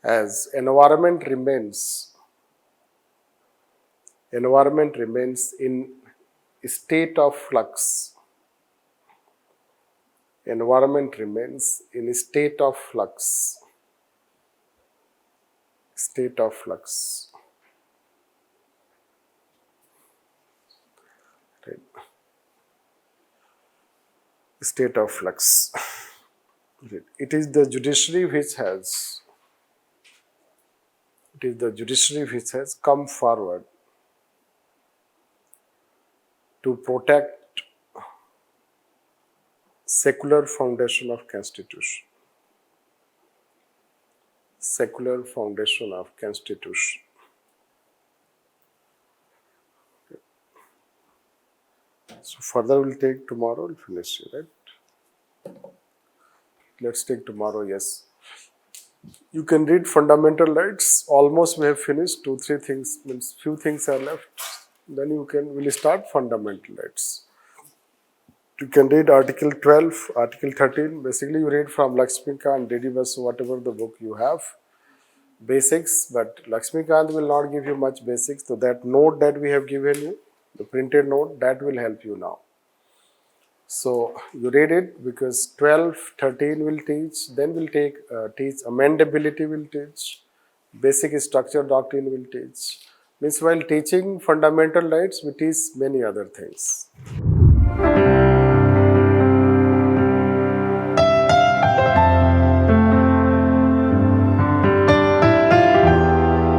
As environment remains in a state of flux. It is the judiciary which has come forward to protect secular foundation of constitution. So further we'll take tomorrow, we'll finish it, right? Let's take tomorrow, yes. You can read fundamental rights. Almost we have finished. 2-3 things, means few things are left. Then we'll start fundamental rights. You can read Article 12, Article 13. Basically, you read from Lakshmikant, D.D. Basu, whatever the book you have. Basics, but Lakshmikant will not give you much basics. So that note that we have given you, the printed note, that will help you now. So you read it, because 12, 13 will teach, then we'll teach amendability will teach, basic structure doctrine will teach. Means while teaching fundamental rights, we teach many other things.